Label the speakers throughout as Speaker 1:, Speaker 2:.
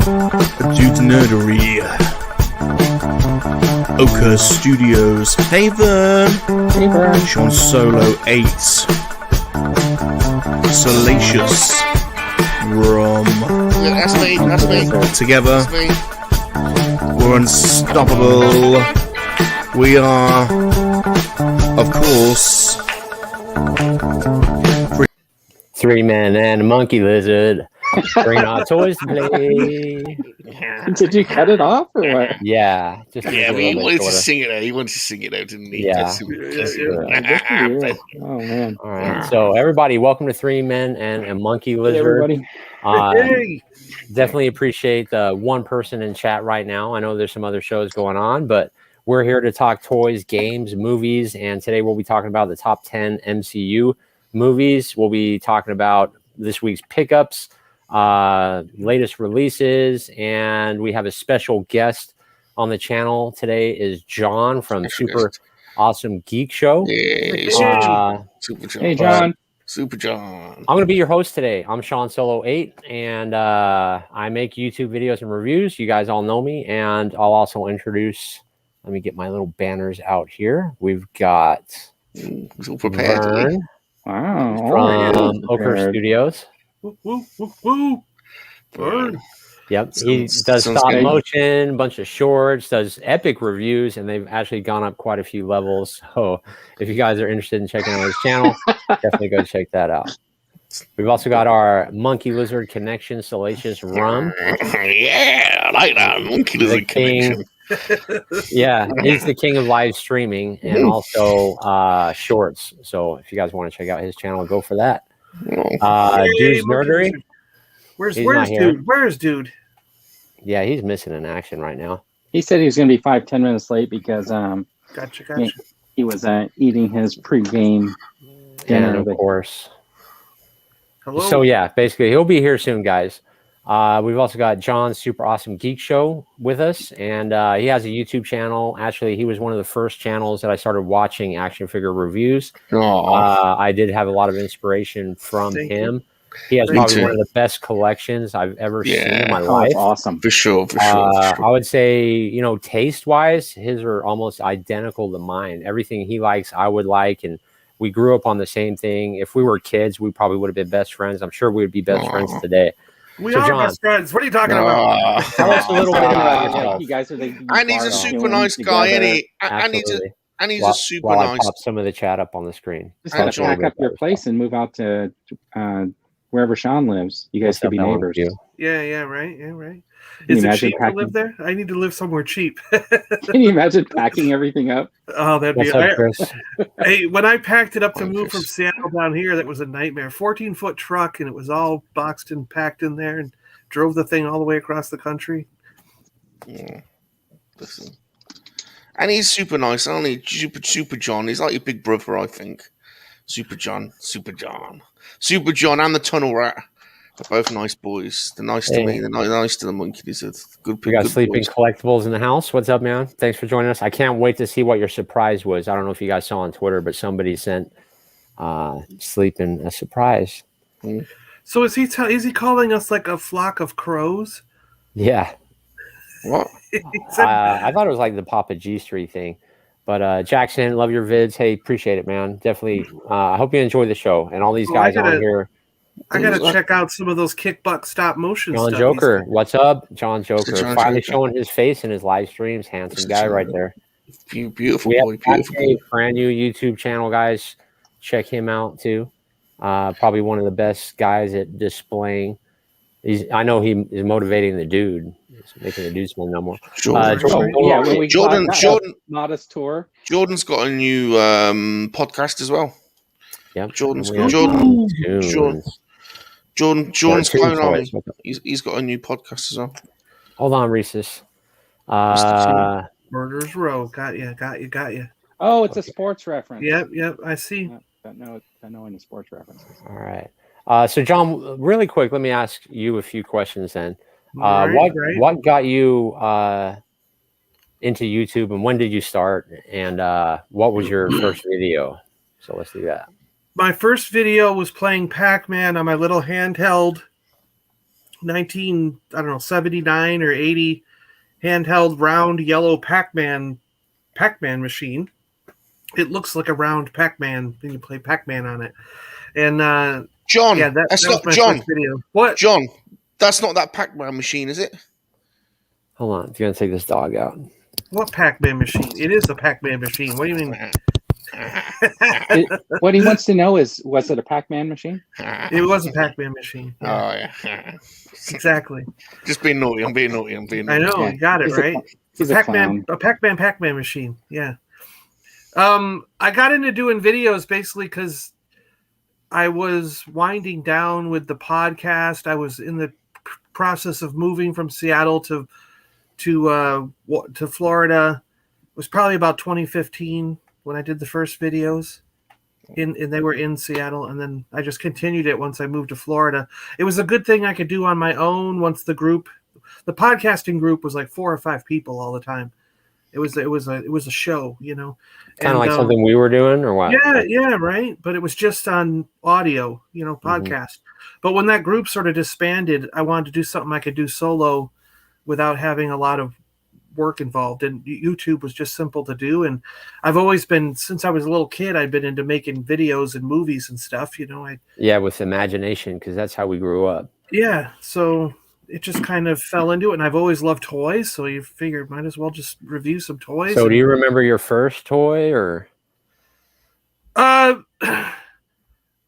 Speaker 1: Dude's Nerdery. Ochre Studios. Hey Vern.
Speaker 2: Hey Vern.
Speaker 1: Sean Solo 8. Salacious. Rom.
Speaker 3: Yeah, that's me.
Speaker 1: Together.
Speaker 3: That's me.
Speaker 1: We're unstoppable. We are, of course,
Speaker 2: Three men and a monkey lizard. Bring our toys to play.
Speaker 4: Did you cut it off or what?
Speaker 2: Yeah. Just
Speaker 3: Yeah, but he wanted to sing it out. He wanted to sing it out, didn't he?
Speaker 2: Yeah.
Speaker 4: Oh, man.
Speaker 2: All right. So, everybody, welcome to Three Men and a Monkey Lizard.
Speaker 4: Hey, everybody.
Speaker 2: Definitely appreciate the one person in chat right now. I know there's some other shows going on, but we're here to talk toys, games, movies, and today we'll be talking about the top 10 MCU movies. We'll be talking about this week's pickups, latest releases, and we have a special guest on the channel today is John from Super Awesome Geek Show.
Speaker 3: Yeah, Super John.
Speaker 4: Hey, John.
Speaker 3: Super John.
Speaker 2: I'm going to be your host today. I'm Sean Solo 8, and I make YouTube videos and reviews. You guys all know me, and I'll also introduce. Let me get my little banners out here. We've got
Speaker 3: So prepared.
Speaker 2: Vern
Speaker 4: Wow.
Speaker 2: from Ochre Studios.
Speaker 3: Woo. Burn.
Speaker 2: Yep, he does stop motion, bunch of shorts, does epic reviews, and they've actually gone up quite a few levels. So if you guys are interested in checking out his channel, definitely go check that out. We've also got our Monkey Lizard Connection Salacious Rum.
Speaker 3: Yeah, I like that. Monkey Lizard Connection.
Speaker 2: Yeah, he's the king of live streaming and also shorts. So if you guys want to check out his channel, go for that. Dude's Nerdery.
Speaker 5: Where's Dude? Where's Dude?
Speaker 2: Yeah, he's missing in action right now.
Speaker 4: He said he was going to be 5-10 minutes late because
Speaker 5: Gotcha.
Speaker 4: he was eating his pre-game dinner.
Speaker 2: And of course.
Speaker 5: Hello.
Speaker 2: So yeah, basically he'll be here soon, guys. We've also got John's Super Awesome Geek Show with us, and he has a YouTube channel. Actually, he was one of the first channels that I started watching action figure reviews. I did have a lot of inspiration from him. He has probably one of the best collections I've ever seen in my life.
Speaker 4: Awesome.
Speaker 3: For sure.
Speaker 2: I would say, taste-wise, his are almost identical to mine. Everything he likes, I would like, and we grew up on the same thing. If we were kids, we probably would have been best friends. I'm sure we would be best friends today.
Speaker 5: We are
Speaker 2: John,
Speaker 5: best friends. What are you talking about?
Speaker 2: Tell us a little bit about yourself.
Speaker 4: You guys are
Speaker 3: And he's a super nice guy, and he's a super
Speaker 2: while
Speaker 3: nice.
Speaker 2: I pop some of the chat up on the screen.
Speaker 4: Just have to pack up your place and move out to wherever Sean lives. You guys could be neighbors.
Speaker 5: Yeah, right.
Speaker 4: Can
Speaker 5: Is
Speaker 4: you
Speaker 5: it
Speaker 4: imagine
Speaker 5: cheap to live there? I need to live somewhere cheap.
Speaker 4: Can you imagine packing everything up?
Speaker 5: Oh, that'd
Speaker 2: What's
Speaker 5: be
Speaker 2: up, Chris?
Speaker 5: Hey, when I packed it up to move from Seattle down here, that was a nightmare. 14-foot truck, and it was all boxed and packed in there, and drove the thing all the way across the country.
Speaker 3: Yeah. Listen. And he's super nice, isn't he? Super John. He's like your big brother, I think. Super John, and the Tunnel Rat. They're both nice boys. They're nice to me. They're nice to the Monkey Lizard. Good people.
Speaker 2: We got Sleeping Collectibles in the house. What's up, man? Thanks for joining us. I can't wait to see what your surprise was. I don't know if you guys saw on Twitter, but somebody sent Sleeping a surprise.
Speaker 5: So is he calling us like a flock of crows?
Speaker 2: Yeah.
Speaker 3: What?
Speaker 2: I thought it was like the Papa G Street thing. But Jackson, love your vids. Hey, appreciate it, man. Definitely. I hope you enjoy the show. And all these guys on here.
Speaker 5: I gotta check out some of those kick butt stop motion
Speaker 2: John
Speaker 5: stuff.
Speaker 2: Joker, what's up? John Joker.
Speaker 3: John
Speaker 2: Finally
Speaker 3: Joker.
Speaker 2: showing his face in his live streams. Handsome guy right there.
Speaker 3: Beautiful
Speaker 2: We
Speaker 3: boy.
Speaker 2: have
Speaker 3: Beautiful boy.
Speaker 2: a brand new YouTube channel, guys. Check him out too. Probably one of the best guys at displaying. I know he is motivating the dude. He's making the dude smell no more.
Speaker 3: Jordan,
Speaker 4: modest tour.
Speaker 3: Jordan's got a new podcast as well.
Speaker 2: Yep.
Speaker 3: Jordan's Clone Army. He's got a new podcast as well.
Speaker 2: Hold on, Reese's.
Speaker 5: Murderers Row. Got you.
Speaker 4: Oh, it's a sports reference.
Speaker 5: Yep. I see.
Speaker 4: Don't know any sports references.
Speaker 2: All right. So, John, really quick, let me ask you a few questions then. What got you into YouTube, and when did you start? And what was your first video? So let's do that.
Speaker 5: My first video was playing Pac-Man on my little handheld 79 or 80 handheld round yellow Pac-Man machine. It looks like a round Pac-Man when you play Pac-Man on it. And
Speaker 3: John,
Speaker 5: yeah,
Speaker 3: that's
Speaker 5: that
Speaker 3: not
Speaker 5: was my
Speaker 3: John.
Speaker 5: first video. What?
Speaker 3: John, that's not that Pac-Man machine, is it?
Speaker 2: Hold on, you're gonna take this dog out.
Speaker 5: What Pac-Man machine? It is a Pac-Man machine. What do you mean?
Speaker 4: What he wants to know is, was it a Pac-Man machine?
Speaker 5: It was a Pac-Man machine. Yeah,
Speaker 3: Oh yeah.
Speaker 5: exactly.
Speaker 3: Just being naughty. I'm being naughty.
Speaker 5: I know,
Speaker 4: Yeah.
Speaker 5: you got it
Speaker 4: He's
Speaker 5: right.
Speaker 4: He's a clown.
Speaker 5: A Pac-Man machine. Yeah. I got into doing videos basically because I was winding down with the podcast. I was in the process of moving from Seattle to Florida. It was probably about 2015 when I did the first videos, and they were in Seattle. And then I just continued it once I moved to Florida. It was a good thing I could do on my own once the podcasting group was like 4 or 5 people all the time. It was a show, you know.
Speaker 2: Kind of like something we were doing, or what?
Speaker 5: Yeah, right. But it was just on audio, you know, podcast. But when that group sort of disbanded, I wanted to do something I could do solo without having a lot of work involved. And YouTube was just simple to do. And I've always been, since I was a little kid, I've been into making videos and movies and stuff, you know.
Speaker 2: With imagination, because that's how we grew up.
Speaker 5: Yeah, so it just kind of fell into it, and I've always loved toys, so you figured might as well just review some toys.
Speaker 2: So do you remember your first toy, or?
Speaker 5: I'm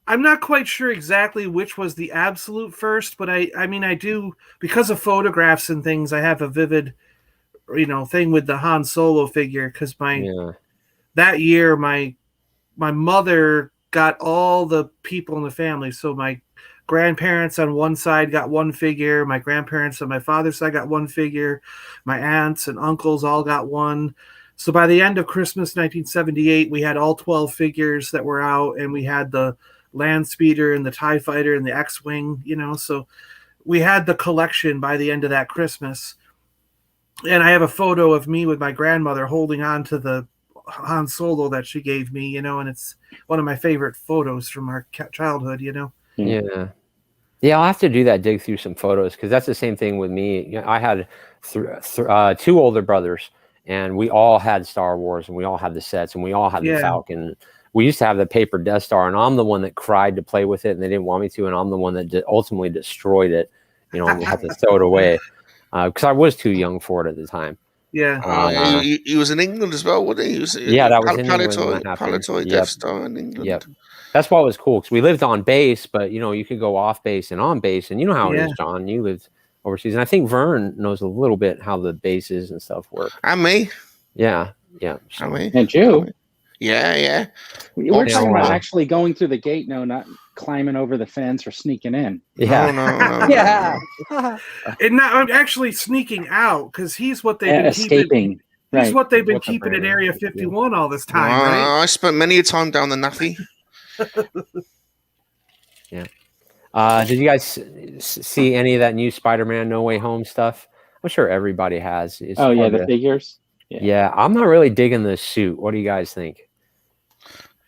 Speaker 5: not quite sure exactly which was the absolute first, but I mean, I do, because of photographs and things, I have a vivid, you know, thing with the Han Solo figure, because that year, my mother got all the people in the family, so my grandparents on one side got one figure, my grandparents on my father's side got one figure, my aunts and uncles all got one. So by the end of Christmas 1978, we had all 12 figures that were out, and we had the Land Speeder and the TIE Fighter and the X-Wing, you know, so we had the collection by the end of that Christmas. And I have a photo of me with my grandmother holding on to the Han Solo that she gave me, you know, and it's one of my favorite photos from our childhood, you know.
Speaker 2: Yeah, I'll have to do that, dig through some photos, because that's the same thing with me. You know, I had 2 older brothers, and we all had Star Wars, and we all had the sets, and we all had the Falcon. We used to have the paper Death Star, and I'm the one that cried to play with it, and they didn't want me to, and I'm the one that ultimately destroyed it, you know, and had to throw it away, because I was too young for it at the time.
Speaker 5: Yeah.
Speaker 3: He was in England as well, wasn't he?
Speaker 2: That was in England when that happened.
Speaker 3: Palatoy Death Star in England.
Speaker 2: Yep. That's why it was cool, because we lived on base, but, you know, you could go off base and on base, and you know how it is, John. You lived overseas, and I think Vern knows a little bit how the bases and stuff work.
Speaker 3: And me.
Speaker 2: Yeah.
Speaker 3: And me.
Speaker 4: And you.
Speaker 3: Yeah.
Speaker 4: We're talking about actually going through the gate, not climbing over the fence or sneaking in.
Speaker 2: Yeah.
Speaker 3: No.
Speaker 4: Yeah.
Speaker 5: And now I'm actually sneaking out, because he's what they've been
Speaker 4: escaping.
Speaker 5: keeping.
Speaker 4: Right.
Speaker 5: He's what they've been keeping at Area 51 all this time, right?
Speaker 3: I spent many a time down the Naffy.
Speaker 2: Did you guys see any of that new Spider-Man No Way Home stuff? I'm sure everybody has.
Speaker 4: The figures.
Speaker 2: Yeah, I'm not really digging the suit. What do you guys think?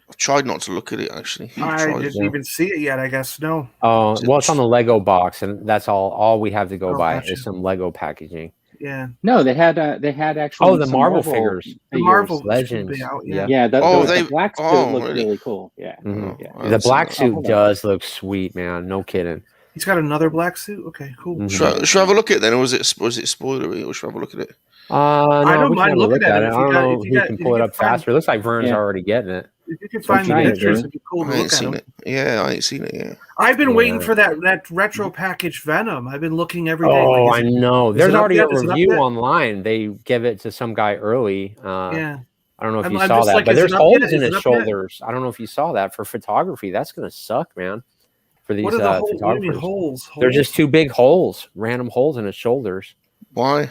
Speaker 3: I've tried not to look at it, actually.
Speaker 5: I didn't even see it yet, I guess. No.
Speaker 2: Oh, well, it's on the Lego box, and that's all we have to go by
Speaker 5: gotcha.
Speaker 2: is some Lego packaging.
Speaker 5: Yeah.
Speaker 4: No, they had actually.
Speaker 2: Oh, the Marvel figures.
Speaker 5: The Marvel
Speaker 2: Legends.
Speaker 5: Yeah.
Speaker 4: The black suit looked really cool. Yeah.
Speaker 2: Mm-hmm. The black suit does look sweet, man. No kidding.
Speaker 5: He's got another black suit. Okay, cool.
Speaker 2: Mm-hmm.
Speaker 3: Should I have a look at it then, or was it spoilery, or should I have a look at it?
Speaker 2: No,
Speaker 5: I don't mind looking at it.
Speaker 2: I don't know if you can pull it up faster. It looks like Vern's already getting it.
Speaker 5: If you can find the pictures, it'd be cool to look at them.
Speaker 3: Yeah, I ain't seen it yet.
Speaker 5: I've been waiting for that retro package Venom. I've been looking every day.
Speaker 2: Oh, I know. There's already a review online. They give it to some guy early.
Speaker 5: Yeah.
Speaker 2: I don't know if you saw that, but there's holes in his shoulders. I don't know if you saw that for photography. That's going to suck, man. For these photographers.
Speaker 5: What do you mean holes?
Speaker 2: They're just 2 big holes, random holes in his shoulders.
Speaker 3: Why?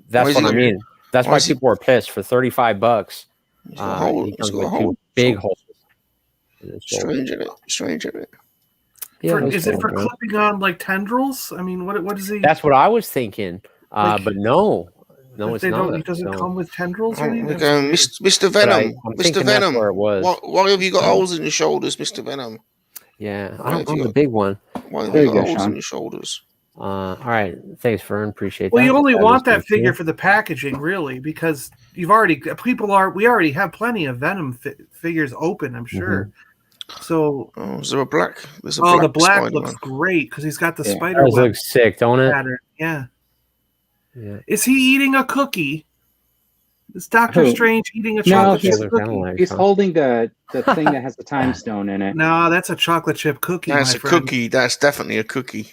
Speaker 2: That's what I mean. That's why people are pissed. For $35, he comes with 2 big holes.
Speaker 3: Strange, isn't it?
Speaker 2: Yeah,
Speaker 5: is it for clipping on like tendrils? I mean, what is he?
Speaker 2: That's what I was thinking. But no, it's not.
Speaker 5: He doesn't come with tendrils or anything?
Speaker 3: Mr. Venom. Mr. Venom.
Speaker 2: Where it was.
Speaker 3: Why have you got holes in your shoulders, Mr. Venom?
Speaker 2: Yeah, I don't know the big one.
Speaker 3: Why have you got holes in your shoulders?
Speaker 2: All right, thanks, Fern. Appreciate
Speaker 5: Well,
Speaker 2: that.
Speaker 5: you only
Speaker 2: That
Speaker 5: want
Speaker 2: is
Speaker 5: that
Speaker 2: pretty
Speaker 5: figure
Speaker 2: cool.
Speaker 5: for the packaging, really, because we already have plenty of Venom figures open, I'm sure. So,
Speaker 3: Oh, is there a black? There's a
Speaker 5: the
Speaker 3: black
Speaker 5: black
Speaker 3: Spider-Man.
Speaker 5: looks great because he's got the
Speaker 4: Yeah.
Speaker 5: spider
Speaker 2: Those
Speaker 5: web
Speaker 2: look sick, don't it?
Speaker 5: pattern. Yeah.
Speaker 2: Yeah.
Speaker 5: Is he eating a cookie? Is Doctor
Speaker 4: Who?
Speaker 5: Strange eating a
Speaker 4: No,
Speaker 5: chocolate
Speaker 4: he's-
Speaker 5: chip
Speaker 2: Those are kinda
Speaker 5: cookie?
Speaker 2: like,
Speaker 4: He's
Speaker 2: huh?
Speaker 4: holding the thing that has the time stone in it.
Speaker 5: No, that's a chocolate chip cookie,
Speaker 3: That's
Speaker 5: my
Speaker 3: a
Speaker 5: friend.
Speaker 3: cookie. That's definitely a cookie.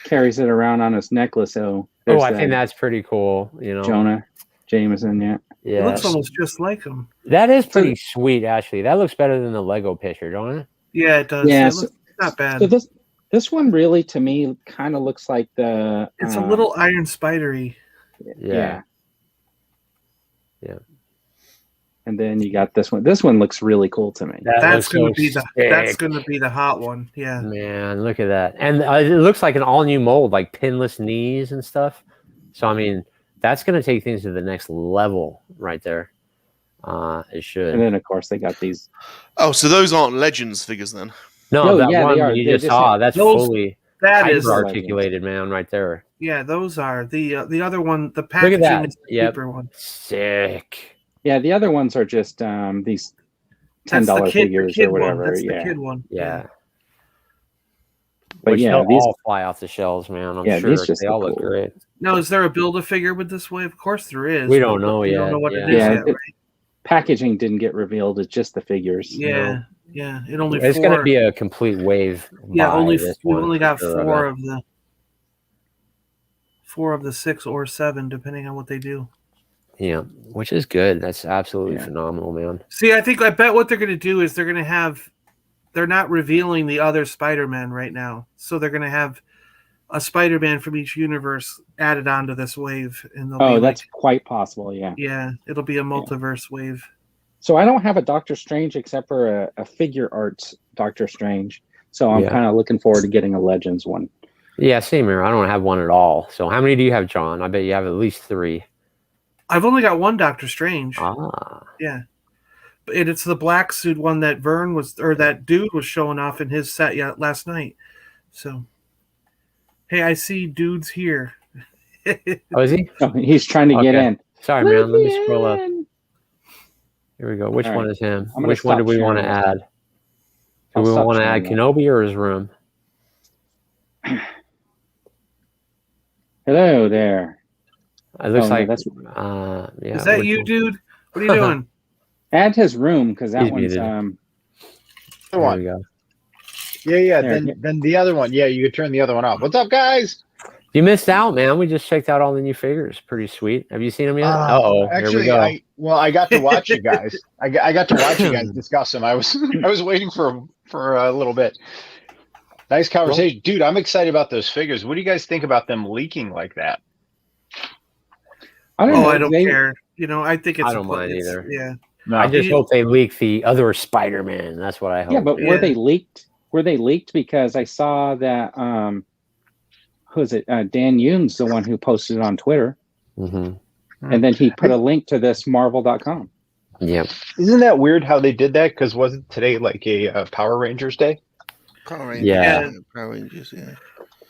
Speaker 4: Carries it around on his necklace. So
Speaker 2: Oh,
Speaker 4: there's
Speaker 2: I think that's pretty cool. You know,
Speaker 4: Jonah Jameson. Yeah.
Speaker 5: It
Speaker 2: yeah,
Speaker 5: looks almost just like him.
Speaker 2: that is pretty sweet. Actually, that looks better than the Lego picture, don't it?
Speaker 5: Yeah, it does.
Speaker 4: Yeah,
Speaker 5: It looks not bad.
Speaker 4: So this one really to me kind of looks like the.
Speaker 5: It's a little Iron Spidery.
Speaker 2: Yeah.
Speaker 4: And then you got this one. This one looks really cool to me.
Speaker 5: That's going to be
Speaker 2: the
Speaker 5: the hot one. Yeah.
Speaker 2: man. Look at that, and it looks like an all new mold, like pinless knees and stuff. So I mean, that's going to take things to the next level right there. It should.
Speaker 4: And then of course they got these.
Speaker 3: Oh, so those aren't Legends figures then?
Speaker 2: No,
Speaker 4: No,
Speaker 2: that
Speaker 4: yeah,
Speaker 2: one
Speaker 4: they are.
Speaker 2: you
Speaker 4: They
Speaker 2: just
Speaker 4: just
Speaker 2: saw,
Speaker 4: have-
Speaker 2: that's
Speaker 5: those-
Speaker 2: fully
Speaker 5: That is
Speaker 2: hyper articulated, man, right there.
Speaker 5: Yeah, those are the other one. The
Speaker 2: Look at
Speaker 5: packaging
Speaker 2: that.
Speaker 5: is the
Speaker 2: Yep.
Speaker 5: cheaper one.
Speaker 2: Sick.
Speaker 4: Yeah, the other ones are just these
Speaker 5: That's the
Speaker 4: $10 figures
Speaker 5: kid
Speaker 4: or whatever.
Speaker 5: One. That's
Speaker 4: Yeah.
Speaker 5: the kid one.
Speaker 2: Yeah.
Speaker 4: But
Speaker 2: Which
Speaker 4: yeah,
Speaker 2: they'll
Speaker 4: these-
Speaker 2: all fly off the shelves, man. I'm
Speaker 4: Yeah,
Speaker 2: sure
Speaker 4: these just
Speaker 2: they all
Speaker 4: look
Speaker 2: look
Speaker 4: cool.
Speaker 2: great.
Speaker 5: Now, is there a Build-A-Figure with this wave? Of course there is.
Speaker 2: We don't
Speaker 5: but
Speaker 2: know
Speaker 5: we
Speaker 2: yet.
Speaker 5: don't know what it is
Speaker 4: Yeah,
Speaker 5: yet,
Speaker 4: it-
Speaker 5: right?
Speaker 4: Packaging didn't get revealed. It's just the figures.
Speaker 5: Yeah, yeah. It only
Speaker 2: It's
Speaker 5: four.
Speaker 2: going to be a complete wave.
Speaker 5: Yeah,
Speaker 2: buy,
Speaker 5: only
Speaker 2: this
Speaker 5: we've
Speaker 2: one,
Speaker 5: only got
Speaker 2: for sure,
Speaker 5: four of the 6 or 7, depending on what they do.
Speaker 2: Yeah, which is good. That's absolutely
Speaker 4: Yeah.
Speaker 2: phenomenal, man.
Speaker 5: See, I bet what they're going to do is they're not revealing the other Spider-Man right now, so they're going to have a Spider-Man from each universe added onto this wave, and they'll
Speaker 4: Oh,
Speaker 5: be
Speaker 4: that's
Speaker 5: like,
Speaker 4: quite possible. Yeah.
Speaker 5: yeah, it'll be a multiverse wave.
Speaker 4: So I don't have a Doctor Strange except for a figure arts Doctor Strange. So I'm
Speaker 2: Yeah.
Speaker 4: kind of looking forward to getting a Legends one.
Speaker 2: Yeah, same here. I don't have one at all. So how many do you have, John? I bet you have at least 3.
Speaker 5: I've only got one Doctor Strange.
Speaker 2: Ah,
Speaker 5: Yeah. And it's the black suit one that that dude was showing off in his set last night. So, hey, I see dudes here.
Speaker 2: oh, is he?
Speaker 4: Oh, he's trying to get
Speaker 2: Okay.
Speaker 4: in.
Speaker 2: Sorry, man. Let me scroll up.
Speaker 4: in.
Speaker 2: Here we go. Which
Speaker 4: All
Speaker 2: one
Speaker 4: right.
Speaker 2: is him?
Speaker 4: I'm gonna
Speaker 2: Which one do
Speaker 4: stop
Speaker 2: we want to
Speaker 4: sharing
Speaker 2: add? Do
Speaker 4: I'll
Speaker 2: we
Speaker 4: stop
Speaker 2: want to add
Speaker 4: sharing that.
Speaker 2: Kenobi or his room?
Speaker 4: Hello there.
Speaker 2: It looks
Speaker 4: Oh, no,
Speaker 2: like
Speaker 4: that's
Speaker 2: yeah.
Speaker 5: Is that
Speaker 2: which
Speaker 5: you,
Speaker 2: one?
Speaker 5: dude? What are you doing?
Speaker 4: add his room because that
Speaker 2: He's
Speaker 4: one's
Speaker 2: muted.
Speaker 6: Other
Speaker 2: There
Speaker 6: one.
Speaker 2: we go.
Speaker 6: Yeah.
Speaker 4: There,
Speaker 6: Then the other one. Yeah, you could turn the other one off. What's up, guys?
Speaker 2: You missed out, man. We just checked out all the new figures. Pretty sweet. Have you seen them yet? Oh, here we
Speaker 6: Actually,
Speaker 2: go.
Speaker 6: I got to watch you guys. I got to watch you guys discuss them. I was waiting for a little bit. Nice conversation, dude. I'm excited about those figures. What do you guys think about them leaking like that?
Speaker 4: I don't know.
Speaker 5: I don't
Speaker 4: they-
Speaker 5: care. I think it's
Speaker 2: I don't mind either.
Speaker 5: Yeah.
Speaker 6: No,
Speaker 2: I just
Speaker 5: you-
Speaker 2: hope they leak the other Spider-Man. That's what I hope.
Speaker 4: Yeah, but
Speaker 5: Yeah.
Speaker 4: were they leaked? Were they leaked? Because I saw that who is it? Dan Yoon's the one who posted it on Twitter,
Speaker 2: Mhm.
Speaker 4: and then he put a link to this Marvel.com.
Speaker 2: Yep.
Speaker 6: Isn't that weird how they did that? Because wasn't today like a Power Rangers day?
Speaker 3: Power Rangers.
Speaker 2: Yeah.
Speaker 3: Power Rangers, yeah.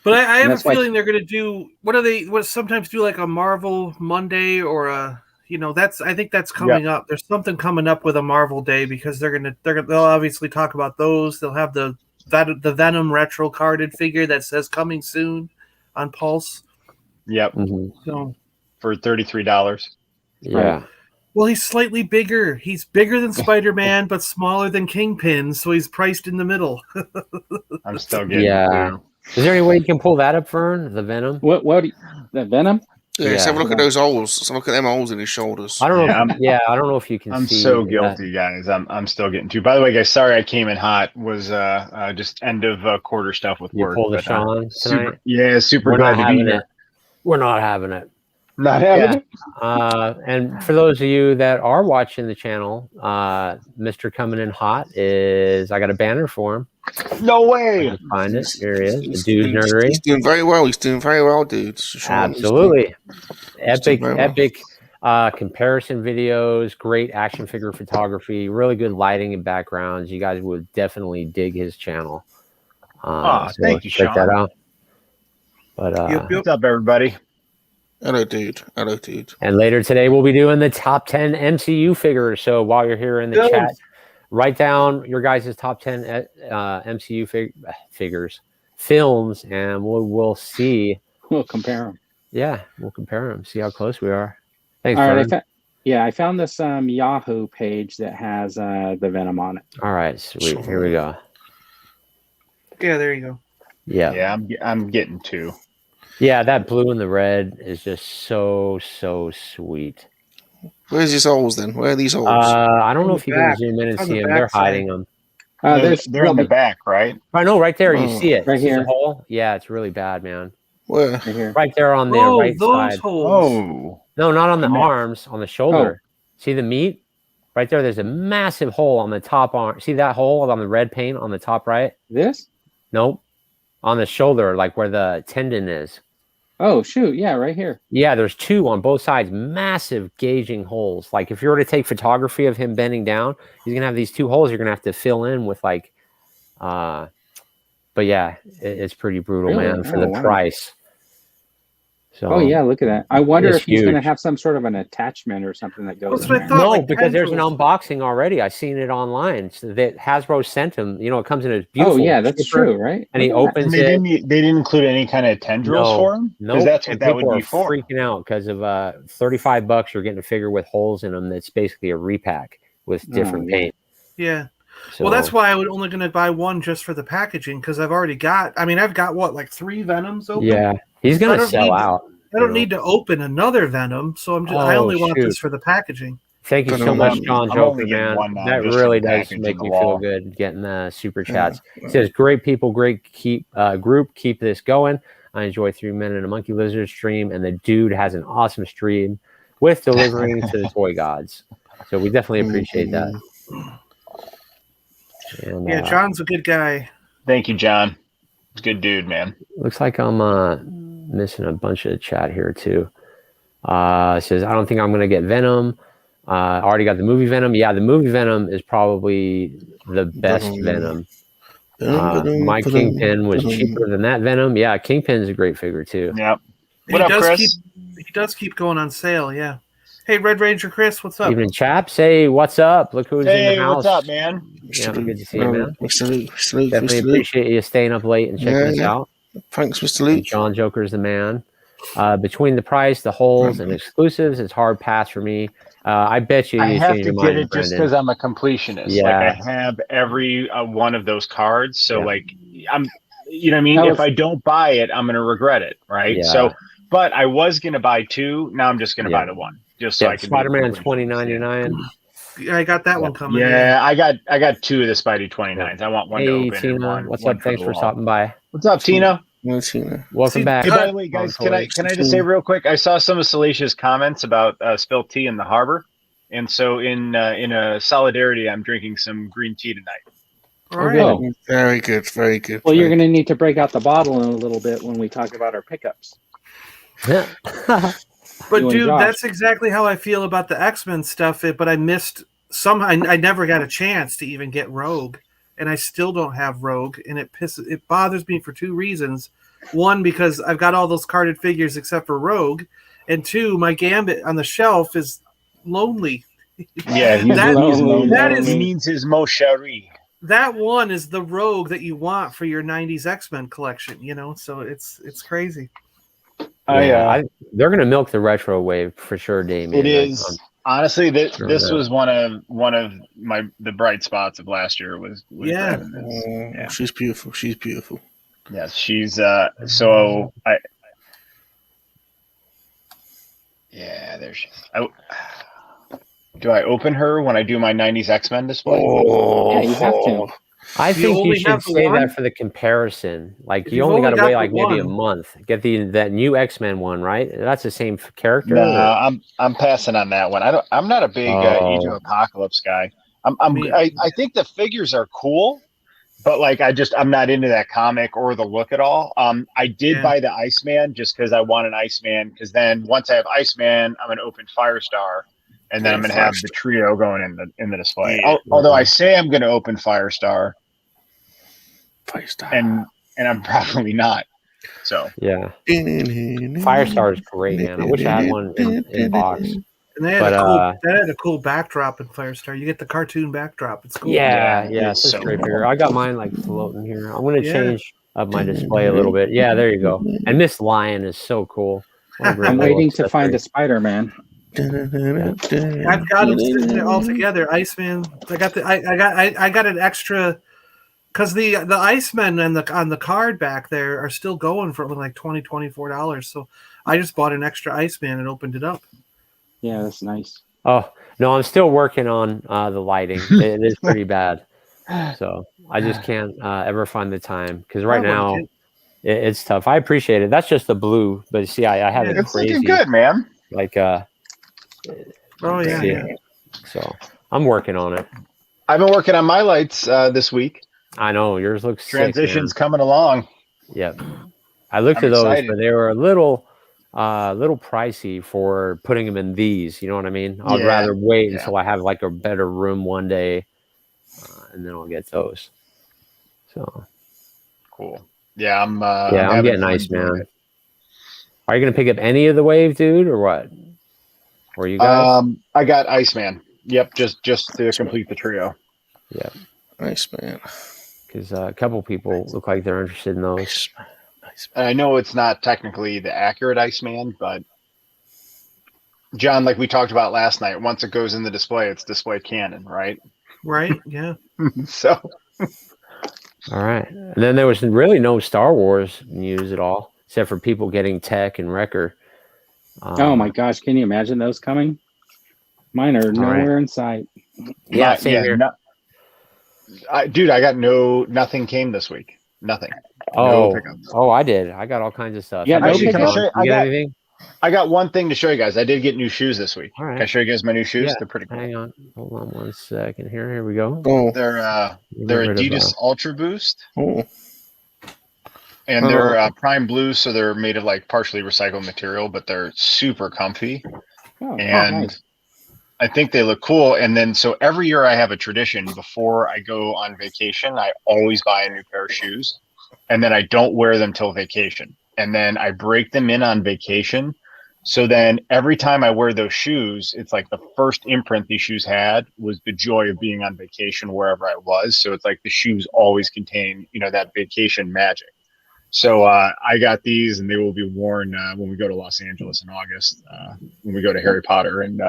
Speaker 5: But I have a
Speaker 4: that's why-
Speaker 5: feeling they're going to do what sometimes do like a Marvel Monday or a I think that's coming up. There's something coming up with a Marvel Day because they'll obviously talk about those. They'll have the Venom retro carded figure that says coming soon on Pulse.
Speaker 6: Yep,
Speaker 2: Mhm.
Speaker 5: So
Speaker 6: for $33.
Speaker 2: Yeah.
Speaker 5: well, he's slightly bigger. He's bigger than Spider-Man, but smaller than Kingpin, so he's priced in the middle.
Speaker 6: I'm still getting
Speaker 2: Yeah. Is there any way you can pull that up, Fern? The Venom?
Speaker 4: What? The Venom?
Speaker 3: Yeah, let's
Speaker 2: Yeah.
Speaker 3: have a look at those holes. Let's have a look at them holes in his shoulders.
Speaker 2: I don't know.
Speaker 6: Yeah,
Speaker 2: I don't know if you can
Speaker 6: I'm
Speaker 2: see.
Speaker 6: so
Speaker 2: that.
Speaker 6: guilty, guys. I'm still getting to. By the way, guys, sorry I came in hot. Was just end of quarter stuff with
Speaker 2: You
Speaker 6: work.
Speaker 2: pull the
Speaker 6: but,
Speaker 2: Sean tonight?
Speaker 6: super
Speaker 2: We're
Speaker 6: glad
Speaker 2: not
Speaker 6: to be
Speaker 2: having
Speaker 6: here.
Speaker 2: it. We're not having it.
Speaker 6: Not having it.
Speaker 2: And for those of you that are watching the channel, Mr. Coming in Hot I got a banner for him.
Speaker 6: No way.
Speaker 2: Find it. Here he is. The dude nerdery.
Speaker 3: He's doing very well. He's doing very well, dude. Sean, he's
Speaker 2: Absolutely.
Speaker 3: he's doing very well.
Speaker 2: Epic comparison videos, great action figure photography, really good lighting and backgrounds. You guys would definitely dig his channel.
Speaker 6: Thank you,
Speaker 2: check
Speaker 6: Sean.
Speaker 2: that out. But
Speaker 5: Yep.
Speaker 6: What's up, everybody?
Speaker 3: Hello, dude. Hello, dude.
Speaker 2: and later today we'll be doing the top 10 MCU figures. So while you're here in the
Speaker 5: Good.
Speaker 2: chat, write down your guys' top 10 MCU figures, films, and we'll see.
Speaker 4: We'll compare them.
Speaker 2: Yeah, we'll compare them, see how close we are. Thanks,
Speaker 4: All right,
Speaker 2: Vern.
Speaker 4: I found this Yahoo page that has the Venom on it.
Speaker 2: All right, sweet. Here we go.
Speaker 5: Yeah, there you go.
Speaker 2: Yeah.
Speaker 6: Yeah, I'm getting two.
Speaker 2: Yeah, that blue and the red is just so sweet.
Speaker 3: Where's these holes then? Where are these holes?
Speaker 2: I don't
Speaker 5: On
Speaker 2: know
Speaker 5: the
Speaker 2: if you can
Speaker 5: back.
Speaker 2: zoom in and
Speaker 5: On
Speaker 2: see
Speaker 5: the
Speaker 2: them. They're
Speaker 5: back side.
Speaker 2: hiding them.
Speaker 6: They're in the back, right?
Speaker 2: I know, right there. You
Speaker 3: Oh,
Speaker 2: see it.
Speaker 4: right
Speaker 2: See the
Speaker 4: here.
Speaker 2: hole? Yeah, it's really bad, man.
Speaker 3: Where?
Speaker 4: Right here.
Speaker 2: Right there on the
Speaker 5: Oh,
Speaker 2: right
Speaker 5: those
Speaker 2: side.
Speaker 5: holes.
Speaker 6: Oh,
Speaker 2: No, not on the
Speaker 6: Come on.
Speaker 2: arms, on the shoulder. See the meat? Right there, there's a massive hole on the top arm. See that hole on the red paint on the top right?
Speaker 4: This?
Speaker 2: Nope. On the shoulder, like where the tendon is.
Speaker 4: Oh, shoot. Yeah, right here.
Speaker 2: Yeah, there's two on both sides, massive gauging holes. Like if you were to take photography of him bending down, he's gonna have these two holes you're gonna have to fill in with like but yeah, it's pretty brutal,
Speaker 4: Really?
Speaker 2: man, for
Speaker 4: Oh,
Speaker 2: the
Speaker 4: wow.
Speaker 2: price. So
Speaker 4: Oh, yeah, look at that. I wonder
Speaker 2: It's
Speaker 4: if he's going to
Speaker 2: huge.
Speaker 4: have some sort of an attachment or something that goes
Speaker 5: That's
Speaker 4: in
Speaker 5: what I
Speaker 4: there.
Speaker 5: thought.
Speaker 2: No,
Speaker 5: like
Speaker 2: because there's an
Speaker 5: tendrils.
Speaker 2: unboxing already. I've seen it online. So that Hasbro sent him. You know, it comes in a beautiful.
Speaker 4: Oh, yeah, that's
Speaker 2: paper,
Speaker 4: true, right?
Speaker 2: And he
Speaker 4: Look at that.
Speaker 2: opens
Speaker 6: and
Speaker 2: it.
Speaker 6: they didn't include any kind of tendrils for him,
Speaker 2: Nope.
Speaker 6: that's what
Speaker 2: And
Speaker 6: that would
Speaker 2: people
Speaker 6: be
Speaker 2: are
Speaker 6: for.
Speaker 2: freaking out because of $35. You're getting a figure with holes in them. That's basically a repack with different
Speaker 4: yeah.
Speaker 2: paint.
Speaker 5: Yeah.
Speaker 2: So,
Speaker 5: Well, that's why I was only going to buy one just for the packaging because I've already got. I mean, I've got what, like 3 Venoms open.
Speaker 2: yeah, he's
Speaker 5: I
Speaker 2: gonna
Speaker 5: don't
Speaker 2: sell
Speaker 5: need-
Speaker 2: out.
Speaker 5: I don't
Speaker 2: you know.
Speaker 5: need to open another Venom, so I
Speaker 2: Oh,
Speaker 5: only want
Speaker 2: shoot.
Speaker 5: this for the packaging.
Speaker 2: Thank you so
Speaker 3: Venom.
Speaker 2: much, John
Speaker 6: I'm
Speaker 2: Joker,
Speaker 6: only getting
Speaker 2: man.
Speaker 6: one now,
Speaker 2: That
Speaker 6: just for
Speaker 2: really
Speaker 6: the
Speaker 2: does
Speaker 6: package
Speaker 2: make
Speaker 6: and
Speaker 2: me
Speaker 6: the
Speaker 2: feel
Speaker 6: wall.
Speaker 2: good getting the super
Speaker 3: Yeah.
Speaker 2: chats. It says, great people, great group. Keep this going. I enjoy 3 Men and a Monkey Lizard stream, and the dude has an awesome stream with delivering to the toy gods. So we definitely appreciate that. And,
Speaker 5: Yeah, John's a good guy.
Speaker 6: Thank you, John. He's a good dude, man.
Speaker 2: looks like I'm missing a bunch of chat here too. It says, I don't think I'm going to get Venom. I already got the movie Venom. Yeah, the movie Venom is probably the best Venom. My Kingpin was cheaper than that Venom. Yeah, Kingpin's a great figure too.
Speaker 6: Yep. What up, Chris?
Speaker 5: He does keep going on sale, yeah. Hey, Red Ranger Chris, what's up?
Speaker 2: Evening, chaps. Hey, what's up? Look who's in
Speaker 6: Hey,
Speaker 2: the house.
Speaker 6: what's up, man?
Speaker 2: Yeah, good to see you, man.
Speaker 3: Mr. Luke,
Speaker 2: Definitely
Speaker 3: Mr. Luke.
Speaker 2: appreciate you staying up late and checking
Speaker 3: Yeah,
Speaker 2: us
Speaker 3: yeah.
Speaker 2: out.
Speaker 3: Thanks, Mr.
Speaker 2: And
Speaker 3: Luke.
Speaker 2: John Joker's the man. Between the price, the holes, and exclusives, it's hard pass for me. I bet you
Speaker 6: I have
Speaker 2: change
Speaker 6: to
Speaker 2: your
Speaker 6: get
Speaker 2: mind,
Speaker 6: it just
Speaker 2: Brendan.
Speaker 6: because I'm a completionist.
Speaker 2: Yeah.
Speaker 6: Like I have every one of those cards, so
Speaker 2: Yeah.
Speaker 6: like I'm, you know what I mean.
Speaker 4: That
Speaker 6: If
Speaker 4: was-
Speaker 6: I don't buy it, I'm gonna regret it, right?
Speaker 2: Yeah.
Speaker 6: So, but I was gonna buy 2. Now I'm just gonna
Speaker 2: Yeah.
Speaker 6: buy the 1, just so I can. be a
Speaker 2: Spider-Man
Speaker 6: completionist.
Speaker 2: 2099.
Speaker 5: I got that one coming.
Speaker 6: Yeah, I got 2 of the Spidey 29s. I want one to
Speaker 2: Hey,
Speaker 6: open. and
Speaker 2: Tina.
Speaker 6: one,
Speaker 2: What's
Speaker 6: one
Speaker 2: up? Thanks
Speaker 6: the
Speaker 2: for
Speaker 6: wall.
Speaker 2: stopping by.
Speaker 6: What's up, Tina?
Speaker 2: Welcome
Speaker 5: See,
Speaker 2: back.
Speaker 6: Hey, by the way, guys,
Speaker 2: Long
Speaker 6: can I just say real quick? I saw some of Salicia's comments about spilt tea in the harbor, and so in a solidarity, I'm drinking some green tea tonight.
Speaker 5: All right.
Speaker 4: Oh.
Speaker 3: Very good, very good.
Speaker 4: Well, you're
Speaker 3: very
Speaker 4: going to need to break out the bottle in a little bit when we talk about our pickups.
Speaker 5: But
Speaker 4: You and
Speaker 5: dude,
Speaker 4: Josh.
Speaker 5: that's exactly how I feel about the X-Men stuff. But I missed some. I never got a chance to even get Rogue, and I still don't have Rogue, and it bothers me for 2 reasons. One, because I've got all those carded figures except for Rogue, and 2, my Gambit on the shelf is lonely.
Speaker 6: Yeah, he's
Speaker 4: That-
Speaker 5: that is-
Speaker 6: he needs his Mo Cherie.
Speaker 5: That one is the Rogue that you want for your '90s X-Men collection. You know, so it's crazy.
Speaker 2: They're gonna milk the retro wave for sure, Damien.
Speaker 6: It is honestly this
Speaker 2: Sure
Speaker 6: this
Speaker 2: that.
Speaker 6: was one of the bright spots of last year was
Speaker 5: Yeah.
Speaker 6: grabbing this.
Speaker 3: Oh,
Speaker 6: Yeah.
Speaker 3: she's beautiful. She's beautiful.
Speaker 6: Yes, she's so I. Yeah, there she is. Do I open her when I do my 90s X-Men display?
Speaker 3: Oh,
Speaker 4: Yeah, you have to.
Speaker 2: I
Speaker 5: You
Speaker 2: think you
Speaker 5: only
Speaker 2: should
Speaker 5: have the
Speaker 2: say
Speaker 5: one?
Speaker 2: that for the comparison. Like
Speaker 5: If
Speaker 2: you
Speaker 5: you've
Speaker 2: only got
Speaker 5: only
Speaker 2: to
Speaker 5: got
Speaker 2: wait
Speaker 5: the
Speaker 2: like maybe a
Speaker 5: one.
Speaker 2: month. Get that new X-Men one, right? That's the same character.
Speaker 6: No,
Speaker 2: or-
Speaker 6: I'm passing on that one. I'm not a big Age of Apocalypse guy. I think the figures are cool, but like I'm not into that comic or the look at all. I did buy the Iceman just because I want an Iceman. Because then once I have Iceman, I'm gonna open Firestar, and then I'm gonna have the trio going in the display.
Speaker 3: Yeah.
Speaker 6: Although I say I'm gonna open Firestar,
Speaker 3: Firestar.
Speaker 6: and I'm probably not. So
Speaker 2: Yeah. Firestar is great, man. I wish I had one in box.
Speaker 5: And they had a cool backdrop in Firestar. You get the cartoon backdrop. It's cool.
Speaker 2: Yeah,
Speaker 6: Yeah,
Speaker 2: it's
Speaker 6: it's
Speaker 2: a
Speaker 6: so
Speaker 2: great
Speaker 6: cool.
Speaker 2: figure. I got mine like floating here. I'm gonna
Speaker 5: Yeah.
Speaker 2: change up my display a little bit. Yeah, there you go. And Miss Lion is so cool. What a great
Speaker 4: I'm
Speaker 2: little
Speaker 4: waiting to find a
Speaker 2: accessory.
Speaker 4: Spider-Man.
Speaker 5: I've got them sitting there all together. Iceman. I got an extra because the Icemen and on the card back there are still going for like $24. So I just bought an extra Iceman and opened it up.
Speaker 4: Yeah, that's nice.
Speaker 2: Oh no, I'm still working on the lighting. It is pretty bad, so I just can't ever find the time because right now it's tough. I appreciate it. That's just the blue, but see, I have it
Speaker 6: it's
Speaker 2: crazy.
Speaker 6: looking good, man.
Speaker 2: Like
Speaker 5: Oh yeah.
Speaker 2: So I'm working on it.
Speaker 6: I've been working on my lights this week.
Speaker 2: I know yours looks
Speaker 6: Transition's
Speaker 2: sick,
Speaker 6: coming along.
Speaker 2: Yep. I looked
Speaker 6: I'm
Speaker 2: at those,
Speaker 6: excited.
Speaker 2: but they were a little pricey for putting them in these. You know what I mean? I'd
Speaker 6: Yeah,
Speaker 2: rather wait
Speaker 6: yeah.
Speaker 2: until I have like a better room one day, and then I'll get those. So
Speaker 6: Cool. Yeah, I'm
Speaker 2: I'm getting
Speaker 6: having fun
Speaker 2: nice,
Speaker 6: doing
Speaker 2: man.
Speaker 6: it.
Speaker 2: Are you gonna pick up any of the wave, dude, or what? Or you guys?
Speaker 6: I got Iceman. Yep, just to complete the trio.
Speaker 2: Yeah,
Speaker 3: Nice man.
Speaker 2: because a couple people look like they're interested in those.
Speaker 6: And I know it's not technically the accurate Iceman, but John, like we talked about last night, once it goes in the display, it's display canon, right?
Speaker 5: Right. Yeah.
Speaker 6: So
Speaker 2: All right, and then there was really no Star Wars news at all, except for people getting Tech and Wrecker.
Speaker 4: Oh my gosh, can you imagine those coming? Mine are nowhere in sight.
Speaker 2: Yeah, same here.
Speaker 6: Dude, I got nothing came this week. Nothing. No pickups.
Speaker 2: I did. I got all kinds of stuff.
Speaker 4: Yeah, no
Speaker 6: Actually,
Speaker 4: pickups.
Speaker 2: You get anything?
Speaker 6: I got one thing to show you guys. I did get new shoes this week.
Speaker 2: All right.
Speaker 6: Can I show you guys my new shoes?
Speaker 2: Yeah.
Speaker 6: They're pretty cool.
Speaker 2: Hang on. Hold on one second here. Here we go.
Speaker 3: Oh,
Speaker 6: They're Adidas Ultra Boost,
Speaker 3: oh.
Speaker 6: and they're Prime Blue, so they're made of like partially recycled material, but they're super comfy.
Speaker 4: Oh,
Speaker 6: And
Speaker 4: nice.
Speaker 6: I think they look cool. And then so every year I have a tradition before I go on vacation, I always buy a new pair of shoes, and then I don't wear them till vacation, and then I break them in on vacation. So then every time I wear those shoes, it's like the first imprint these shoes had was the joy of being on vacation wherever I was. So it's like the shoes always contain, that vacation magic. So I got these, and they will be worn when we go to Los Angeles in August, when we go to Harry Potter and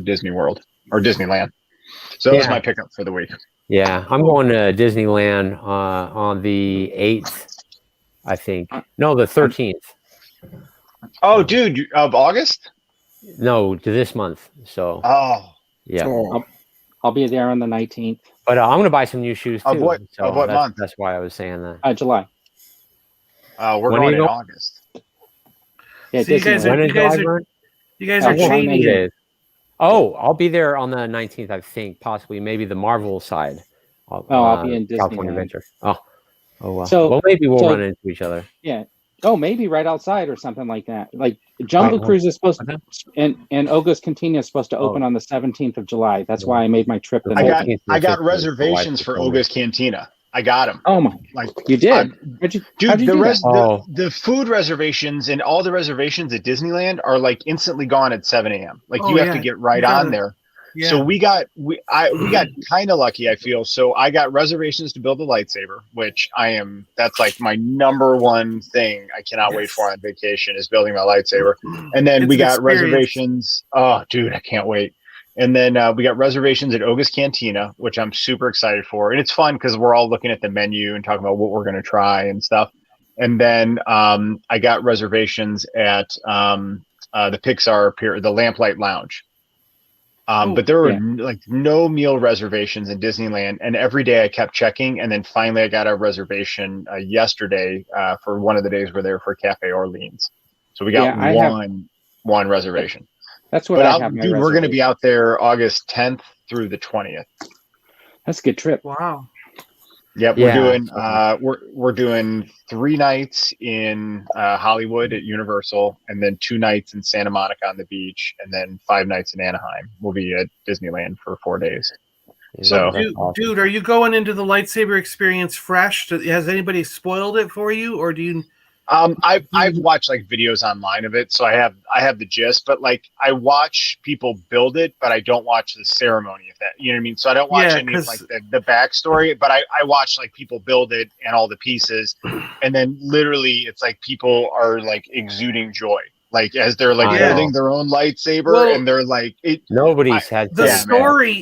Speaker 6: Disney World or Disneyland. So that was my pickup for the week.
Speaker 2: Yeah, I'm going to Disneyland on the 8th, I think. No, the 13th.
Speaker 6: Oh, dude, of August?
Speaker 2: No, to this month. So,
Speaker 6: Oh,
Speaker 2: yeah.
Speaker 3: Oh.
Speaker 4: I'll be there on the 19th.
Speaker 2: But I'm going to buy some new shoes, too.
Speaker 6: Of what month?
Speaker 2: That's why I was saying that.
Speaker 4: July.
Speaker 6: We're
Speaker 2: When are
Speaker 6: going
Speaker 2: you
Speaker 6: in
Speaker 2: going?
Speaker 6: August.
Speaker 4: Yeah,
Speaker 5: So you guys
Speaker 4: Disneyland.
Speaker 2: When is
Speaker 5: you guys
Speaker 2: July,
Speaker 5: are you guys are
Speaker 4: How long
Speaker 5: chaining
Speaker 4: is
Speaker 5: it.
Speaker 4: it?
Speaker 2: Oh, I'll be there on the 19th, I think. Possibly, maybe the Marvel side.
Speaker 4: I'll be in
Speaker 2: California
Speaker 4: Disneyland.
Speaker 2: Adventure. Oh, well.
Speaker 4: So-
Speaker 2: Maybe we'll
Speaker 4: so-
Speaker 2: run into each other.
Speaker 4: Yeah. Oh, maybe right outside or something like that. Like Jungle Cruise is supposed to, and August Cantina is supposed to open on the 17th of July. That's why I made my trip. The
Speaker 6: I got
Speaker 2: 14th
Speaker 6: I got
Speaker 2: to 15th,
Speaker 6: reservations
Speaker 2: so
Speaker 6: for
Speaker 2: I-
Speaker 6: Oga's Cantina. I got them.
Speaker 4: Oh my!
Speaker 6: Like
Speaker 4: You did?
Speaker 6: I'm-
Speaker 4: How'd you
Speaker 6: Dude,
Speaker 4: do that?
Speaker 6: the food reservations and all the reservations at Disneyland are like instantly gone at 7 a.m. Like
Speaker 5: Oh,
Speaker 6: you have
Speaker 5: yeah.
Speaker 6: to get right
Speaker 5: You gotta-
Speaker 6: on there.
Speaker 5: Yeah.
Speaker 6: So we got kind of lucky, I feel. So I got reservations to build a lightsaber, which that's like my number one thing I cannot wait for on vacation is building my lightsaber. And then
Speaker 5: It's
Speaker 6: we
Speaker 5: an
Speaker 6: got
Speaker 5: experience.
Speaker 6: reservations. Oh, dude, I can't wait. And then we got reservations at Oga's Cantina, which I'm super excited for. And it's fun because we're all looking at the menu and talking about what we're going to try and stuff. And then I got reservations at the Pixar Pier, the Lamplight Lounge. But there were like no meal reservations in Disneyland. And every day I kept checking. And then finally I got a reservation yesterday for one of the days we're there for Cafe Orleans. So we got one reservation.
Speaker 4: That's what
Speaker 6: But
Speaker 4: I have.
Speaker 6: dude, we're going to be out there August 10th through the 20th.
Speaker 4: That's a good trip.
Speaker 5: Wow.
Speaker 6: Yep,
Speaker 2: Yeah.
Speaker 6: we're doing 3 nights in Hollywood at Universal, and then 2 nights in Santa Monica on the beach, and then 5 nights in Anaheim. We'll be at Disneyland for 4 days.
Speaker 2: Yeah,
Speaker 6: So-
Speaker 2: that's awesome.
Speaker 5: Dude, are you going into the lightsaber experience fresh? Has anybody spoiled it for you, or do you?
Speaker 6: I've watched like videos online of it, so I have the gist. But like I watch people build it, but I don't watch the ceremony. If that, you know what I mean. So I don't watch any of like the backstory, but I watch like people build it and all the pieces, and then literally it's like people are like exuding joy, like as they're like building their own lightsaber, and they're like
Speaker 2: nobody's had
Speaker 5: the story,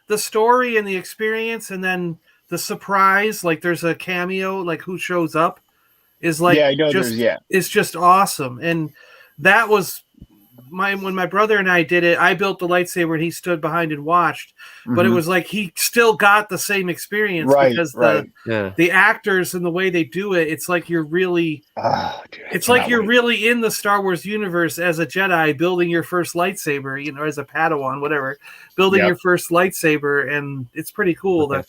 Speaker 5: the story and the experience, and then the surprise, like there's a cameo, like who shows up is like it's just awesome. And that was when my brother and I did it. I built the lightsaber and he stood behind and watched, but it was like he still got the same experience because the actors and the way they do it, it's like you're really really in the Star Wars universe as a Jedi building your first lightsaber, you know, as a Padawan, whatever, building your first lightsaber, and it's pretty cool.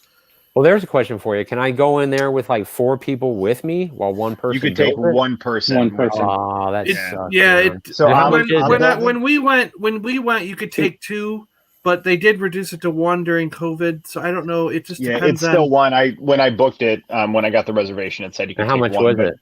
Speaker 2: Well, there's a question for you. Can I go in there with like 4 people with me while one person?
Speaker 6: You could take one person.
Speaker 2: Oh, that's
Speaker 5: when we went, you could take 2, but they did reduce it to 1 during COVID. So I don't know. It just depends.
Speaker 6: It's still 1. When I booked it, when I got the reservation, it said you could.
Speaker 2: And how much was it?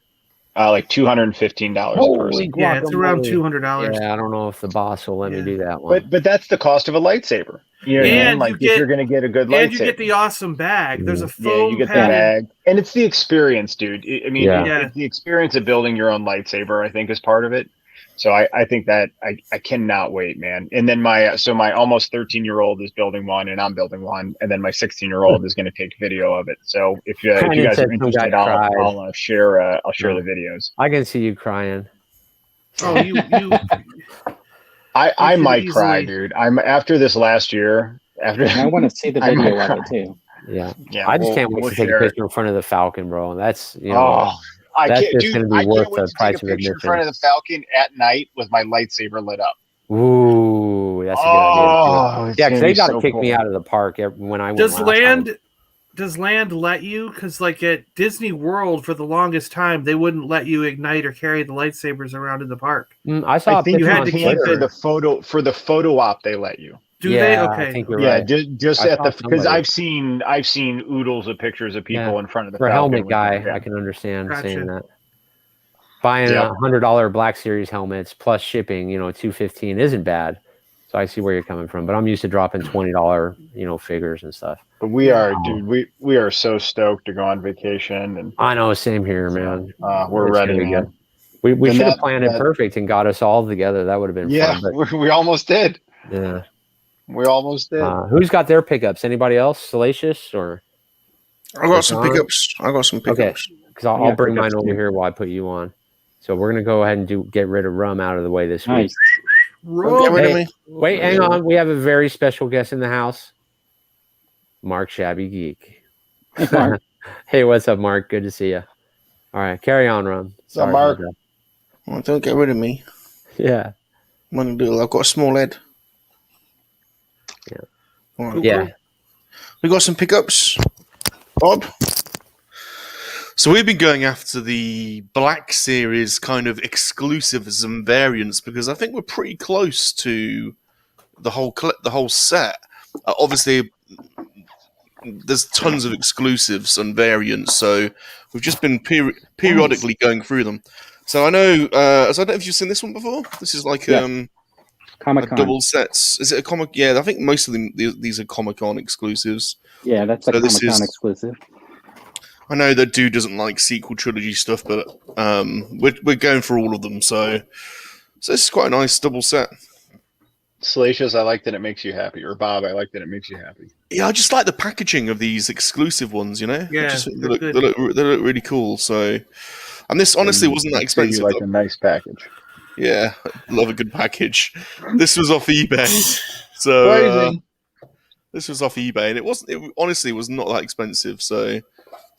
Speaker 6: Like $215 a person.
Speaker 5: Yeah, it's around $200.
Speaker 2: Yeah, I don't know if the boss will let me do that one.
Speaker 6: But that's the cost of a lightsaber. You know,
Speaker 5: and
Speaker 6: like if you're going to get a good lightsaber, and
Speaker 5: you get the awesome bag. There's a foam
Speaker 6: you get the bag, and it's the experience, dude. I mean, it's the experience of building your own lightsaber, I think, is part of it. So I think that I cannot wait, man. And then my almost 13-year-old is building one, and I'm building one, and then my 16-year-old is going to take video of it. So if you guys are interested, I'll share the videos.
Speaker 2: I can see you crying.
Speaker 5: Oh, you.
Speaker 6: I might cry, dude. I'm after this last year.
Speaker 4: I want to see the video of it too.
Speaker 2: Yeah. I just can't wait to take a picture in front of the Falcon, bro. That's that's just going to be worth the price of admission.
Speaker 6: In front of the Falcon at night with my lightsaber lit up.
Speaker 2: Ooh, that's a good idea. Yeah, because they got to kick me out of the park when I went.
Speaker 5: Does land let you? Because like at Disney World, for the longest time, they wouldn't let you ignite or carry the lightsabers around in the park.
Speaker 2: I saw.
Speaker 6: I think you had to keep it for the photo op. They let you.
Speaker 5: Do they? Okay.
Speaker 2: I think you're right.
Speaker 6: Just at the because I've seen oodles of pictures of people in front of the
Speaker 2: for helmet guy. I can understand saying that. Buying $100 Black Series helmets plus shipping, $215 isn't bad. So I see where you're coming from, but I'm used to dropping $20, figures and stuff.
Speaker 6: But we are, dude. We are so stoked to go on vacation, and
Speaker 2: I know, same here, man.
Speaker 6: We're ready to go.
Speaker 2: We should have planned it perfect and got us all together. That would have been fun.
Speaker 6: Yeah, we almost did.
Speaker 2: Yeah,
Speaker 6: we almost did.
Speaker 2: Who's got their pickups? Anybody else? Salacious or?
Speaker 3: I got some pickups.
Speaker 2: Okay, because I'll bring mine over here while I put you on. So we're gonna go ahead and get rid of rum out of the way this week. Wait, hang on. We have a very special guest in the house. Mark Shabby Geek.
Speaker 4: Hey, Mark.
Speaker 2: Hey, what's up, Mark? Good to see you. All right, carry on, Ron.
Speaker 6: What's up, Mark?
Speaker 3: Well, don't get rid of me.
Speaker 2: Yeah.
Speaker 3: I've got a small head.
Speaker 2: Yeah.
Speaker 3: Right.
Speaker 2: Yeah.
Speaker 3: We got some pickups, Bob. So we've been going after the Black Series kind of exclusives and variants because I think we're pretty close to the whole set. Obviously, there's tons of exclusives and variants, so we've just been periodically going through them. So I know, I don't know if you've seen this one before. This is like
Speaker 4: Comic-Con.
Speaker 3: double sets. Is it a comic? Yeah, I think most of them these are Comic-Con exclusives.
Speaker 4: Yeah, that's a Comic-Con exclusive.
Speaker 3: I know that dude doesn't like sequel trilogy stuff, but we're going for all of them. So this is quite a nice double set.
Speaker 6: Salacious, I like that it makes you happy. Or Bob, I like that it makes you happy.
Speaker 3: Yeah, I just like the packaging of these exclusive ones. Yeah, they look really cool. So, and this honestly wasn't that expensive.
Speaker 6: You like a nice package.
Speaker 3: Yeah, love a good package. This was off eBay, so this was off eBay, and it honestly was not that expensive. So.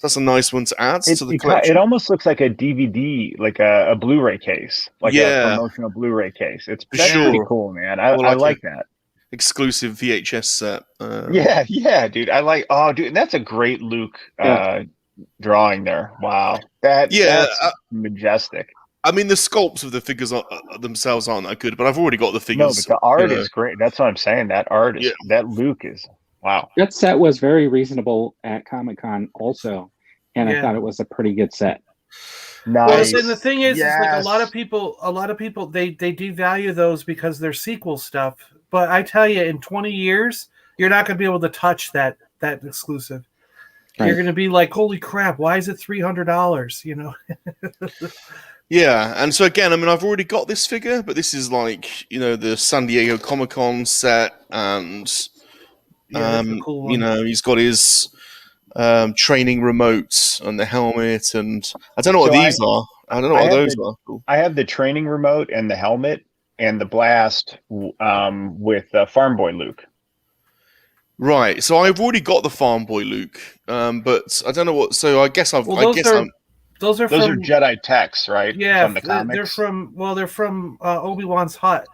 Speaker 3: That's a nice one to add to the collection.
Speaker 6: It almost looks like a DVD, like a Blu-ray case, like a promotional Blu-ray case. That's pretty cool, man. I like that.
Speaker 3: Exclusive VHS set.
Speaker 6: Yeah, dude. Dude, that's a great Luke drawing there. Wow. That's majestic.
Speaker 3: I mean, the sculpts of the figures themselves aren't that good, but I've already got the figures.
Speaker 6: No, but the art is great. That's what I'm saying. That art is that Luke is. Wow.
Speaker 4: That set was very reasonable at Comic-Con also, and I thought it was a pretty good set.
Speaker 6: Nice.
Speaker 5: Well, and the thing is like a
Speaker 6: Yes.
Speaker 5: lot of people, they devalue those because they're sequel stuff. But I tell you, in 20 years, you're not going to be able to touch that exclusive.
Speaker 4: Right.
Speaker 5: You're going to be like, holy crap! Why is it $300? You know.
Speaker 3: Yeah, and so again, I mean, I've already got this figure, but this is like, you know, the San Diego Comic-Con set, and
Speaker 5: That's the cool one.
Speaker 3: you know, he's got his training remote and the helmet, and I don't know what
Speaker 6: So
Speaker 3: these are. I don't know what those are. Cool.
Speaker 6: I have the training remote and the helmet and the blast with Farm Boy Luke.
Speaker 3: Right, so I've already got the Farm Boy Luke, but I don't know what. So I guess I've.
Speaker 5: Well,
Speaker 3: I guess I'm.
Speaker 5: those are
Speaker 6: Those
Speaker 5: from
Speaker 6: are Jedi techs, right?
Speaker 5: yeah.
Speaker 6: From the comics.
Speaker 5: They're from Obi-Wan's hut.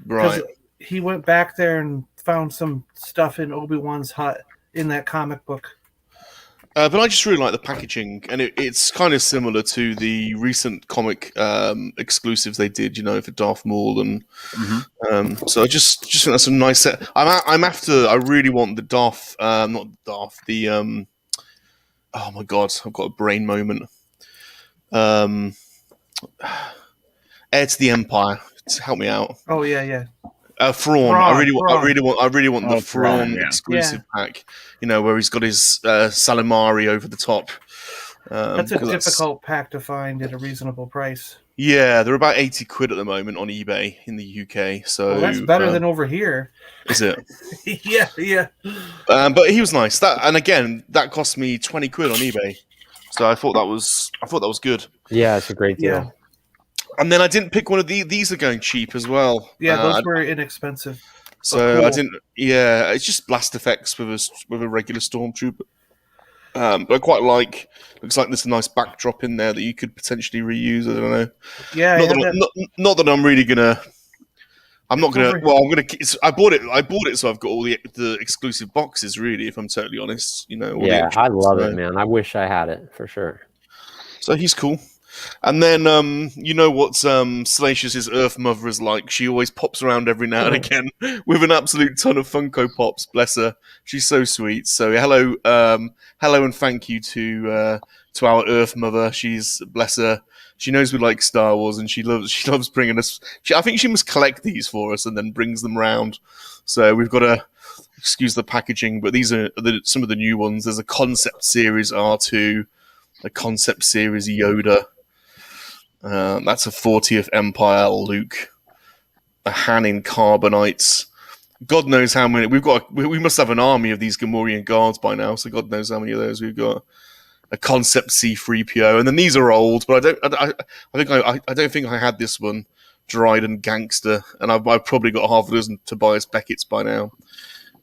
Speaker 3: Right.
Speaker 5: He went back there and found some stuff in Obi-Wan's hut in that comic book.
Speaker 3: But I just really like the packaging, and it's kind of similar to the recent comic exclusives they did, you know, for Darth Maul, and so I just think that's a nice set. I'm after. I really want the Darth, not Darth, the oh my god, I've got a brain moment. Heir to the Empire. Help me out.
Speaker 5: Oh yeah.
Speaker 3: Thrawn. I really want the
Speaker 6: Oh, Thrawn,
Speaker 3: Thrawn
Speaker 6: yeah.
Speaker 3: exclusive pack. You know, where he's got his Salamari over the top.
Speaker 5: That's a
Speaker 3: 'cause
Speaker 5: difficult pack to find at a reasonable price.
Speaker 3: Yeah, they're about 80 quid at the moment on eBay in the UK. So
Speaker 5: Well, that's better than over here.
Speaker 3: is it?
Speaker 5: yeah.
Speaker 3: But he was nice. And again, that cost me 20 quid on eBay. So I thought that was good.
Speaker 2: Yeah, it's a great deal.
Speaker 5: Yeah.
Speaker 3: And then I didn't pick one of these are going cheap as well.
Speaker 5: Yeah, those were inexpensive.
Speaker 3: So
Speaker 5: cool.
Speaker 3: I didn't. Yeah, it's just blast effects with a regular stormtrooper. But I quite like. Looks like there's a nice backdrop in there that you could potentially reuse. I don't know.
Speaker 5: Yeah,
Speaker 3: Not that I'm really gonna. I'm not gonna. Well, I'm gonna. I bought it, so I've got all the exclusive boxes. Really, if I'm totally honest, you know. All
Speaker 2: Yeah,
Speaker 3: the
Speaker 2: I love it, man. I wish I had it for sure.
Speaker 3: So he's cool. And then, you know what Salacious's Earth Mother is like. She always pops around every now and again with an absolute ton of Funko Pops. Bless her. She's so sweet. So hello and thank you to our Earth Mother. She's, bless her. She knows we like Star Wars, and she loves bringing us. I think she must collect these for us and then brings them round. So we've got to excuse the packaging, but these are some of the new ones. There's a Concept Series R2, a Concept Series Yoda. That's a 40th Empire Luke, a Han in Carbonites. God knows how many. We must have an army of these Gamorrean guards by now. So God knows how many of those we've got. A Concept C-3PO, and then these are old, but I don't think I had this one, Dryden Gangster, and I've probably got half a dozen Tobias Beckett's by now.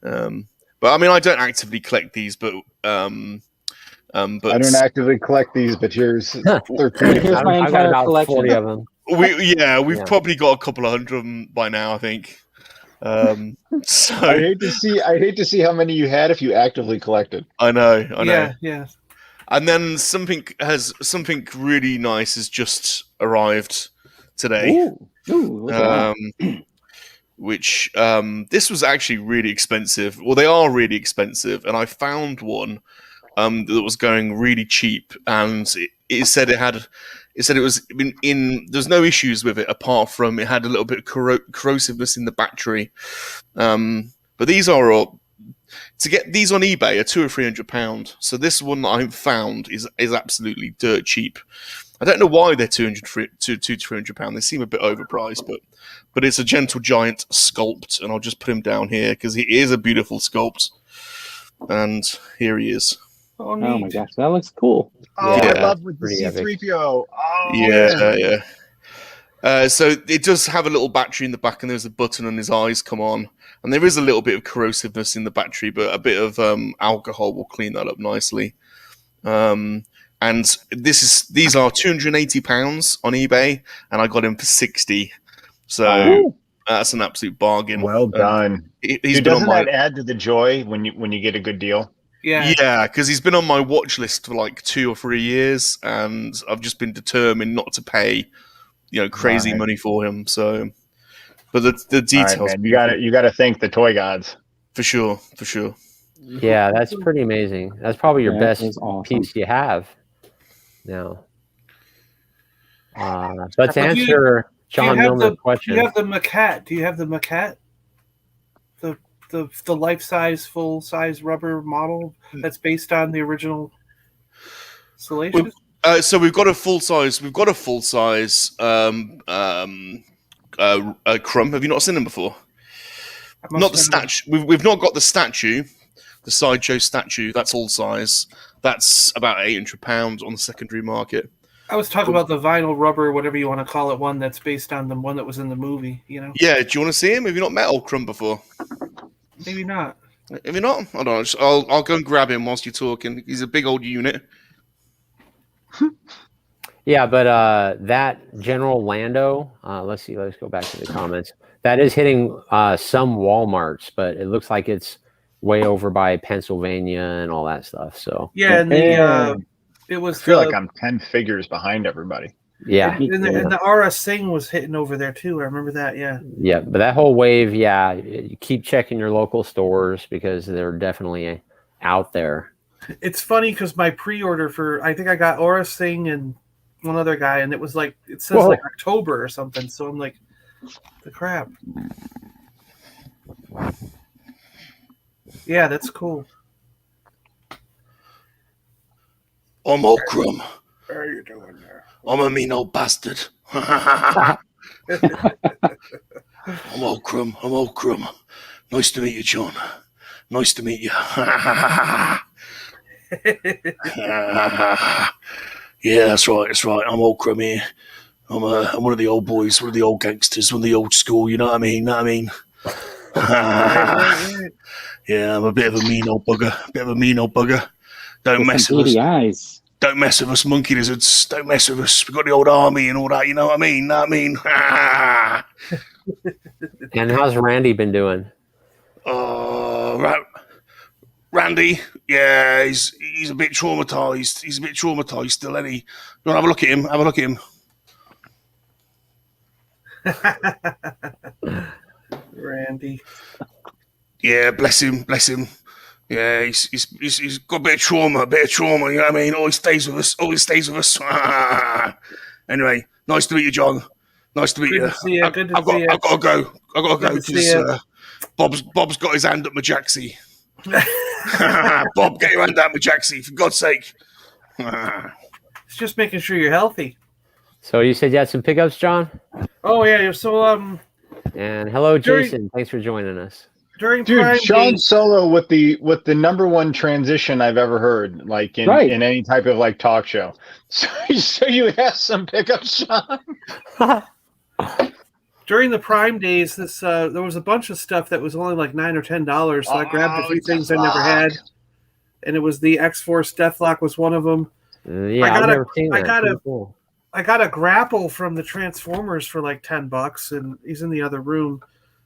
Speaker 3: But I mean, I don't actively collect these, but I
Speaker 6: don't actively collect these, but here's 13.
Speaker 4: Here's my
Speaker 2: I've got
Speaker 4: entire
Speaker 2: about
Speaker 4: collection.
Speaker 2: 40 of them.
Speaker 3: We've probably got a couple of hundred of them by now, I think. So
Speaker 6: I hate to see how many you had if you actively collected.
Speaker 3: I know.
Speaker 5: Yeah.
Speaker 3: And then something really nice has just arrived today.
Speaker 4: Ooh, look at that.
Speaker 3: Which this was actually really expensive. Well, they are really expensive, and I found one that was going really cheap, and it said it was in. There's no issues with it apart from it had a little bit of corrosiveness in the battery. But these are all. To get these on eBay are £200 or £300. So this one that I've found is absolutely dirt cheap. I don't know why they're £200 to £300. They seem a bit overpriced, but it's a Gentle Giant sculpt, and I'll just put him down here because he is a beautiful sculpt. And here he is.
Speaker 5: Oh
Speaker 4: my gosh, that looks cool.
Speaker 6: Oh,
Speaker 3: Yeah.
Speaker 6: I love with the
Speaker 2: Pretty epic.
Speaker 6: C-3PO. Oh,
Speaker 3: Yeah. So it does have a little battery in the back, and there's a button, and his eyes come on. And there is a little bit of corrosiveness in the battery, but a bit of alcohol will clean that up nicely. And these are £280 on eBay, and I got him for 60. So that's an absolute bargain.
Speaker 6: well done.
Speaker 3: He's
Speaker 6: Dude,
Speaker 3: been on
Speaker 6: doesn't
Speaker 3: my
Speaker 6: that add to the joy when you get a good deal?
Speaker 5: Yeah.
Speaker 3: because he's been on my watch list for like 2 or 3 years, and I've just been determined not to pay, crazy
Speaker 6: Right.
Speaker 3: money for him. So, but the details,
Speaker 6: All right, man. You got to thank the toy gods.
Speaker 3: for sure.
Speaker 2: Yeah, that's pretty amazing. That's probably your
Speaker 4: That
Speaker 2: best
Speaker 4: is awesome.
Speaker 2: piece you have now. But to answer John Milner's question,
Speaker 5: do you have the maquette? Do you have the maquette? The life-size, full-size rubber model that's based on the original Salacious?
Speaker 3: So we've got a full size. Crumb. Have you not seen them before? Not the statue. We've not got the statue, the sideshow statue. That's all size. That's about £800 on the secondary market.
Speaker 5: I was talking about the vinyl rubber, whatever you want to call it, one that's based on the one that was in the movie. You know?
Speaker 3: Yeah. Do you want to see him? Have you not met old Crumb before?
Speaker 5: Maybe not.
Speaker 3: Have you not? Hold on. I'll go and grab him whilst you're talking. He's a big old unit.
Speaker 2: Yeah, but that General Lando, let's see, let's go back to the comments. That is hitting some Walmarts, but it looks like it's way over by Pennsylvania and all that stuff. So
Speaker 5: yeah, and it was.
Speaker 6: I feel like I'm 10 figures behind everybody.
Speaker 2: Yeah,
Speaker 5: and the RS Singh was hitting over there too. I remember that. Yeah.
Speaker 2: Yeah, but that whole wave, yeah, you keep checking your local stores because they're definitely out there.
Speaker 5: It's funny because my pre-order for, I think I got Aura Singh and one other guy, and it was like, it says like October or something. So I'm like, the crap. Yeah, that's cool.
Speaker 3: I'm old Crumb.
Speaker 5: How are you doing there?
Speaker 3: I'm a mean old bastard. I'm old Crumb. Nice to meet you, John. Nice to meet you. Yeah, that's right. I'm old Crumb here. I'm one of the old boys, one of the old gangsters, one of the old school. You know what I mean? Yeah, I'm a bit of a mean old bugger. Don't mess with us.
Speaker 4: Eyes.
Speaker 3: Don't mess with us, monkey lizards. Don't mess with us. We've got the old army and all that. You know what I mean?
Speaker 2: And how's Randy been doing?
Speaker 3: Randy, yeah, he's a bit traumatized. He's a bit traumatized still, isn't he? You want to have a look at him?
Speaker 5: Randy.
Speaker 3: Yeah, bless him. Yeah, he's got a bit of trauma, you know what I mean? Always stays with us. Anyway, nice to meet you, John. Nice to meet you.
Speaker 5: Good to see you.
Speaker 3: I've got to go because Bob's got his hand up my jacksie. Bob, get your hand out my jacksie, for God's sake.
Speaker 5: It's just making sure you're healthy.
Speaker 2: So you said you had some pickups, John?
Speaker 5: Oh yeah, so
Speaker 2: and hello, Jason. Thanks for joining us.
Speaker 5: During
Speaker 6: Dude,
Speaker 5: Prime
Speaker 6: Sean
Speaker 5: Day,
Speaker 6: Solo with the number one transition I've ever heard, like in any type of like talk show. So you have some pickups, Sean?
Speaker 5: during the Prime days, there was a bunch of stuff that was only like $9 or $10. So I grabbed a few things I never had, and it was the X-Force Deathlock was one of them.
Speaker 2: Yeah, I've never seen that.
Speaker 5: I got a grapple from the Transformers for like $10, and he's in the other room.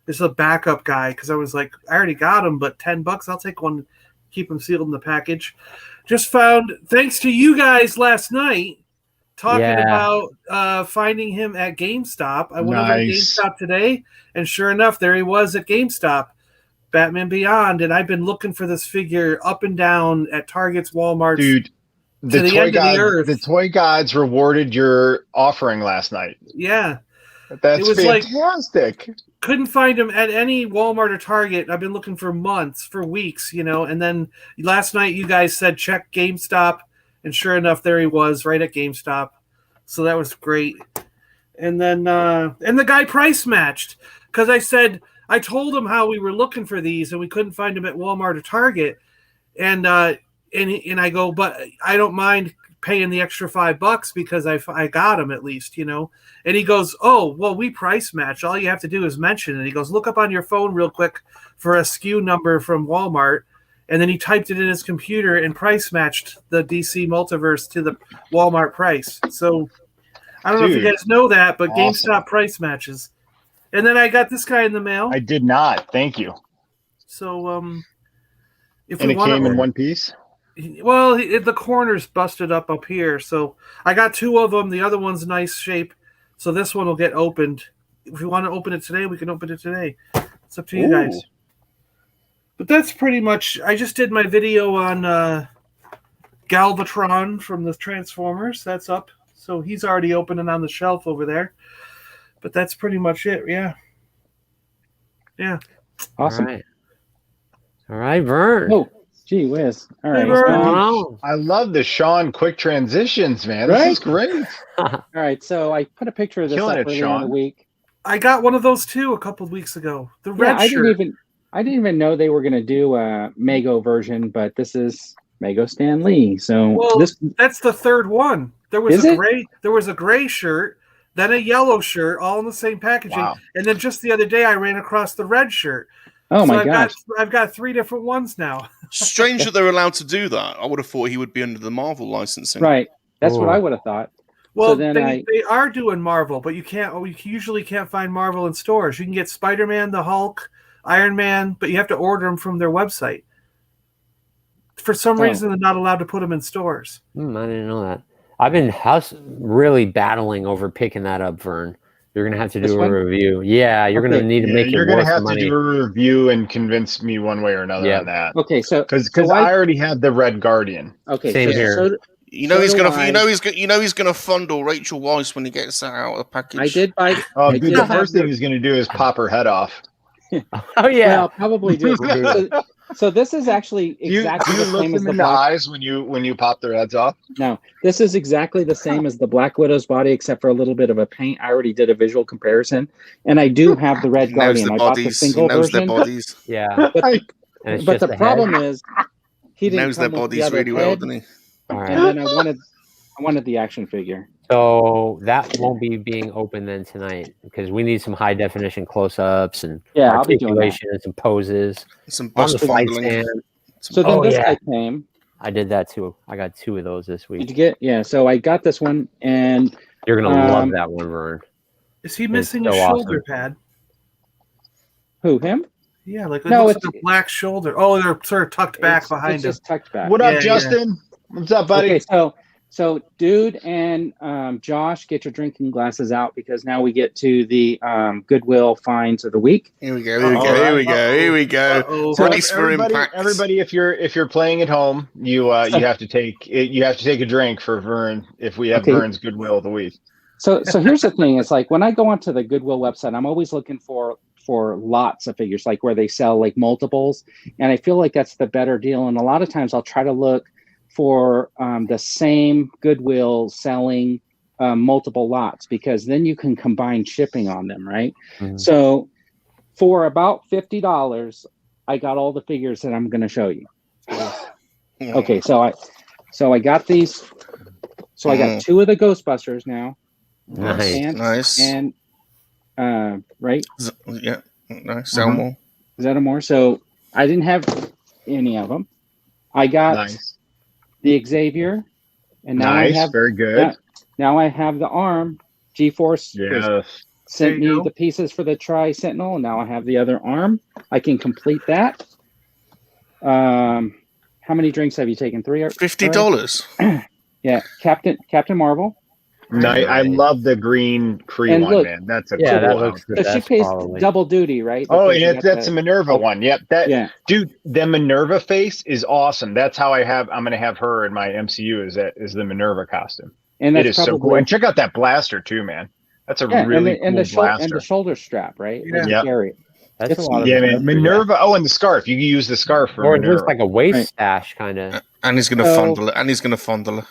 Speaker 5: This is a backup guy because I was like, I already got him, but $10, I'll take one, keep him sealed in the package. Just found, thanks to you guys last night, talking about finding him at GameStop. I went over to GameStop today, and sure enough, there he was at GameStop, Batman Beyond. And I've been looking for this figure up and down at Targets, Walmart.
Speaker 6: Dude, the toy gods rewarded your offering last night.
Speaker 5: Yeah.
Speaker 6: That's fantastic.
Speaker 5: Couldn't find him at any Walmart or Target. I've been looking for months, for weeks, and then last night you guys said check GameStop, and sure enough, there he was right at GameStop. So that was great. And then and the guy price matched because I told him how we were looking for these and we couldn't find them at Walmart or Target, and I go, but I don't mind paying the extra $5 because I got him at least, And he goes, oh, well, we price match. All you have to do is mention it. He goes, look up on your phone real quick for a SKU number from Walmart. And then he typed it in his computer and price matched the DC Multiverse to the Walmart price. So I don't know if you guys know that, but awesome. GameStop price matches. And then I got this guy in the mail.
Speaker 6: I did not. Thank you.
Speaker 5: So
Speaker 6: it came in one piece?
Speaker 5: Well, the corner's busted up here, so I got two of them. The other one's nice shape, so this one will get opened. If you want to open it today, we can open it today. It's up to you guys. But that's pretty much. I just did my video on Galvatron from the Transformers. That's up. So he's already opening on the shelf over there. But that's pretty much it. Yeah. Yeah.
Speaker 4: Awesome.
Speaker 2: All right, Vern.
Speaker 4: Oh, gee whiz. All right.
Speaker 5: Vern.
Speaker 2: What's going on?
Speaker 6: I love the Sean quick transitions, man.
Speaker 4: Right?
Speaker 6: This is great.
Speaker 4: All right. So I put a picture of this
Speaker 6: Killing
Speaker 4: up
Speaker 6: it,
Speaker 4: earlier in the
Speaker 6: Sean.
Speaker 4: week.
Speaker 5: I got one of those too a couple of weeks ago. The red shirt.
Speaker 4: I didn't even know they were going to do a Mego version, but this is Mego Stan Lee. So
Speaker 5: Well, that's the third one. There was a gray shirt, then a yellow shirt, all in the same packaging.
Speaker 6: Wow.
Speaker 5: And then just the other day I ran across the red shirt.
Speaker 4: oh my gosh.
Speaker 5: I've got 3 different ones now.
Speaker 3: Strange that they're allowed to do that. I would have thought he would be under the Marvel licensing.
Speaker 4: Right. That's what
Speaker 2: Oh.
Speaker 4: I would have thought.
Speaker 5: Well,
Speaker 4: So then
Speaker 5: they are doing Marvel, but you usually can't find Marvel in stores. You can get Spider-Man, the Hulk, Iron Man, but you have to order them from their website. For some reason, they're not allowed to put them in stores.
Speaker 2: I didn't know that. I've been really battling over picking that up, Vern. You're gonna have to do a review. Yeah, you're gonna need to make it
Speaker 6: You're gonna
Speaker 2: worth
Speaker 6: have
Speaker 2: the
Speaker 6: to
Speaker 2: money.
Speaker 6: do a review and convince me one way or another on that.
Speaker 4: Okay, so
Speaker 6: Because
Speaker 4: so
Speaker 6: I already have the Red Guardian.
Speaker 4: okay,
Speaker 2: Same
Speaker 4: so,
Speaker 2: here.
Speaker 4: so
Speaker 3: You know
Speaker 4: So
Speaker 3: he's
Speaker 4: do
Speaker 3: gonna.
Speaker 4: I.
Speaker 3: You know he's gonna fondle Rachel Weisz when he gets that out of the package.
Speaker 4: I did buy.
Speaker 6: Oh,
Speaker 4: I
Speaker 6: dude,
Speaker 4: did
Speaker 6: the
Speaker 4: have
Speaker 6: first thing he's gonna do is pop her head off.
Speaker 2: Oh yeah.
Speaker 4: Well, probably do. So this is actually
Speaker 6: Do you
Speaker 4: exactly the
Speaker 6: look
Speaker 4: same as
Speaker 6: them
Speaker 4: the
Speaker 6: in the
Speaker 4: Black.
Speaker 6: eyes when you pop their heads off?
Speaker 4: No, this is exactly the same as the Black Widow's body, except for a little bit of a paint. I already did a visual comparison, and I do have the Red
Speaker 3: He knows
Speaker 4: Guardian.
Speaker 3: the
Speaker 4: I bought the
Speaker 3: bodies.
Speaker 4: single
Speaker 3: He knows
Speaker 4: version,
Speaker 3: their bodies.
Speaker 2: Yeah.
Speaker 4: but,
Speaker 2: And it's
Speaker 4: but
Speaker 2: just
Speaker 4: the
Speaker 2: head.
Speaker 4: problem is he
Speaker 3: He
Speaker 4: didn't
Speaker 3: knows their
Speaker 4: come with the
Speaker 3: bodies
Speaker 4: other
Speaker 3: really well,
Speaker 4: head,
Speaker 3: doesn't he?
Speaker 2: All right.
Speaker 4: and then I wanted the action figure.
Speaker 2: So that won't be being open then tonight because we need some high definition close ups and
Speaker 4: Yeah, I'll be doing that.
Speaker 2: articulation and some poses
Speaker 3: Some
Speaker 2: on
Speaker 3: bust
Speaker 2: the fight
Speaker 3: fondling.
Speaker 2: stand.
Speaker 4: So then
Speaker 2: Oh,
Speaker 4: this
Speaker 2: yeah.
Speaker 4: guy came.
Speaker 2: I did that too. I got 2 of those this
Speaker 4: Did
Speaker 2: week.
Speaker 4: you get? Yeah. So I got this one, and
Speaker 2: You're gonna love
Speaker 4: Um,
Speaker 2: that one, Vern.
Speaker 5: Is he missing
Speaker 2: so
Speaker 5: a shoulder
Speaker 2: awesome.
Speaker 5: pad?
Speaker 4: who him?
Speaker 5: Yeah, like it
Speaker 4: No,
Speaker 5: looks like a black shoulder. Oh, they're sort of tucked back
Speaker 4: It's
Speaker 5: behind him.
Speaker 4: just tucked back.
Speaker 6: What up,
Speaker 5: Yeah,
Speaker 6: Justin? What's up, buddy?
Speaker 4: Okay, so dude and Josh, get your drinking glasses out because now we get to the Goodwill finds of the week.
Speaker 3: Here we go. Here we go. Here we go. Here we go.
Speaker 5: Uh-oh.
Speaker 6: So
Speaker 3: Brace for impact.
Speaker 6: everybody, if you're playing at home, you have to take a drink for Vern if we have
Speaker 4: Okay.
Speaker 6: Vern's Goodwill of the week.
Speaker 4: So here's the thing: it's like when I go onto the Goodwill website, I'm always looking for lots of figures, like where they sell like multiples, and I feel like that's the better deal. And a lot of times I'll try to look for the same Goodwill selling multiple lots because then you can combine shipping on them, right?
Speaker 2: Mhm.
Speaker 4: So for about $50, I got all the figures that I'm going to show you. Okay, so I got these. So I got 2 of the Ghostbusters now.
Speaker 2: Nice.
Speaker 4: And,
Speaker 3: Nice.
Speaker 4: And right,
Speaker 3: Yeah. Nice. Elmo.
Speaker 4: is that a more? So I didn't have any of them. I got
Speaker 6: Nice,
Speaker 4: the Xavier, and now I
Speaker 6: nice,
Speaker 4: have
Speaker 6: very good.
Speaker 4: now I have the arm. G-Force
Speaker 6: Yes.
Speaker 4: sent
Speaker 5: There you
Speaker 4: me
Speaker 5: go.
Speaker 4: the pieces for the Tri Sentinel, and now I have the other arm. I can complete that. How many drinks have you taken? 3 or
Speaker 3: $50.
Speaker 4: Yeah, Captain Marvel.
Speaker 6: Nice. I love the green Kree
Speaker 4: And
Speaker 6: one,
Speaker 4: look-
Speaker 6: man. That's a
Speaker 2: Yeah,
Speaker 6: cool
Speaker 2: that
Speaker 6: one.
Speaker 2: looks the
Speaker 4: So she
Speaker 2: best
Speaker 4: pays
Speaker 2: probably.
Speaker 4: double duty, right?
Speaker 6: Oh,
Speaker 4: Because you
Speaker 6: and
Speaker 4: got
Speaker 6: that's a Minerva one. Yep.
Speaker 4: yeah.
Speaker 6: Dude, the Minerva face is awesome. That's how I'm gonna have her in my MCU is the Minerva costume.
Speaker 4: And
Speaker 6: It
Speaker 4: that's
Speaker 6: is so cool.
Speaker 4: probably
Speaker 6: And check out that blaster too, man. That's a
Speaker 4: yeah,
Speaker 6: really
Speaker 4: and
Speaker 6: cool
Speaker 4: the
Speaker 6: blaster.
Speaker 4: shoulder strap, right?
Speaker 5: Yeah.
Speaker 4: Like you
Speaker 6: Yep.
Speaker 4: carry it.
Speaker 2: That's
Speaker 4: It's-
Speaker 2: a lot of
Speaker 6: Yeah, man.
Speaker 2: stuff,
Speaker 6: Minerva. Oh, and the scarf. You can use the scarf for
Speaker 2: Or it
Speaker 6: Minerva.
Speaker 2: looks like a waist
Speaker 4: Right.
Speaker 2: stash kind of.
Speaker 3: And he's gonna
Speaker 4: So-
Speaker 3: fondle it. And he's gonna fondle her.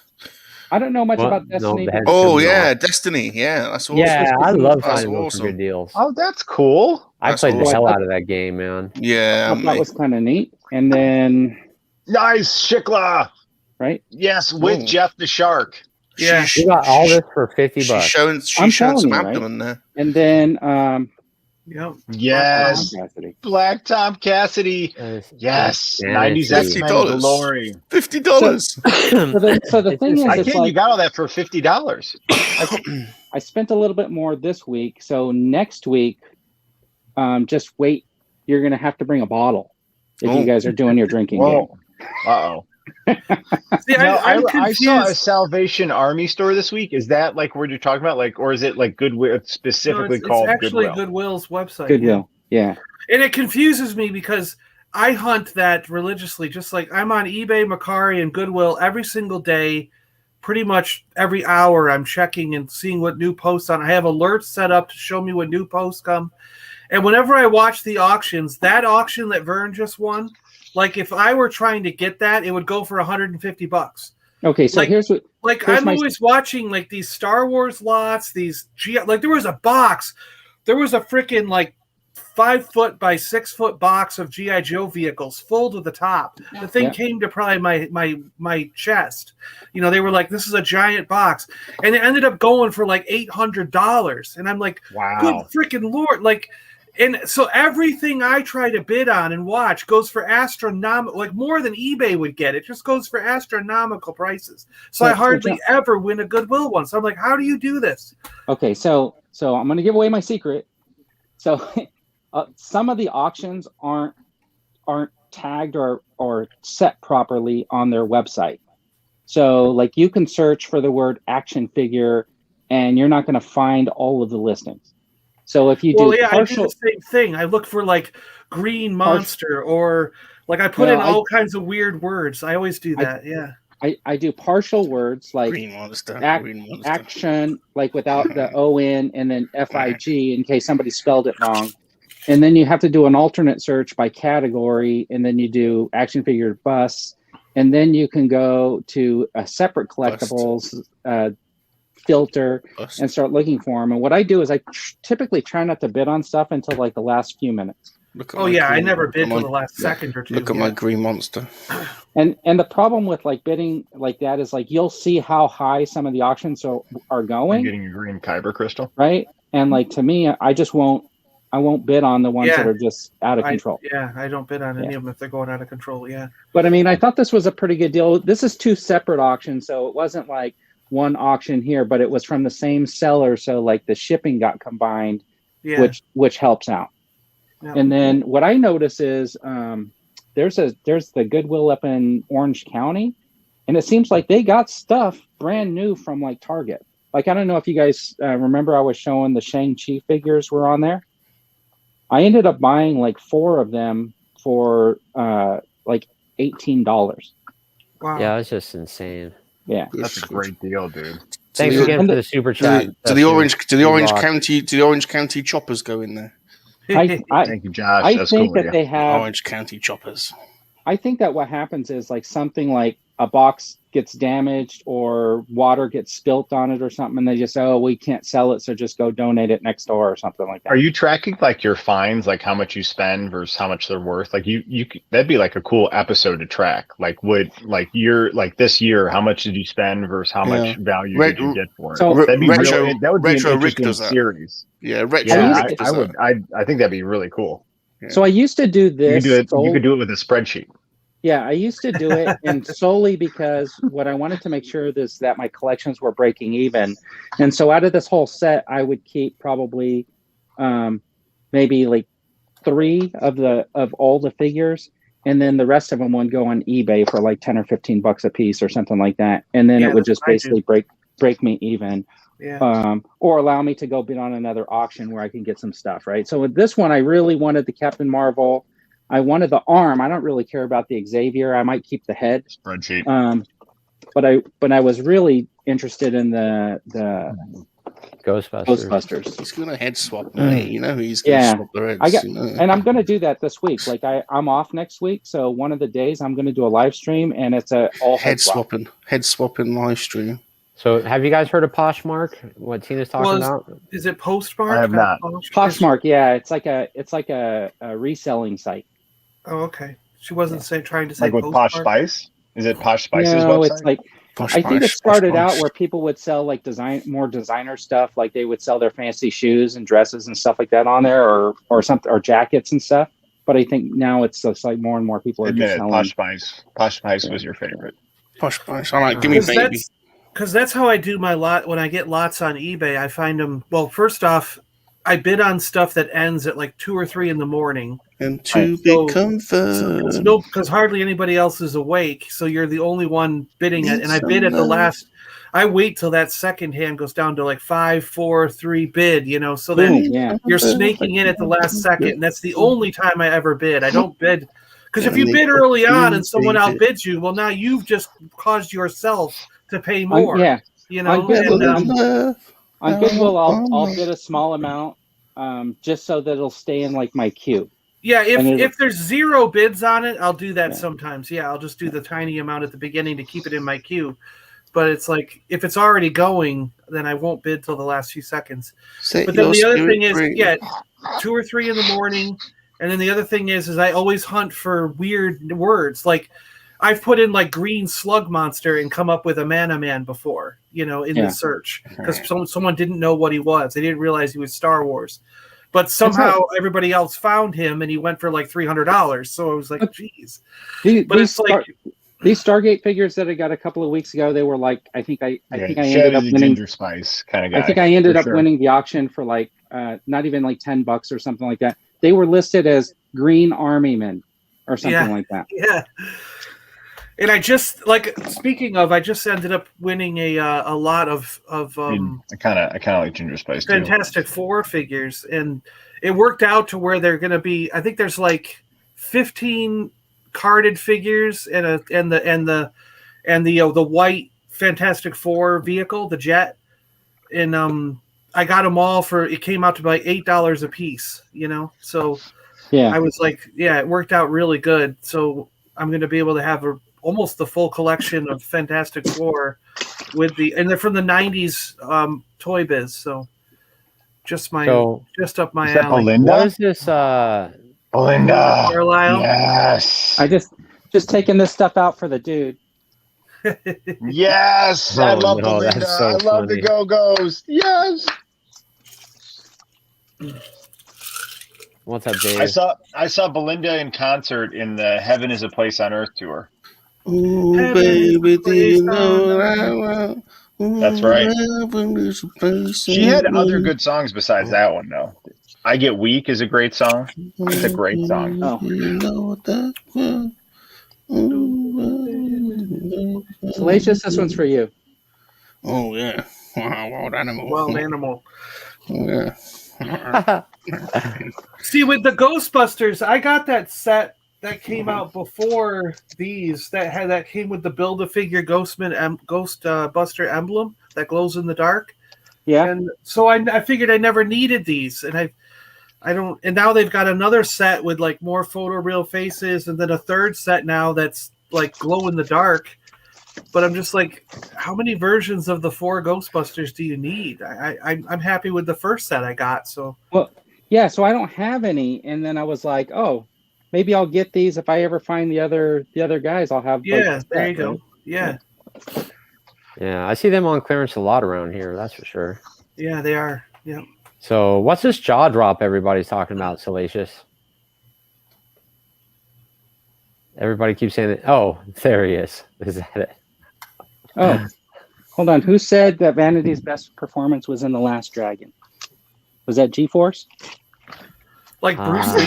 Speaker 4: I don't know much
Speaker 2: Well,
Speaker 4: about
Speaker 2: no,
Speaker 4: Destiny.
Speaker 2: that-
Speaker 4: but-
Speaker 3: Oh
Speaker 2: good
Speaker 3: yeah,
Speaker 2: lord.
Speaker 3: Destiny. Yeah, that's awesome.
Speaker 2: Yeah, I love
Speaker 3: That's
Speaker 2: finding those
Speaker 3: awesome.
Speaker 2: for good deals.
Speaker 6: Oh, that's cool.
Speaker 2: I
Speaker 3: That's
Speaker 2: played the
Speaker 3: awesome.
Speaker 2: hell out of that game, man.
Speaker 3: Yeah,
Speaker 4: I thought that was kind of neat. And then,
Speaker 6: Nice, Shikla.
Speaker 4: right?
Speaker 6: Yes, with
Speaker 3: Ooh.
Speaker 6: Jeff the Shark.
Speaker 5: Yeah.
Speaker 2: You got all this for $50
Speaker 3: She's
Speaker 2: bucks.
Speaker 3: showing.
Speaker 4: I'm
Speaker 3: She's showing
Speaker 4: telling
Speaker 3: some
Speaker 4: you, right?
Speaker 3: abdomen there.
Speaker 4: And then,
Speaker 5: Yep.
Speaker 6: Yes,
Speaker 4: Cassidy.
Speaker 6: Black Tom Cassidy. Yes, 90s
Speaker 2: Fantasy.
Speaker 6: X-Men
Speaker 3: $50.
Speaker 6: glory.
Speaker 3: $50.
Speaker 4: So the thing is,
Speaker 6: I
Speaker 4: it's
Speaker 6: can't.
Speaker 4: like
Speaker 6: You got all that for $50.
Speaker 4: I spent a little bit more this week. So next week, just wait. You're gonna have to bring a bottle if
Speaker 3: Oh.
Speaker 4: you guys are doing your drinking game.
Speaker 6: Whoa. Uh-oh.
Speaker 5: See,
Speaker 6: No,
Speaker 5: I'm
Speaker 6: I saw a
Speaker 5: confused.
Speaker 6: Salvation Army store this week. Is that like what you're talking about? Like, or is it like Goodwill,
Speaker 5: No,
Speaker 6: specifically
Speaker 5: it's
Speaker 6: called
Speaker 5: actually
Speaker 6: Goodwill?
Speaker 5: Goodwill's website.
Speaker 4: Goodwill, yeah.
Speaker 5: And it confuses me because I hunt that religiously. Just like I'm on eBay, Mercari, and Goodwill every single day pretty much every hour I'm checking and seeing what new posts on. I have alerts set up to show me when new posts come. And whenever I watch the auctions, that auction that Vern just won, like if I were trying to get that, it would go for $150.
Speaker 4: Okay, so here's
Speaker 5: I'm always watching like these Star Wars lots, these like there was a box, there was a freaking like 5 foot by 6 foot box of GI Joe vehicles full to the top. The thing came to probably my chest. You know, they were like, "This is a giant box," and it ended up going for like $800. And I'm like,
Speaker 6: wow,
Speaker 5: good freaking Lord! Like, and so everything I try to bid on and watch goes for astronomical, like more than eBay would get. It just goes for astronomical prices. So I hardly ever win a Goodwill one. So I'm like, how do you do this?
Speaker 4: Okay, so I'm going to give away my secret. So some of the auctions aren't tagged or set properly on their website. So like you can search for the word action figure and you're not going to find all of the listings. So if you do partial,
Speaker 5: I do the same thing. I look for like green monster or like I put in all kinds of weird words. I always do that.
Speaker 4: I do partial words like
Speaker 3: Green monster,
Speaker 4: action, like without the O-N and then F-I-G in case somebody spelled it wrong. And then you have to do an alternate search by category. And then you do action figure bus. And then you can go to a separate collectibles filter and start looking for them. And what I do is I typically try not to bid on stuff until like the last few minutes.
Speaker 5: I never bid for the last second or two.
Speaker 3: Look at my green monster.
Speaker 4: And the problem with like bidding like that is like you'll see how high some of the auctions are going.
Speaker 6: You're getting a green kyber crystal,
Speaker 4: right? And like to me, I won't bid on the ones that are just out of control.
Speaker 5: I don't bid on any of them if they're going out of control. Yeah.
Speaker 4: But I mean, I thought this was a pretty good deal. This is 2 separate auctions, so it wasn't like one auction here, but it was from the same seller, so like the shipping got combined, which helps out. Yeah. And then what I notice is there's the Goodwill up in Orange County, and it seems like they got stuff brand new from like Target. Like I don't know if you guys remember I was showing the Shang-Chi figures were on there. I ended up buying like 4 of them for like $18.
Speaker 2: Wow. Yeah, it's just insane.
Speaker 4: Yeah,
Speaker 6: that's a great deal, dude.
Speaker 2: Thanks again for the super chat.
Speaker 3: To the Orange County choppers go in there.
Speaker 6: Thank you, Josh.
Speaker 4: I think that they have
Speaker 3: Orange County choppers.
Speaker 4: I think that what happens is like something like a box gets damaged or water gets spilt on it or something, and they just say, "Oh, we can't sell it, so just go donate it next door," or something like that.
Speaker 6: Are you tracking like your fines, like how much you spend versus how much they're worth? Like you that'd be like a cool episode to track. Like this year, how much did you spend versus how much value did you get for it?
Speaker 4: So
Speaker 6: that'd be
Speaker 3: Retro
Speaker 6: be an
Speaker 3: Rick
Speaker 6: interesting
Speaker 3: does that.
Speaker 6: series.
Speaker 3: Yeah, Retro Rick does that.
Speaker 6: I think that'd be really cool.
Speaker 3: Yeah.
Speaker 4: So I used to do this.
Speaker 6: You could do it with a spreadsheet.
Speaker 4: Yeah, I used to do it, and solely because what I wanted to make sure is that my collections were breaking even. And so out of this whole set, I would keep probably maybe like 3 of all the figures, and then the rest of them would go on eBay for like $10 or $15 a piece or something like that. And then it would just basically break me even.
Speaker 5: Yeah.
Speaker 4: Or allow me to go bid on another auction where I can get some stuff, right? So with this one, I really wanted the Captain Marvel. I wanted the arm. I don't really care about the Xavier. I might keep the head.
Speaker 6: Spreadsheet.
Speaker 4: But I was really interested in the
Speaker 2: Ghostbusters.
Speaker 3: He's gonna head swap, mate. You know he's gonna swap the heads.
Speaker 4: And I'm gonna do that this week. Like I'm off next week, so one of the days I'm gonna do a live stream, and it's a all head swapping
Speaker 3: live stream.
Speaker 4: So
Speaker 2: have you guys heard of Poshmark? What Tina's talking about?
Speaker 5: Is it Postmark?
Speaker 6: I have not.
Speaker 4: Poshmark, yeah, it's like a reselling site.
Speaker 5: Oh, okay. She wasn't trying to say
Speaker 6: like with Posh Spice. Is it Posh Spice's website?
Speaker 4: No, it's like I think it started out where people would sell like more designer stuff, like they would sell their fancy shoes and dresses and stuff like that on there, or something, or jackets and stuff. But I think now it's just like more and more people are just selling.
Speaker 6: Posh Spice. Posh Spice was your favorite.
Speaker 3: Posh Spice. All right, give me baby.
Speaker 5: Because that's how I do my lot. When I get lots on eBay, I find them. Well, first off, I bid on stuff that ends at like 2 or 3 in the morning.
Speaker 3: And to be confirmed.
Speaker 5: Because hardly anybody else is awake, so you're the only one bidding it. And I bid at the last. I wait till that second hand goes down to like 5, 4, 3 bid. So then you're snaking in at the last second, and that's the only time I ever bid. I don't bid because if you bid early on and someone outbids you, well, now you've just caused yourself to pay more.
Speaker 4: Yeah.
Speaker 5: You know,
Speaker 4: On Goodwill,
Speaker 5: and,
Speaker 4: on Goodwill, I'll bid a small amount, just so that it'll stay in like my queue.
Speaker 5: yeah,
Speaker 4: And
Speaker 5: if there's 0 bids on it, I'll do that
Speaker 4: Yeah.
Speaker 5: sometimes. Yeah, I'll just do the tiny amount at the beginning to keep it in my queue. But it's like if it's already going, then I won't bid till the last few seconds. But then the other thing is, 2 or 3 in the morning, and then the other thing is I always hunt for weird words. Like I've put in like green slug monster and come up with a man before, you know, in the search because someone didn't know what he was. They didn't realize he was Star Wars. But somehow everybody else found him, and he went for like $300. So I was like, "Geez!"
Speaker 4: These Stargate figures that I got a couple of weeks ago, they were like, I think I
Speaker 6: ended up winning Ginger Spice kind of guy.
Speaker 4: I think I ended up winning the auction for like not even like $10 or something like that. They were listed as Green Army Men or something like that.
Speaker 5: Yeah. And I just I just ended up winning a lot of
Speaker 6: I kind of like Ginger Spice too.
Speaker 5: Fantastic Four figures, and it worked out to where they're going to be. I think there's like 15 carded figures and the white Fantastic Four vehicle, the jet, and I got them all for. It came out to like $8 a piece, you know. So
Speaker 4: yeah,
Speaker 5: I was like, yeah, it worked out really good. So I'm going to be able to have almost the full collection of Fantastic Four and they're from the 90s Toy Biz. So just up my alley.
Speaker 6: Belinda?
Speaker 2: What is this?
Speaker 6: Belinda.
Speaker 5: Carlisle?
Speaker 6: Yes.
Speaker 4: I just taking this stuff out for the dude.
Speaker 6: Yes. I love Belinda.
Speaker 2: So
Speaker 6: I love the Go-Go's. Yes.
Speaker 2: What's up, Dave?
Speaker 6: I saw Belinda in concert in the Heaven is a Place on Earth tour.
Speaker 3: Ooh, baby, do you know what I want?
Speaker 6: That's right. She had other good songs besides that one, though. I Get Weak is a great song. It's a great song.
Speaker 4: Oh. Salacious, this one's for you.
Speaker 3: Oh, yeah. Wild animal.
Speaker 5: Wild animal.
Speaker 3: Oh, yeah.
Speaker 5: See, with the Ghostbusters, I got that set that came out before these. That came with the Build-A-Figure Ghostbuster emblem that glows in the dark.
Speaker 4: Yeah.
Speaker 5: And so I figured I never needed these, and I don't. And now they've got another set with like more photoreal faces, and then a third set now that's like glow in the dark. But I'm just like, how many versions of the 4 Ghostbusters do you need? I'm happy with the first set I got. So
Speaker 4: yeah, so I don't have any, and then I was like, oh, maybe I'll get these if I ever find the other guys. I'll have.
Speaker 5: Yeah, there you go. Yeah.
Speaker 2: Yeah, I see them on clearance a lot around here. That's for sure.
Speaker 5: Yeah, they are. Yeah.
Speaker 2: So, what's this jaw drop everybody's talking about, Salacious? Everybody keeps saying that. Oh, there he is. Is that it?
Speaker 4: Oh, hold on. Who said that Vanity's best performance was in The Last Dragon? Was that G-Force?
Speaker 5: Like Bruce Lee?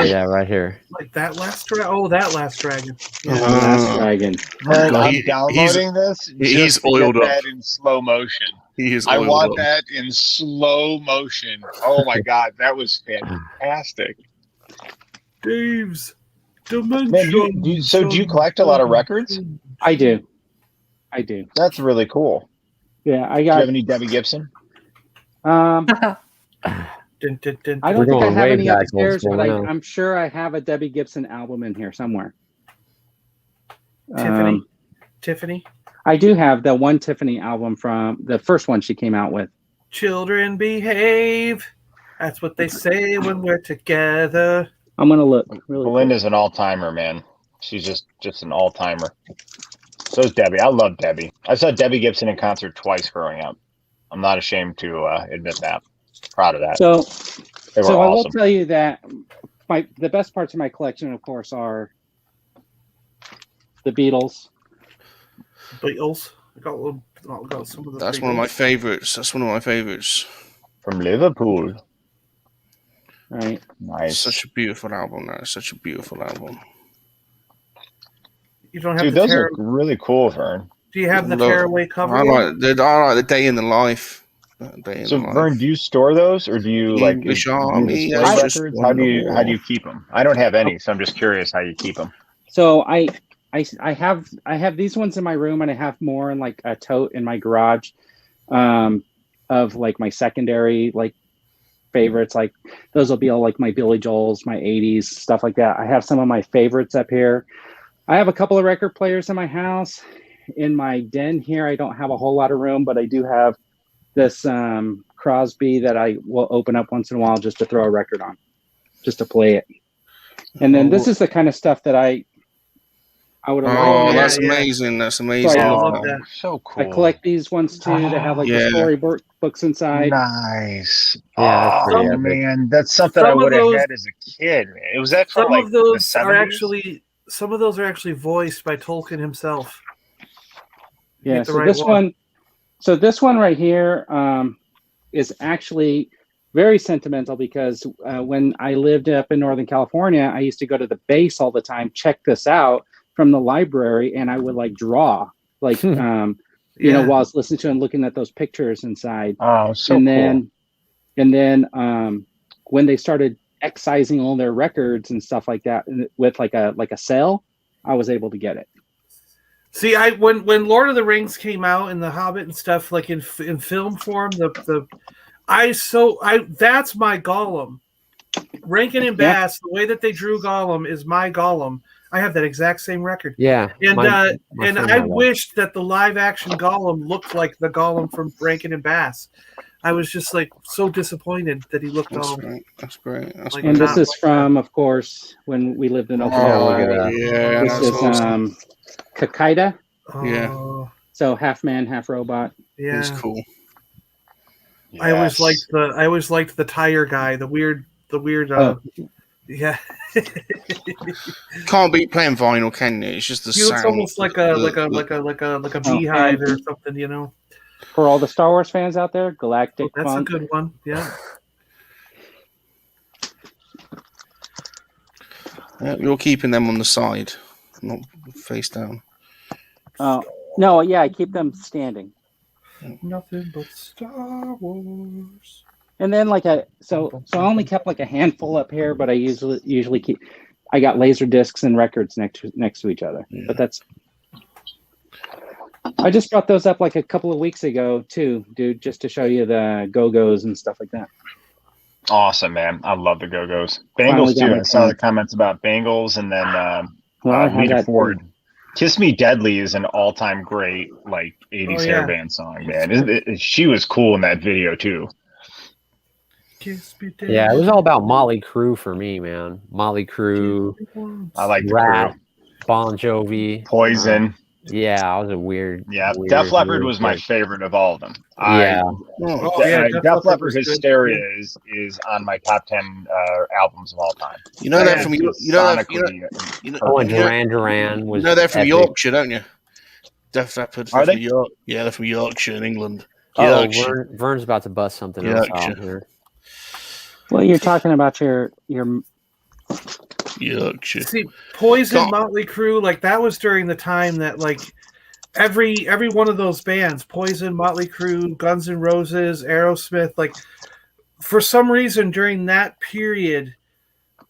Speaker 2: Yeah, right here.
Speaker 5: Like that last dragon? Oh, that last dragon.
Speaker 4: Yeah, The Last Dragon.
Speaker 6: I'm downloading this.
Speaker 3: He's
Speaker 6: just to get
Speaker 3: oiled up.
Speaker 6: that in slow motion. I
Speaker 3: oiled
Speaker 6: want
Speaker 3: up.
Speaker 6: that in slow motion. Oh my God, that was fantastic.
Speaker 5: Dave's Dimension.
Speaker 6: Man, do you collect a lot of records?
Speaker 4: I do.
Speaker 6: That's really cool.
Speaker 4: Yeah, I
Speaker 6: Do you
Speaker 4: got.
Speaker 6: have any Debbie Gibson?
Speaker 4: I don't think I
Speaker 2: going
Speaker 4: have
Speaker 2: way
Speaker 4: any
Speaker 2: back,
Speaker 4: upstairs,
Speaker 2: old
Speaker 4: but
Speaker 2: school now.
Speaker 4: I'm sure I have a Debbie Gibson album in here somewhere.
Speaker 5: Tiffany.
Speaker 4: I do have the one Tiffany album from the first one she came out with.
Speaker 5: Children behave. That's what they say when we're together.
Speaker 4: I'm gonna look. Really
Speaker 6: Belinda's an all-timer, man. She's just an all-timer. So is Debbie. I love Debbie. I saw Debbie Gibson in concert twice growing up. I'm not ashamed to admit that. Proud of that.
Speaker 4: So
Speaker 6: They were
Speaker 4: I will
Speaker 6: awesome.
Speaker 4: tell you that the best parts of my collection, of course, are the Beatles.
Speaker 5: Beatles. I got some of the.
Speaker 3: That's one of my favorites.
Speaker 6: From Liverpool.
Speaker 4: Right.
Speaker 6: Nice.
Speaker 3: Such a beautiful album. That is such a beautiful album.
Speaker 5: You don't have
Speaker 6: Dude,
Speaker 5: the
Speaker 6: those are really cool, Vern.
Speaker 5: Do you have the tearaway cover?
Speaker 3: I like the Day in the Life.
Speaker 6: So, Vern, do you store those, or do you
Speaker 3: English Army,
Speaker 6: display
Speaker 3: that's just
Speaker 6: records?
Speaker 3: one
Speaker 6: How
Speaker 3: of
Speaker 6: do
Speaker 3: the
Speaker 6: you
Speaker 3: more.
Speaker 6: keep them? I don't have any, so I'm just curious how you keep them.
Speaker 4: So I I have these ones in my room, and I have more in like a tote in my garage, of like my secondary like favorites. Like those will be all like my Billy Joels, my 80s stuff like that. I have some of my favorites up here. I have a couple of record players in my house. In my den here, I don't have a whole lot of room, but I do have this Crosby that I will open up once in a while just to throw a record on, just to play it. And then this is the kind of stuff that I would have
Speaker 3: Oh,
Speaker 4: liked.
Speaker 3: that's
Speaker 5: yeah.
Speaker 3: amazing. That's amazing.
Speaker 4: So
Speaker 5: I love that.
Speaker 6: So cool.
Speaker 4: I collect these ones too. They have like the storybook books inside.
Speaker 6: Nice.
Speaker 2: Yeah, that's pretty
Speaker 6: Oh
Speaker 2: epic.
Speaker 6: man, that's something
Speaker 5: Some
Speaker 6: I
Speaker 5: of
Speaker 6: would have
Speaker 5: those-
Speaker 6: had as a kid. Man. It was that from
Speaker 5: Some
Speaker 6: like
Speaker 5: of those
Speaker 6: the 70s?
Speaker 5: are actually voiced by Tolkien himself.
Speaker 4: Yeah.
Speaker 5: Get the
Speaker 4: So
Speaker 5: right
Speaker 4: this one. So this one right here is actually very sentimental because when I lived up in Northern California, I used to go to the base all the time, check this out from the library, and I would like draw, like you know,
Speaker 5: Yeah.
Speaker 4: while I was listening to and looking at those pictures inside.
Speaker 6: Oh, so
Speaker 4: and
Speaker 6: cool.
Speaker 4: then when they started excising all their records and stuff like that with like a sale, I was able to get it.
Speaker 5: See, when Lord of the Rings came out and The Hobbit and stuff, like in film form, that's my Gollum. Rankin and Bass, the way that they drew Gollum is my Gollum. I have that exact same record.
Speaker 2: Yeah.
Speaker 5: And
Speaker 2: my
Speaker 5: and
Speaker 2: friend
Speaker 5: I
Speaker 2: had that.
Speaker 5: wished that the live action Gollum looked like the Gollum from Rankin and Bass. I was just like so disappointed that he looked
Speaker 3: That's
Speaker 5: all
Speaker 3: great. That's great. That's
Speaker 5: Like
Speaker 3: great.
Speaker 4: And this
Speaker 5: not
Speaker 4: is
Speaker 5: like
Speaker 4: from, of course, when we lived in Oklahoma.
Speaker 2: look at that.
Speaker 3: Yeah,
Speaker 4: This
Speaker 3: that's
Speaker 4: is
Speaker 3: awesome.
Speaker 4: Kakita,
Speaker 3: Yeah.
Speaker 5: oh,
Speaker 4: so half man, half robot.
Speaker 5: yeah.
Speaker 3: It's cool.
Speaker 5: I always liked the tire guy, the weird yeah.
Speaker 3: Can't beat playing vinyl, can you? It's just the
Speaker 5: He looks
Speaker 3: sound.
Speaker 5: almost like a beehive or something, you know.
Speaker 4: For all the Star Wars fans out there, Galactic
Speaker 5: That's
Speaker 4: Funk.
Speaker 5: a good one. Yeah.
Speaker 3: Yeah, you're keeping them on the side, not face down.
Speaker 4: No, yeah, I keep them standing.
Speaker 5: Nothing but Star Wars.
Speaker 4: And then so I only kept like a handful up here, but I usually keep. I got laser discs and records next to each other.
Speaker 3: Yeah.
Speaker 4: But that's. I just brought those up like a couple of weeks ago too, dude, just to show you the Go-Go's and stuff like that.
Speaker 6: Awesome, man. I love the Go-Go's.
Speaker 4: Finally
Speaker 6: Bengals
Speaker 4: got
Speaker 6: too.
Speaker 4: my
Speaker 6: I saw
Speaker 4: phone.
Speaker 6: the comments about Bengals, and then
Speaker 4: I had
Speaker 6: Lita
Speaker 4: that
Speaker 6: Ford.
Speaker 4: too.
Speaker 6: "Kiss Me Deadly" is an all-time great like 80s
Speaker 5: Oh,
Speaker 6: hair
Speaker 5: yeah.
Speaker 6: band song, man. She was cool in that video too.
Speaker 5: Kiss me
Speaker 2: Yeah, it was all about Motley Crue for me, man. Motley Crue,
Speaker 6: I like the
Speaker 2: Rat,
Speaker 6: crew.
Speaker 2: Bon Jovi,
Speaker 6: Poison.
Speaker 2: Yeah, I was a weird.
Speaker 6: Yeah,
Speaker 2: weird,
Speaker 6: Def Leppard
Speaker 2: weird
Speaker 6: was my
Speaker 2: kid.
Speaker 6: favorite of all of them.
Speaker 2: Yeah.
Speaker 5: Oh, yeah,
Speaker 6: Def Leppard
Speaker 5: was good.
Speaker 6: Hysteria is on my top 10 albums of all time.
Speaker 3: You know that
Speaker 5: Yeah,
Speaker 3: from
Speaker 6: Just
Speaker 3: you know that
Speaker 6: sonically,
Speaker 3: you know,
Speaker 2: Oh, and
Speaker 3: you know,
Speaker 2: Duran was.
Speaker 3: you know they're from
Speaker 2: epic.
Speaker 3: Yorkshire, don't you? Def Leppard.
Speaker 6: Are
Speaker 3: from
Speaker 6: they?
Speaker 3: York. Yeah, they're from Yorkshire in England.
Speaker 2: Oh,
Speaker 3: Yorkshire.
Speaker 2: Vern's about to bust something else
Speaker 3: Yorkshire.
Speaker 2: out here.
Speaker 4: Well, you're talking about your
Speaker 3: Yorkshire.
Speaker 5: See, Poison,
Speaker 3: God.
Speaker 5: Motley Crue, like that was during the time that like every one of those bands, Poison, Motley Crue, Guns N' Roses, Aerosmith, like for some reason during that period,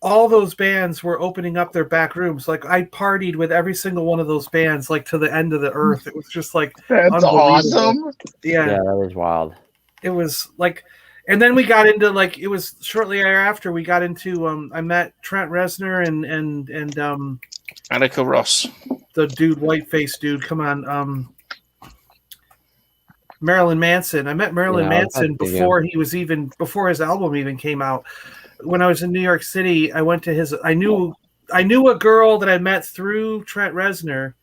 Speaker 5: all those bands were opening up their back rooms. Like I partied with every single one of those bands, like to the end of the earth. It was just like
Speaker 6: That's
Speaker 5: unbelievable.
Speaker 6: awesome.
Speaker 2: Yeah, that was wild.
Speaker 5: It was like, and then we got into like it was shortly after we got into I met Trent Reznor and
Speaker 3: Annika Ross.
Speaker 5: the dude, white-faced dude. Come on, Marilyn Manson. I met Marilyn
Speaker 2: Yeah,
Speaker 5: Manson
Speaker 2: that's
Speaker 5: before his album even came out. When I was in New York City, I went to his. I knew a girl that I met through Trent Reznor,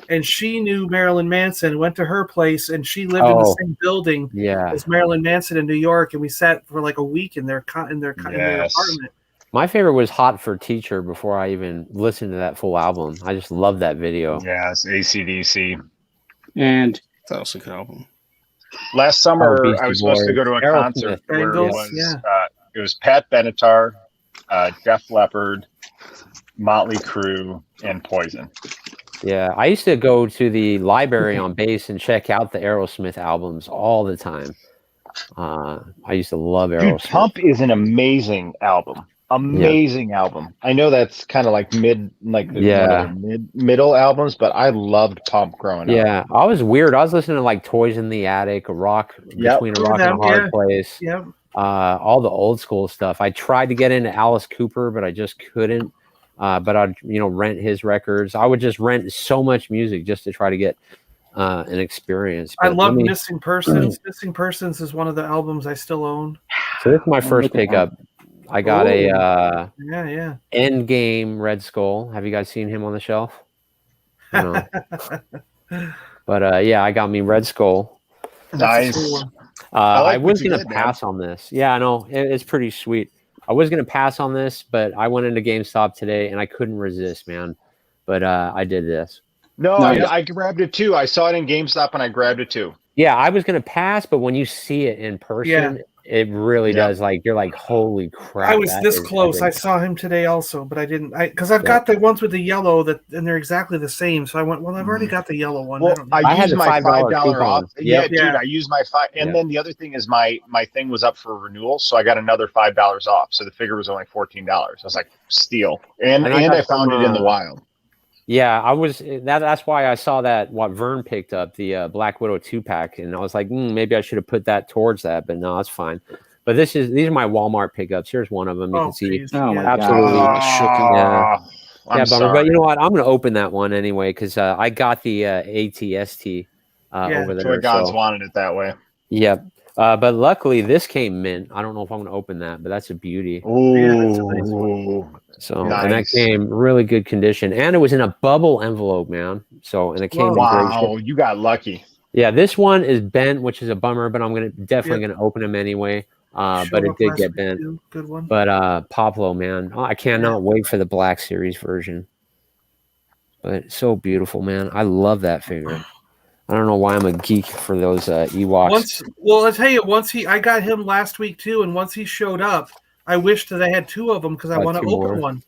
Speaker 5: and she knew Marilyn Manson. Went to her place, and she lived in the
Speaker 2: Oh.
Speaker 5: same building
Speaker 2: Yeah.
Speaker 5: as Marilyn Manson in New York, and we sat for like a week in their
Speaker 6: Yes.
Speaker 5: apartment.
Speaker 2: My favorite was Hot for Teacher before I even listened to that full album. I just love that video.
Speaker 6: Yes, AC/DC.
Speaker 4: and
Speaker 3: That was a good album.
Speaker 6: Last summer,
Speaker 2: Beastie
Speaker 6: I was supposed to
Speaker 2: Boys.
Speaker 6: go to a
Speaker 2: Aerosmith.
Speaker 6: concert where it
Speaker 5: Bengals,
Speaker 6: was
Speaker 5: yeah.
Speaker 6: it was Pat Benatar, Def Leppard, Motley Crue, and Poison.
Speaker 2: Yeah, I used to go to the library on base and check out the Aerosmith albums all the time. I used to love
Speaker 6: Dude,
Speaker 2: Aerosmith.
Speaker 6: Pump is an amazing album. Amazing album. I know that's kind of like one of the middle albums, but I loved Pump growing up.
Speaker 2: Yeah, I was weird. I was listening to like Toys in the Attic, Between a Rock and a Hard Place.
Speaker 5: Yep.
Speaker 2: All the old school stuff. I tried to get into Alice Cooper, but I just couldn't. But I'd rent his records. I would just rent so much music just to try to get an experience.
Speaker 5: I
Speaker 2: But
Speaker 5: love Missing Persons. Missing Persons is one of the albums I still own.
Speaker 2: So this is my first pickup. I got a Endgame Red Skull. Have you guys seen him on the shelf? No. But yeah, I got me Red Skull.
Speaker 6: Nice.
Speaker 2: I was going to pass on this. Yeah, I know. It's pretty sweet. I was going to pass on this, but I went into GameStop today and I couldn't resist, man. But I did this.
Speaker 6: No, I grabbed it too. I saw it in GameStop and I grabbed it too.
Speaker 2: Yeah, I was going to pass, but when you see it in person, it really does. Like, you're like, holy crap.
Speaker 5: I was this close. I saw him today also, but I didn't. Because I've got the ones with the yellow and they're exactly the same. So I went, well, I've already got the yellow one.
Speaker 6: Well, I used my $5 off.
Speaker 2: Yeah,
Speaker 6: dude, I used my $5. And then the other thing is my thing was up for renewal, so I got another $5 off. So the figure was only $14. I was like, steal. And I found it in the wild.
Speaker 2: Yeah, I was. That's why I saw that what Vern picked up, the Black Widow 2-pack, and I was like, maybe I should have put that towards that, but no, it's fine. But these are my Walmart pickups. Here's one of them. You can see.
Speaker 4: Oh my
Speaker 2: Absolutely.
Speaker 4: God.
Speaker 6: I'm sorry.
Speaker 2: But you know what? I'm going to open that one anyway because I got the ATST over there.
Speaker 6: Toy Gods wanted it that way.
Speaker 2: Yep. But luckily, this came mint. I don't know if I'm going to open that, but that's a beauty.
Speaker 6: Ooh.
Speaker 5: Yeah, that's a nice one.
Speaker 2: So
Speaker 6: Nice.
Speaker 2: and that came really good condition, and it was in a bubble envelope, man. So and it came in great
Speaker 6: Wow,
Speaker 2: shape.
Speaker 6: you got lucky.
Speaker 2: Yeah, this one is bent, which is a bummer, but I'm definitely gonna open them anyway. But it did get bent.
Speaker 5: Good one.
Speaker 2: But Pablo, man, I cannot wait for the Black Series version. But it's so beautiful, man. I love that figure. I don't know why I'm a geek for those Ewoks.
Speaker 5: I'll tell you, I got him last week too, and once he showed up, I wish that I had two of them because I want to open one.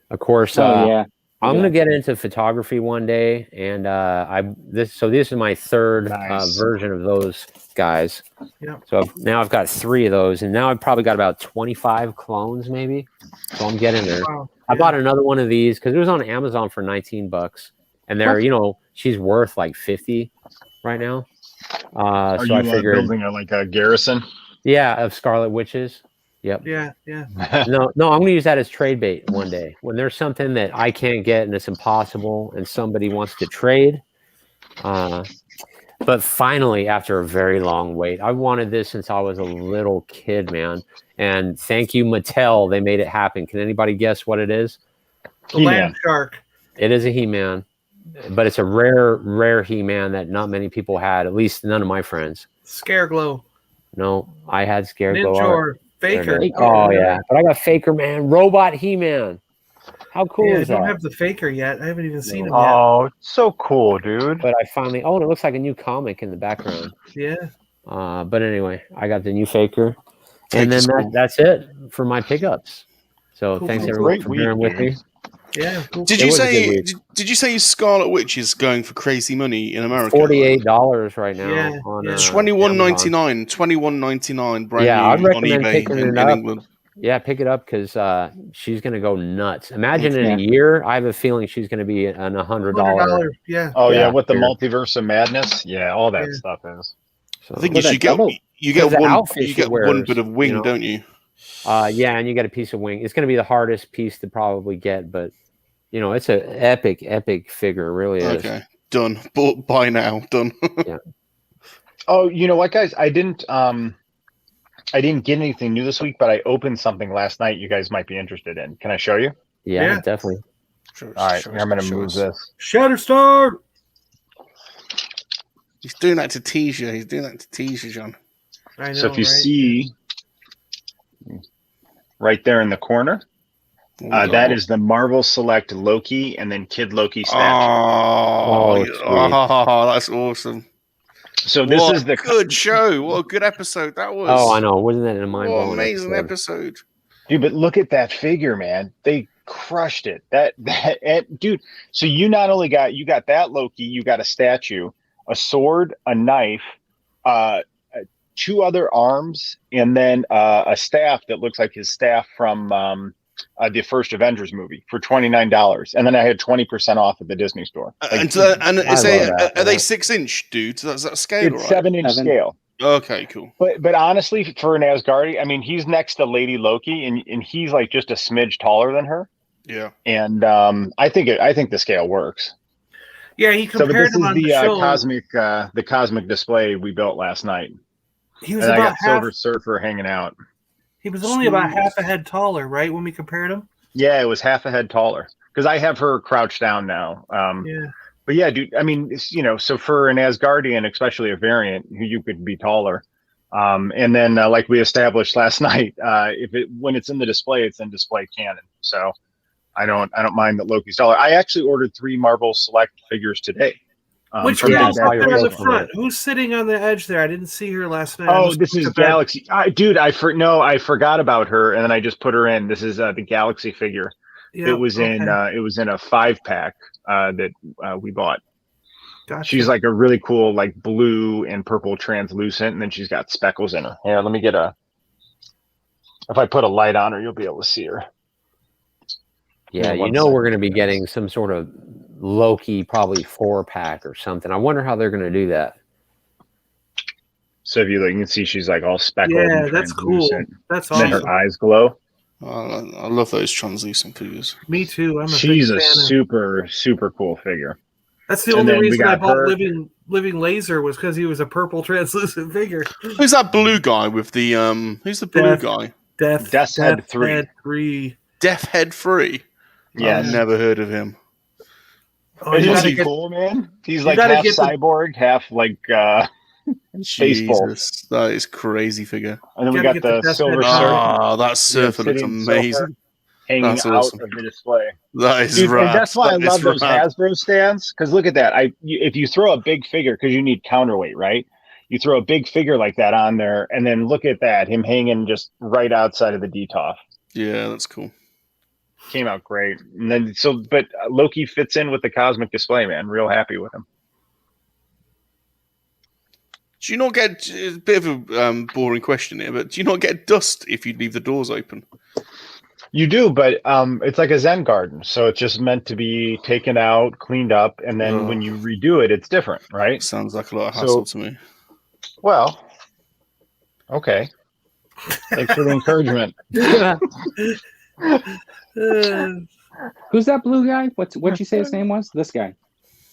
Speaker 2: Of course, I'm gonna get into photography one day, and this is my third version of those guys.
Speaker 5: Yeah.
Speaker 2: So now I've got 3 of those, and now I've probably got about 25 clones, maybe. So I'm getting there.
Speaker 5: Wow.
Speaker 2: I bought another one of these because it was on Amazon for $19, and they're she's worth like 50 right now.
Speaker 6: Are
Speaker 2: so
Speaker 6: you
Speaker 2: I figured
Speaker 6: building a garrison?
Speaker 2: Yeah, of Scarlet Witches. Yep.
Speaker 5: Yeah.
Speaker 2: No, I'm going to use that as trade bait one day. When there's something that I can't get and it's impossible and somebody wants to trade. But finally, after a very long wait, I wanted this since I was a little kid, man. And thank you, Mattel. They made it happen. Can anybody guess what it is?
Speaker 5: The Land Shark.
Speaker 2: It is a He-Man. But it's a rare He-Man that not many people had, at least none of my friends.
Speaker 5: Scareglow.
Speaker 2: No, I had Scareglow.
Speaker 5: Ninja or Faker.
Speaker 2: Oh, yeah. But I got Faker, man. Robot He-Man. How cool is that?
Speaker 5: I don't have the Faker yet. I haven't even seen him yet.
Speaker 6: Oh, so cool, dude.
Speaker 2: But I finally... Oh, and it looks like a new comic in the background.
Speaker 5: Yeah.
Speaker 2: But anyway, I got the new Faker. And then that's it for my pickups. So thanks, everyone, for bearing with me.
Speaker 5: Yeah. Cool.
Speaker 3: Did you say Scarlet Witch is going for crazy money in America?
Speaker 2: $48 right now.
Speaker 5: Yeah,
Speaker 2: on
Speaker 3: $21.99. $21.99 brand new
Speaker 2: I'd recommend
Speaker 3: on eBay
Speaker 2: picking it
Speaker 3: in
Speaker 2: up.
Speaker 3: England.
Speaker 2: Yeah, pick it up because she's gonna go nuts. Imagine in a year, I have a feeling she's gonna be an $100.
Speaker 5: Yeah.
Speaker 6: Oh yeah, with the multiverse of madness. Yeah, all that stuff is.
Speaker 2: So,
Speaker 3: I think you get one bit of wing, don't you?
Speaker 2: Yeah, and you get a piece of wing. It's gonna be the hardest piece to probably get, but it's an epic figure. It really is.
Speaker 3: Okay, done. Bought by now. Done.
Speaker 2: Yeah.
Speaker 6: Oh, you know what, guys? I didn't get anything new this week, but I opened something last night you guys might be interested in. Can I show you?
Speaker 2: Yeah. Definitely.
Speaker 6: All right, I'm going to move this.
Speaker 5: Shatterstar!
Speaker 3: He's doing that to tease you. John.
Speaker 5: I know,
Speaker 6: so if you see right there in the corner, that is the Marvel Select Loki and then Kid Loki statue.
Speaker 3: Oh, that's awesome.
Speaker 6: So this is the
Speaker 3: good show. What a good episode that was.
Speaker 2: Oh, I know. Wasn't that a mind-blowing
Speaker 3: amazing episode.
Speaker 6: Dude, but look at that figure, man. They crushed it. Dude, so you not only got that Loki, you got a statue, a sword, a knife, 2 other arms, and then a staff that looks like his staff from the first Avengers movie for $29, and then I had 20% off at the Disney store.
Speaker 3: And are they 6-inch dudes? Is that scale?
Speaker 6: It's
Speaker 3: right?
Speaker 6: 7-inch scale.
Speaker 3: Okay, cool.
Speaker 6: But honestly, for an Asgardian, I mean, he's next to Lady Loki, and he's like just a smidge taller than her.
Speaker 3: Yeah.
Speaker 6: And I think the scale works.
Speaker 5: Yeah, he compared him on the show.
Speaker 6: The cosmic display we built last night.
Speaker 5: He was
Speaker 6: and
Speaker 5: about
Speaker 6: I got Silver Surfer hanging out.
Speaker 5: He was only about half a head taller, right? When we compared him.
Speaker 6: Yeah, it was half a head taller because I have her crouched down now.
Speaker 5: Yeah.
Speaker 6: But yeah, dude, I mean, so for an Asgardian, especially a variant, you could be taller. And then, like we established last night, when it's in the display, it's in display canon. So I don't mind that Loki's taller. I actually ordered 3 Marvel Select figures today.
Speaker 5: Which girl's up there in the front? Who's sitting on the edge there? I didn't see her last night.
Speaker 6: Oh, this is Galaxy. Dude, I forgot about her, and then I just put her in. This is the Galaxy figure. Yeah, it was in a 5-pack that we bought. Gotcha. She's like a really cool, like blue and purple translucent, and then she's got speckles in her. Here, let me get if I put a light on her, you'll be able to see her.
Speaker 2: Yeah, we're going to be getting some sort of Loki, probably 4-pack or something. I wonder how they're going to do that.
Speaker 6: So if you look, you can see she's like all speckled.
Speaker 5: Yeah, that's cool. That's awesome.
Speaker 6: And then her eyes glow.
Speaker 3: I love those translucent figures.
Speaker 5: Me too.
Speaker 6: She's a super, super cool figure.
Speaker 5: That's the only reason I bought Living Laser was because he was a purple translucent figure.
Speaker 3: Who's that blue guy with the Who's the blue guy?
Speaker 6: Death's Head 3.
Speaker 3: Death Head 3.
Speaker 6: Yeah,
Speaker 3: I've never heard of him.
Speaker 6: Oh, isn't he cool, man? He's like half cyborg, half like
Speaker 3: Jesus, that is crazy figure.
Speaker 6: And then we got the Silver Surfer.
Speaker 3: Oh, that surfer looks amazing.
Speaker 6: Hanging out of the display.
Speaker 3: That is right.
Speaker 6: And that's why I love those Hasbro stands. Because look at that. If you throw a big figure, because you need counterweight, right? You throw a big figure like that on there, and then look at that, him hanging just right outside of the DTOF.
Speaker 3: Yeah, that's cool.
Speaker 6: Came out great. And then but Loki fits in with the cosmic display, man. Real happy with him.
Speaker 3: Do you not get a bit of a boring question here? But do you not get dust if you leave the doors open?
Speaker 6: You do, but it's like a Zen garden, so it's just meant to be taken out, cleaned up, and then when you redo it, it's different, right?
Speaker 3: Sounds like a lot of hassle to me.
Speaker 6: Well, okay. Thanks for the encouragement.
Speaker 4: Who's that blue guy? What'd you say his name was? This guy.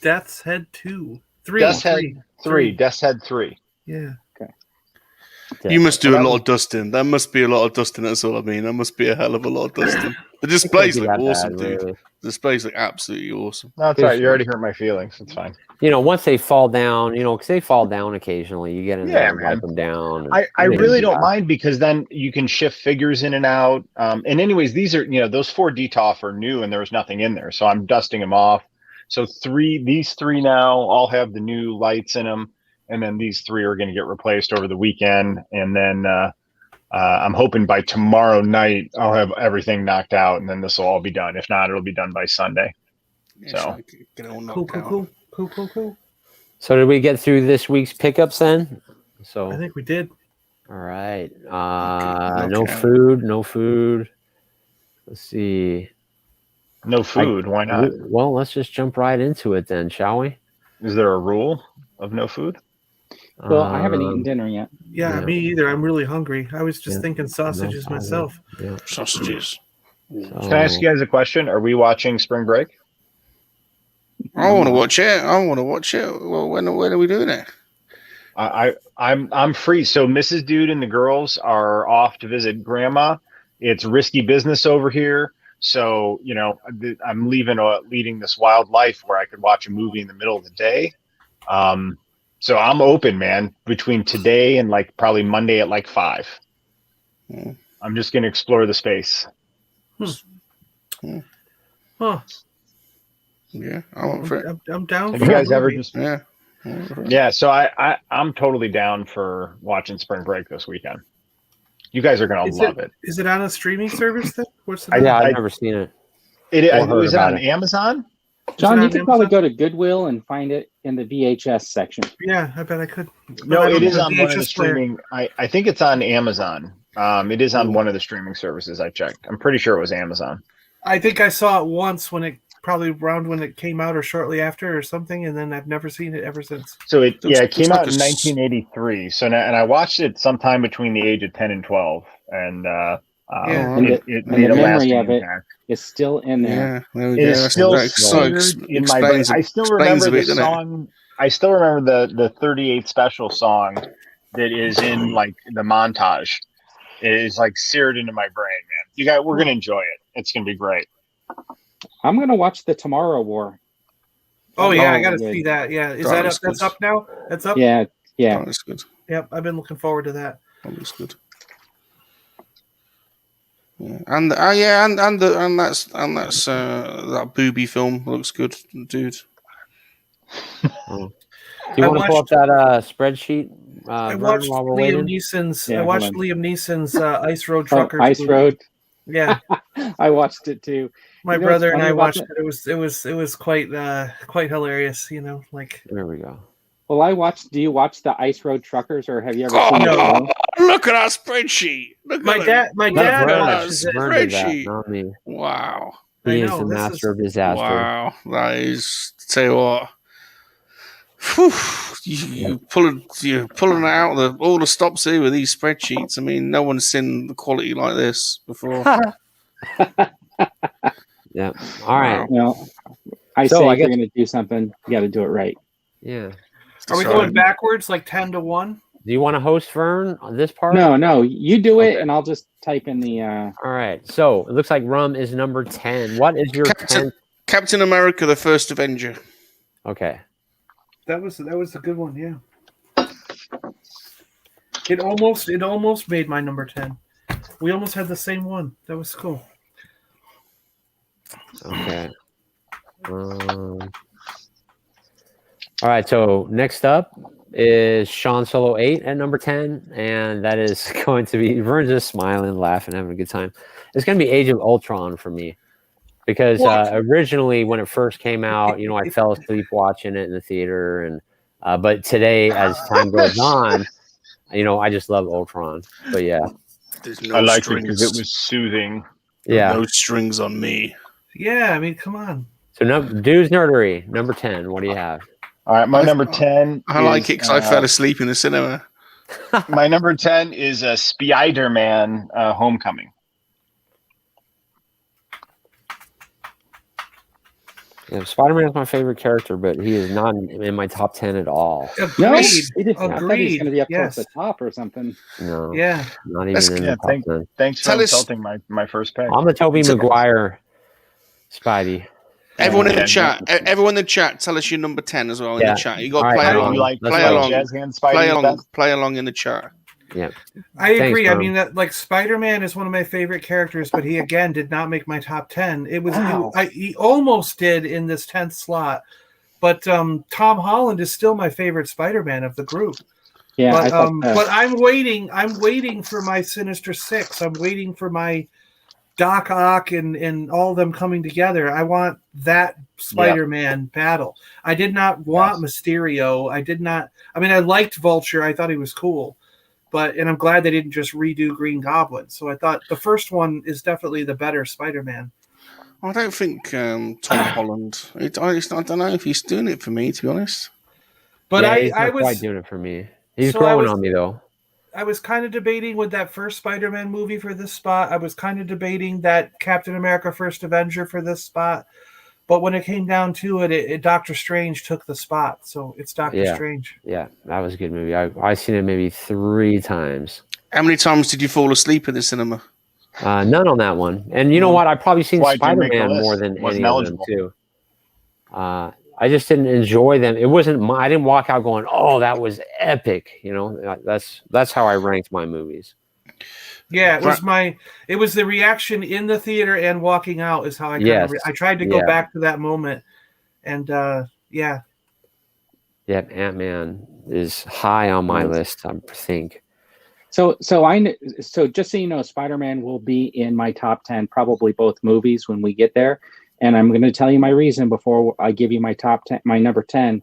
Speaker 5: Death's Head 2. 3.
Speaker 6: Death's Head 3. Death's Head 3.
Speaker 5: Yeah.
Speaker 4: Okay.
Speaker 3: You must do a lot of dusting. There must be a lot of dusting. That's all I mean. There must be a hell of a lot of dusting. The displays look awesome, dude. Really. The displays look absolutely awesome.
Speaker 6: No, that's right. You already hurt my feelings. It's fine.
Speaker 2: Once they fall down, because they fall down occasionally, you get in there and wipe them down.
Speaker 6: I really don't mind because then you can shift figures in and out. And anyways, these are, those 4 DTOF are new and there was nothing in there. So I'm dusting them off. So these 3 now all have the new lights in them. And then these 3 are going to get replaced over the weekend. And then I'm hoping by tomorrow night, I'll have everything knocked out and then this will all be done. If not, it'll be done by Sunday.
Speaker 3: Yeah,
Speaker 5: so cool.
Speaker 2: So did we get through this week's pickups then? So
Speaker 5: I think we did.
Speaker 2: All right. No food. Let's see.
Speaker 6: No food. Why not?
Speaker 2: Well, let's just jump right into it then, shall we?
Speaker 6: Is there a rule of no food?
Speaker 4: Well, I haven't eaten dinner yet.
Speaker 5: Yeah, me either. I'm really hungry. I was just thinking sausages myself.
Speaker 2: Yeah.
Speaker 3: Sausages.
Speaker 6: Can I ask you guys a question? Are we watching Spring Break?
Speaker 3: I want to watch it. Well, when are we doing it?
Speaker 6: I'm free. So Mrs. Dude and the girls are off to visit Grandma. It's risky business over here. So, I'm leading this wild life where I could watch a movie in the middle of the day. So I'm open, man, between today and like probably Monday at like 5. I'm just going to explore the space.
Speaker 5: Huh.
Speaker 3: Yeah, I want for it.
Speaker 5: I'm down.
Speaker 6: Have you guys ever just?
Speaker 3: Yeah.
Speaker 6: So I'm totally down for watching Spring Break this weekend. You guys are gonna love it.
Speaker 5: Is it on a streaming service then? What's the
Speaker 2: I've never seen it.
Speaker 6: Is it on Amazon?
Speaker 4: John, you could probably go to Goodwill and find it in the VHS section.
Speaker 5: Yeah, I bet I could. But
Speaker 6: No,
Speaker 5: I don't
Speaker 6: it is
Speaker 5: have a
Speaker 6: on one of the
Speaker 5: VHS player.
Speaker 6: streaming. I think it's on Amazon. It is on one of the streaming services. I checked. I'm pretty sure it was Amazon.
Speaker 5: I think I saw it once when it probably around when it came out or shortly after or something, and then I've never seen it ever since.
Speaker 6: So it came
Speaker 3: like
Speaker 6: out in 1983. So and I watched it sometime between the age of 10 and 12, and it made a
Speaker 4: the memory
Speaker 6: lasting
Speaker 4: of it
Speaker 6: impact.
Speaker 4: is still in there.
Speaker 3: Yeah, there we
Speaker 6: It
Speaker 3: go.
Speaker 6: is
Speaker 3: That's-
Speaker 6: still
Speaker 3: that
Speaker 6: seared in my brain.
Speaker 3: explains
Speaker 6: I still
Speaker 3: explains
Speaker 6: remember
Speaker 3: a
Speaker 6: the
Speaker 3: bit, doesn't it?
Speaker 6: song. I still remember the 38 special song that is in like the montage. It is like seared into my brain, man. We're gonna enjoy it. It's gonna be great.
Speaker 4: I'm gonna watch the Tomorrow War.
Speaker 5: Oh yeah, I got to
Speaker 4: good.
Speaker 5: see that. Yeah, is
Speaker 3: That
Speaker 5: that
Speaker 3: looks
Speaker 5: up? That's
Speaker 3: good.
Speaker 5: up now. That's up.
Speaker 4: Yeah.
Speaker 3: Oh, that's good.
Speaker 5: Yep, I've been looking forward to that.
Speaker 3: That looks good. Yeah. And that's that booby film looks good, dude.
Speaker 2: Do you
Speaker 5: I
Speaker 2: want to pull up
Speaker 5: watched-
Speaker 2: that spreadsheet,
Speaker 5: I
Speaker 2: Vern,
Speaker 5: watched
Speaker 2: while we're
Speaker 5: Liam
Speaker 2: waiting?
Speaker 5: Neeson's.
Speaker 4: Yeah,
Speaker 5: I watched
Speaker 4: hold on.
Speaker 5: Liam Neeson's Ice Road
Speaker 4: Oh,
Speaker 5: Truckers.
Speaker 4: Ice
Speaker 5: movie.
Speaker 4: Road.
Speaker 5: Yeah,
Speaker 4: I watched it too.
Speaker 5: my
Speaker 4: You know what's
Speaker 5: brother and
Speaker 4: funny
Speaker 5: I
Speaker 4: about
Speaker 5: watched
Speaker 4: that?
Speaker 5: it. It was quite hilarious. You know, like
Speaker 2: There we go.
Speaker 4: Well, I watched. Do you watch the Ice Road Truckers, or have you ever
Speaker 3: Oh,
Speaker 4: seen the
Speaker 5: no.
Speaker 4: show?
Speaker 3: Look at our spreadsheet. Look
Speaker 5: my
Speaker 3: at
Speaker 5: dad. My
Speaker 3: Look
Speaker 5: dad
Speaker 3: at
Speaker 2: Vern,
Speaker 5: watches it.
Speaker 2: Vern did that,
Speaker 3: Spreadsheet.
Speaker 2: not me.
Speaker 3: Wow.
Speaker 5: I
Speaker 2: He is
Speaker 5: know,
Speaker 2: the
Speaker 5: this
Speaker 2: master
Speaker 5: is-
Speaker 2: of disaster.
Speaker 3: Wow. That is, tell you what. Whew, you're pulling it out all the stops here with these spreadsheets. I mean, no one's seen the quality like this before.
Speaker 2: Yeah. All right.
Speaker 3: Wow.
Speaker 4: You know, I
Speaker 2: So
Speaker 4: say
Speaker 2: I
Speaker 4: if you're
Speaker 2: guess-
Speaker 4: going to do something, you got to do it right.
Speaker 2: Yeah.
Speaker 5: Are we
Speaker 3: That's
Speaker 5: going
Speaker 3: right.
Speaker 5: backwards, like 10-1?
Speaker 2: Do you want to host Vern on this part?
Speaker 4: No, you do it,
Speaker 2: Okay.
Speaker 4: and I'll just type in the.
Speaker 2: All right. So it looks like Rum is number 10. What is your 10th?
Speaker 3: Captain America, the First Avenger.
Speaker 2: Okay.
Speaker 5: That was a good one. Yeah. It almost made my number 10. We almost had the same one. That was cool.
Speaker 2: Okay. All right. So next up is Sean Solo 8 at number 10. And that is going to be Vern's just smiling, laughing, having a good time. It's going to be Age of Ultron for me. Because originally, when it first came out, you know, I fell asleep watching it in the theater, and but today, as time goes on, you know, I just love Ultron. But yeah,
Speaker 3: There's no
Speaker 6: I liked it
Speaker 3: strings.
Speaker 6: because it was soothing.
Speaker 2: yeah.
Speaker 3: No strings on me.
Speaker 5: Yeah, I mean, come on.
Speaker 2: So Dude's Nerdery, number 10. What do you have?
Speaker 6: All right, my number 10.
Speaker 3: I like it because I fell asleep in the cinema.
Speaker 6: My number 10 is Spider-Man Homecoming.
Speaker 2: Yeah, Spider-Man is my favorite character, but he is not in my top 10 at all.
Speaker 4: No,
Speaker 5: Agreed.
Speaker 4: he didn't. I thought he was
Speaker 5: Agreed.
Speaker 4: going to be up
Speaker 5: Yes.
Speaker 4: towards the top or something.
Speaker 2: No,
Speaker 5: Yeah.
Speaker 2: not even
Speaker 3: Let's-
Speaker 2: in
Speaker 6: Yeah,
Speaker 2: the top 10.
Speaker 6: Thanks for
Speaker 3: Tell us-
Speaker 6: insulting my first pick.
Speaker 2: I'm the Tobey
Speaker 3: It's a-
Speaker 2: Maguire Spidey.
Speaker 3: Everyone in
Speaker 6: Yeah,
Speaker 3: the chat, everyone in the chat, tell us your number 10 as well in
Speaker 2: Yeah.
Speaker 3: the chat. You got to
Speaker 2: All right,
Speaker 3: play
Speaker 2: Alan,
Speaker 3: along.
Speaker 6: You like
Speaker 2: let's
Speaker 3: play
Speaker 2: go.
Speaker 3: along.
Speaker 6: Jazz Hand Spidey?
Speaker 3: Play
Speaker 6: is
Speaker 3: along.
Speaker 6: best?
Speaker 3: Play along in the chat.
Speaker 2: Yeah.
Speaker 5: I
Speaker 2: Thanks,
Speaker 5: agree. I
Speaker 2: Tom.
Speaker 5: mean, that like Spider-Man is one of my favorite characters, but he again did not make my top 10. It was
Speaker 4: Wow.
Speaker 5: he almost did in this 10th slot, but Tom Holland is still my favorite Spider-Man of the group.
Speaker 4: Yeah, I
Speaker 5: But
Speaker 4: thought,
Speaker 5: but I'm waiting for my Sinister Six. I'm waiting for my Doc Ock and all of them coming together. I want that Spider-Man battle. I did not want Mysterio. I did not. I mean, I liked Vulture. I thought he was cool, and I'm glad they didn't just redo Green Goblin. So I thought the first one is definitely the better Spider-Man.
Speaker 3: I don't think Tom Holland. I don't know if he's doing it for me, to be honest.
Speaker 5: But
Speaker 2: Yeah, he's
Speaker 5: I
Speaker 2: not quite
Speaker 5: was
Speaker 2: doing it for me. He's
Speaker 5: So I
Speaker 2: growing
Speaker 5: was-
Speaker 2: on me though.
Speaker 5: I was kind of debating with that first Spider-Man movie for this spot. I was kind of debating that Captain America First Avenger for this spot. But when it came down to it, Doctor Strange took the spot. So it's Doctor
Speaker 2: Yeah.
Speaker 5: Strange.
Speaker 2: Yeah, that was a good movie. I've seen it maybe 3 times.
Speaker 3: How many times did you fall asleep in the cinema?
Speaker 2: None on that one. And you know what? I've probably seen
Speaker 6: Why it didn't make the
Speaker 2: Spider-Man
Speaker 6: list.
Speaker 2: more than
Speaker 6: Wasn't
Speaker 2: any of them
Speaker 6: eligible.
Speaker 2: too. I just didn't enjoy them. It wasn't. I didn't walk out going, "Oh, that was epic." You know, that's how I ranked my movies.
Speaker 5: Yeah, it was the reaction in the theater and walking out is how I I tried to go
Speaker 2: Yeah.
Speaker 5: back to that moment. And yeah.
Speaker 2: Yeah, Ant-Man is high on my list, I think.
Speaker 4: So just so you know, Spider-Man will be in my top 10, probably both movies when we get there. And I'm going to tell you my reason before I give you my top 10, my number 10.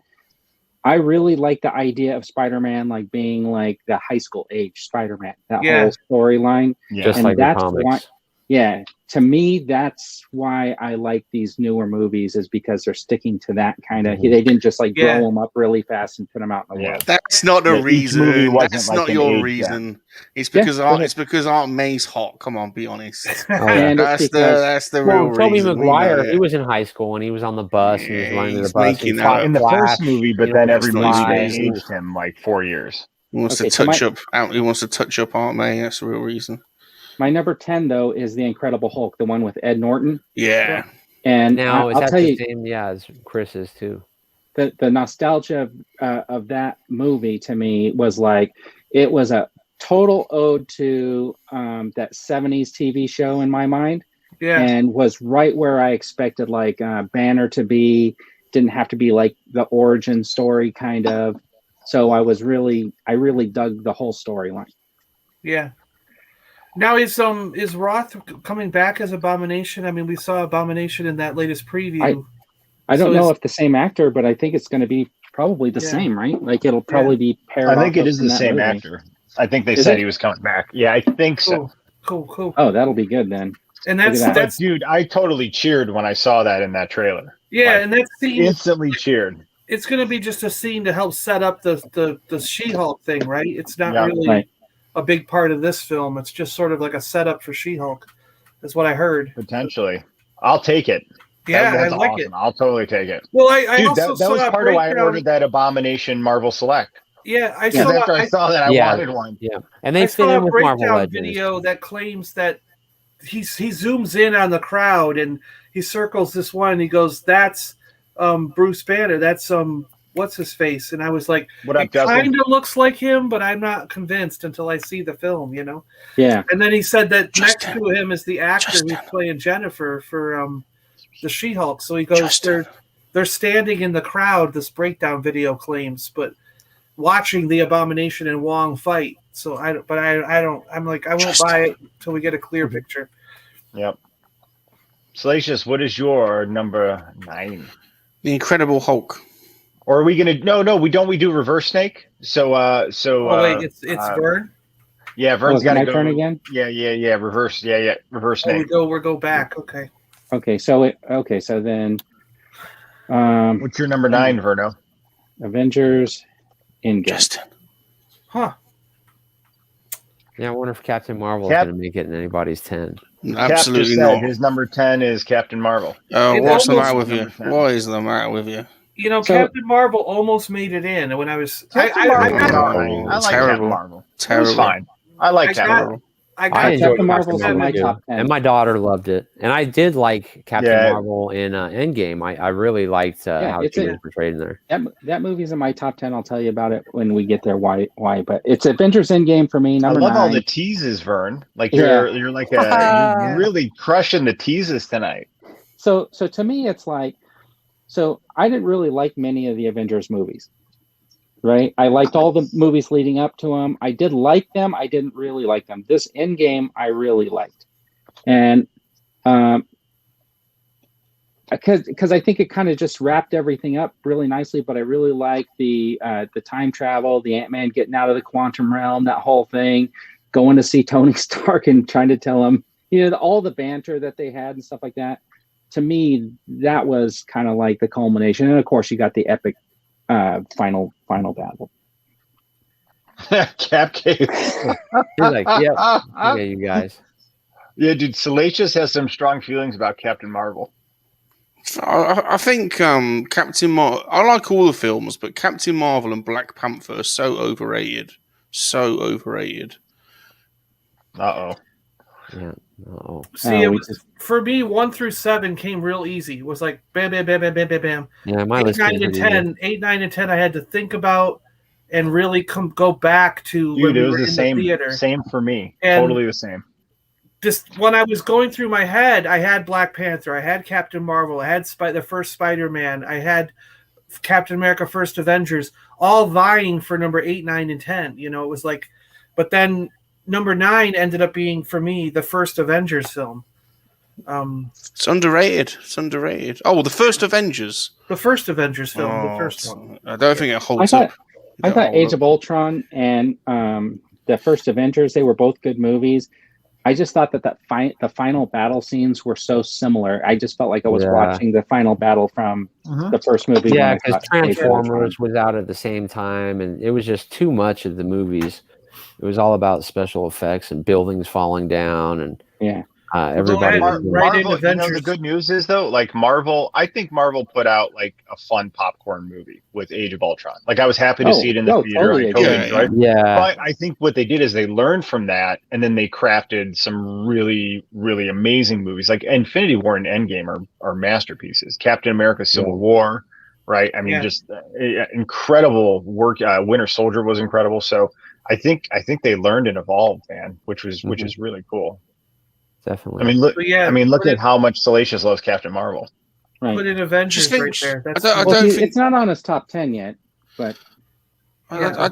Speaker 4: I really like the idea of Spider-Man like being like the high school age Spider-Man. That
Speaker 5: Yeah.
Speaker 4: whole storyline.
Speaker 6: Yeah.
Speaker 2: Just
Speaker 4: And
Speaker 2: like the
Speaker 4: that's
Speaker 2: comics.
Speaker 4: why, yeah, to me, that's why I like these newer movies, is because they're sticking to that kind of. They didn't just like
Speaker 5: Yeah.
Speaker 4: blow them up really fast and put them out in the
Speaker 6: Yeah.
Speaker 4: world.
Speaker 3: That's not the
Speaker 6: Yeah, each movie
Speaker 3: reason.
Speaker 6: wasn't
Speaker 3: That's
Speaker 6: like
Speaker 3: not
Speaker 6: an
Speaker 3: your
Speaker 6: age
Speaker 3: reason. It's
Speaker 4: Yeah,
Speaker 3: because
Speaker 4: go ahead.
Speaker 3: It's because Aunt May's hot. Come on, be honest.
Speaker 2: Oh, yeah.
Speaker 4: And it's because
Speaker 3: That's the real
Speaker 2: Well, Tobey
Speaker 3: reason. We know
Speaker 2: Maguire,
Speaker 3: that.
Speaker 2: he was in high school and he was on the bus and he was
Speaker 3: Yeah,
Speaker 2: running to the
Speaker 3: he's
Speaker 2: bus. And he
Speaker 3: making
Speaker 2: fought
Speaker 3: out.
Speaker 6: In the
Speaker 2: Flash,
Speaker 6: first movie, but
Speaker 2: you know,
Speaker 6: then
Speaker 2: with
Speaker 6: every
Speaker 3: That's
Speaker 6: movie
Speaker 3: not
Speaker 6: they
Speaker 3: his reason.
Speaker 6: aged him like 4 years.
Speaker 3: He wants
Speaker 4: Okay,
Speaker 3: to
Speaker 4: so
Speaker 3: touch up. He wants to touch up Aunt May. That's the real reason.
Speaker 4: my number 10 though is the Incredible Hulk, the one with Ed Norton.
Speaker 3: Yeah.
Speaker 4: And
Speaker 2: Now, is
Speaker 4: I'll
Speaker 2: that
Speaker 4: tell
Speaker 2: the
Speaker 4: you,
Speaker 2: same? Yeah, as Chris's too.
Speaker 4: the nostalgia of that movie to me was like, it was a total ode to that 70s TV show in my mind,
Speaker 5: Yeah.
Speaker 4: and was right where I expected like Banner to be. Didn't have to be like the origin story kind of. So I really dug the whole storyline.
Speaker 5: Yeah. Now is Roth coming back as Abomination? I mean, we saw Abomination in that latest preview.
Speaker 4: I don't
Speaker 5: So
Speaker 4: know
Speaker 5: is-
Speaker 4: if the same actor, but I think it's going to be probably the
Speaker 5: Yeah.
Speaker 4: same, right? Like it'll probably be paired.
Speaker 6: I think
Speaker 4: off
Speaker 6: it is
Speaker 4: from
Speaker 6: the
Speaker 4: that
Speaker 6: same
Speaker 4: movie.
Speaker 6: actor. I think they
Speaker 4: Is
Speaker 6: said
Speaker 4: it?
Speaker 6: he was coming back. Yeah, I think so.
Speaker 5: Cool.
Speaker 4: Oh, that'll be good then.
Speaker 5: And
Speaker 4: Look
Speaker 5: that's
Speaker 4: at that.
Speaker 6: But
Speaker 5: that's
Speaker 6: dude, I totally cheered when I saw that in that trailer.
Speaker 5: yeah,
Speaker 6: Like,
Speaker 5: and that scene.
Speaker 6: Instantly cheered.
Speaker 5: It's going to be just a scene to help set up the She-Hulk thing, right? It's not
Speaker 6: Yeah.
Speaker 5: really
Speaker 4: Right.
Speaker 5: a big part of this film. It's just sort of like a setup for She-Hulk. That's what I heard.
Speaker 6: Potentially. I'll take it.
Speaker 5: Yeah,
Speaker 6: That's
Speaker 5: I like
Speaker 6: awesome.
Speaker 5: it.
Speaker 6: I'll totally take it.
Speaker 5: Well, I
Speaker 6: Dude,
Speaker 5: also
Speaker 6: that was
Speaker 5: saw a
Speaker 6: part of why I
Speaker 5: breakdown-
Speaker 6: ordered that Abomination Marvel Select.
Speaker 5: Yeah, I
Speaker 6: Because
Speaker 5: saw.
Speaker 6: after I saw that, I
Speaker 2: Yeah.
Speaker 6: wanted one.
Speaker 2: Yeah, and they
Speaker 5: I
Speaker 2: fit
Speaker 5: saw
Speaker 2: in
Speaker 5: a
Speaker 2: with Marvel
Speaker 5: breakdown
Speaker 2: Legends.
Speaker 5: video that claims that he zooms in on the crowd and he circles this one and he goes, "That's Bruce Banner. That's what's his face?" And I was like,
Speaker 6: What up,
Speaker 5: it
Speaker 6: Justin?
Speaker 5: kind of looks like him, but I'm not convinced until I see the film, you know.
Speaker 4: Yeah.
Speaker 5: And then he said that
Speaker 3: Justin.
Speaker 5: next to him is the actor
Speaker 3: Justin.
Speaker 5: who's playing Jennifer for the She-Hulk. So he goes,
Speaker 3: Justin.
Speaker 5: they're standing in the crowd. This breakdown video claims, but watching the Abomination and Wong fight. So I don't. I'm like, I won't
Speaker 3: Justin.
Speaker 5: buy it until we get a clear picture.
Speaker 6: Yep. Salacious, what is your number 9?
Speaker 3: The Incredible Hulk.
Speaker 6: Or are we gonna? No, we don't. We do reverse snake. So.
Speaker 5: Oh wait, it's Vern.
Speaker 6: Yeah,
Speaker 4: Oh,
Speaker 6: Vern's
Speaker 4: is it
Speaker 6: got to
Speaker 4: my
Speaker 6: go.
Speaker 4: turn again?
Speaker 6: Yeah. Reverse. Yeah. Reverse
Speaker 5: Oh,
Speaker 6: snake.
Speaker 5: we go back. Okay.
Speaker 4: Okay, so then
Speaker 6: What's your number 9, Verno?
Speaker 4: Avengers Endgame.
Speaker 3: Justin.
Speaker 5: Huh.
Speaker 2: Yeah, I wonder if Captain Marvel
Speaker 6: Cap-
Speaker 2: is going to make it in anybody's 10.
Speaker 6: Cap
Speaker 3: Absolutely
Speaker 6: just said
Speaker 3: not.
Speaker 6: his number 10 is Captain Marvel.
Speaker 3: Oh,
Speaker 5: It
Speaker 3: what's the
Speaker 5: almost-
Speaker 3: matter with you?
Speaker 6: Number 10.
Speaker 3: What is the matter with you?
Speaker 5: You know,
Speaker 4: So-
Speaker 5: Captain Marvel almost made it in, and when I was,
Speaker 6: Captain
Speaker 5: I
Speaker 6: Marvel's
Speaker 5: got,
Speaker 6: all right. I like
Speaker 3: Terrible.
Speaker 6: Captain Marvel. It
Speaker 3: Terrible.
Speaker 6: was fine. I like
Speaker 5: I
Speaker 6: Captain
Speaker 5: got-
Speaker 6: Marvel.
Speaker 5: I
Speaker 2: I
Speaker 5: got
Speaker 2: enjoyed
Speaker 4: Captain Marvel's
Speaker 2: Marvel
Speaker 4: in my
Speaker 2: too.
Speaker 4: top 10.
Speaker 2: And my daughter loved it. And I did like Captain
Speaker 6: Yeah.
Speaker 2: Marvel in Endgame. I really liked
Speaker 4: Yeah,
Speaker 2: how
Speaker 4: it's
Speaker 2: she
Speaker 4: a-
Speaker 2: was portrayed in there.
Speaker 4: That movie's in my top 10. I'll tell you about it when we get there. Why? But it's Avengers Endgame for me.
Speaker 6: I
Speaker 4: Number
Speaker 6: love
Speaker 4: 9.
Speaker 6: all the teases, Vern. Like
Speaker 4: Yeah.
Speaker 6: you're like you're really crushing the teases tonight.
Speaker 4: So to me, it's like, so I didn't really like many of the Avengers movies, right? I liked all the movies leading up to them. I did like them. I didn't really like them. This Endgame, I really liked, and because I think it kind of just wrapped everything up really nicely. But I really liked the time travel, the Ant-Man getting out of the quantum realm, that whole thing, going to see Tony Stark and trying to tell him, all the banter that they had and stuff like that. To me, that was kind of like the culmination. And of course, you got the epic final battle.
Speaker 6: Cap cave.
Speaker 2: You're like, yep. Yeah, you guys.
Speaker 6: Yeah, dude, Salacious has some strong feelings about Captain Marvel.
Speaker 3: I think Captain Marvel. I like all the films, but Captain Marvel and Black Panther are so overrated. So overrated.
Speaker 6: Uh-oh.
Speaker 2: Yeah. Oh.
Speaker 5: See, it
Speaker 4: we
Speaker 5: was for me. 1 through 7 came real easy. It was like bam, bam, bam, bam, bam, bam, bam.
Speaker 2: Yeah, my
Speaker 5: 8,
Speaker 2: list
Speaker 5: 9,
Speaker 2: came
Speaker 5: and
Speaker 2: pretty easy.
Speaker 5: 10. 8, 9, and 10. I had to think about and really go back to when
Speaker 6: Dude,
Speaker 5: we
Speaker 6: it was
Speaker 5: were
Speaker 6: the
Speaker 5: in
Speaker 6: same
Speaker 5: the theater.
Speaker 6: same for me.
Speaker 5: And-
Speaker 6: Totally the same.
Speaker 5: Just when I was going through my head, I had Black Panther, I had Captain Marvel, I had the first Spider-Man, I had Captain America: First Avengers, all vying for number 8, 9, and 10. It was like, but then number 9 ended up being for me the first Avengers film.
Speaker 3: It's underrated. It's underrated. Oh, well, the first Avengers.
Speaker 5: The first Avengers film, the first one.
Speaker 3: I don't think it holds
Speaker 4: I
Speaker 3: up.
Speaker 4: thought Age of Ultron and the first Avengers, they were both good movies. I just thought that the final battle scenes were so similar. I just felt like I was watching the final battle from the first movie.
Speaker 2: Yeah, because Transformers was out at the same time, and it was just too much of the movies. It was all about special effects and buildings falling down, and everybody.
Speaker 6: Marvel, the good news is though, like Marvel, I think Marvel put out like a fun popcorn movie with Age of Ultron. Like I was happy to see it in the theater.
Speaker 4: Totally
Speaker 6: enjoyed it.
Speaker 2: Yeah.
Speaker 6: But I think what they did is they learned from that, and then they crafted some really, really amazing movies. Like Infinity War and Endgame are masterpieces. Captain America: Civil War, right? I mean, just incredible work. Winter Soldier was incredible. So I think they learned and evolved, man, which is really cool.
Speaker 2: Definitely.
Speaker 6: I mean, look at how much Salacious loves Captain Marvel.
Speaker 4: Right.
Speaker 5: Put in Avengers right there.
Speaker 4: It's not on his top 10 yet, but
Speaker 3: I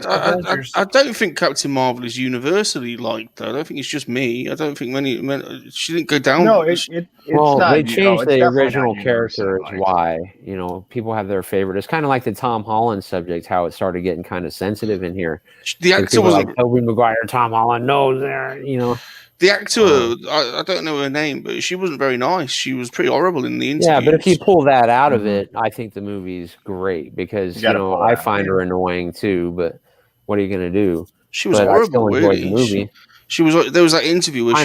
Speaker 3: don't think Captain Marvel is universally liked. I don't think it's just me. I don't think many she didn't go down.
Speaker 6: No, it's not.
Speaker 2: They changed the original character. Is why people have their favorite. It's kind of like the Tom Holland subject, how it started getting kind of sensitive in here.
Speaker 3: The actor was
Speaker 2: like Tobey Maguire, Tom Holland. No, there,
Speaker 3: The actor, I don't know her name, but she wasn't very nice. She was pretty horrible in the interview.
Speaker 2: Yeah, but if you pull that out of it, I think the movie's great because I find her annoying too. But what are you going to do?
Speaker 3: She was horrible.
Speaker 2: I still enjoyed the movie.
Speaker 3: She was. There was that interview where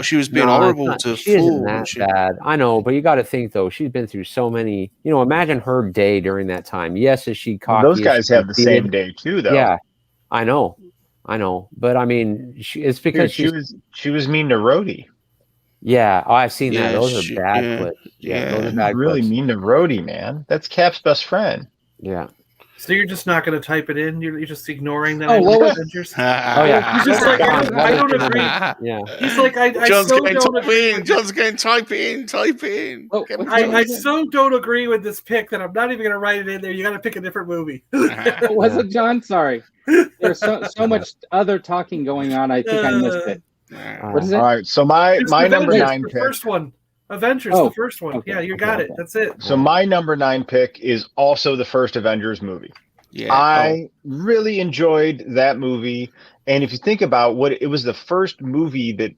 Speaker 3: she was being horrible to
Speaker 2: she isn't that bad. I know, but you got to think though. She's been through so many. Imagine her day during that time. Yes, is she cocky?
Speaker 6: Those guys have the same day too, though.
Speaker 2: Yeah, I know, but I mean, it's because
Speaker 6: she was mean to Rhodey.
Speaker 2: Yeah, I've seen that. Those are bad clips. Yeah, those are bad
Speaker 6: really
Speaker 2: clips.
Speaker 6: mean to Rhodey, man. That's Cap's best friend.
Speaker 2: Yeah.
Speaker 5: So you're just not going to type it in? You're just ignoring that?
Speaker 2: Avengers?
Speaker 5: He's just like, I don't agree.
Speaker 2: Yeah.
Speaker 5: He's like, I
Speaker 3: John's
Speaker 5: so
Speaker 3: going
Speaker 5: don't
Speaker 3: agree. John's going type in.
Speaker 5: I so don't agree with this pick that I'm not even going to write it in there. You got to pick a different movie.
Speaker 4: What was it, John? Sorry. There's so much other talking going on. I think I missed it. What is it?
Speaker 6: All right. So my number 9 pick.
Speaker 5: First one. Avengers, the first one.
Speaker 4: Okay,
Speaker 5: yeah, you got it. That's it.
Speaker 6: So my number 9 pick is also the first Avengers movie.
Speaker 3: Yeah.
Speaker 6: I really enjoyed that movie. And if you think about what it was, the first movie that,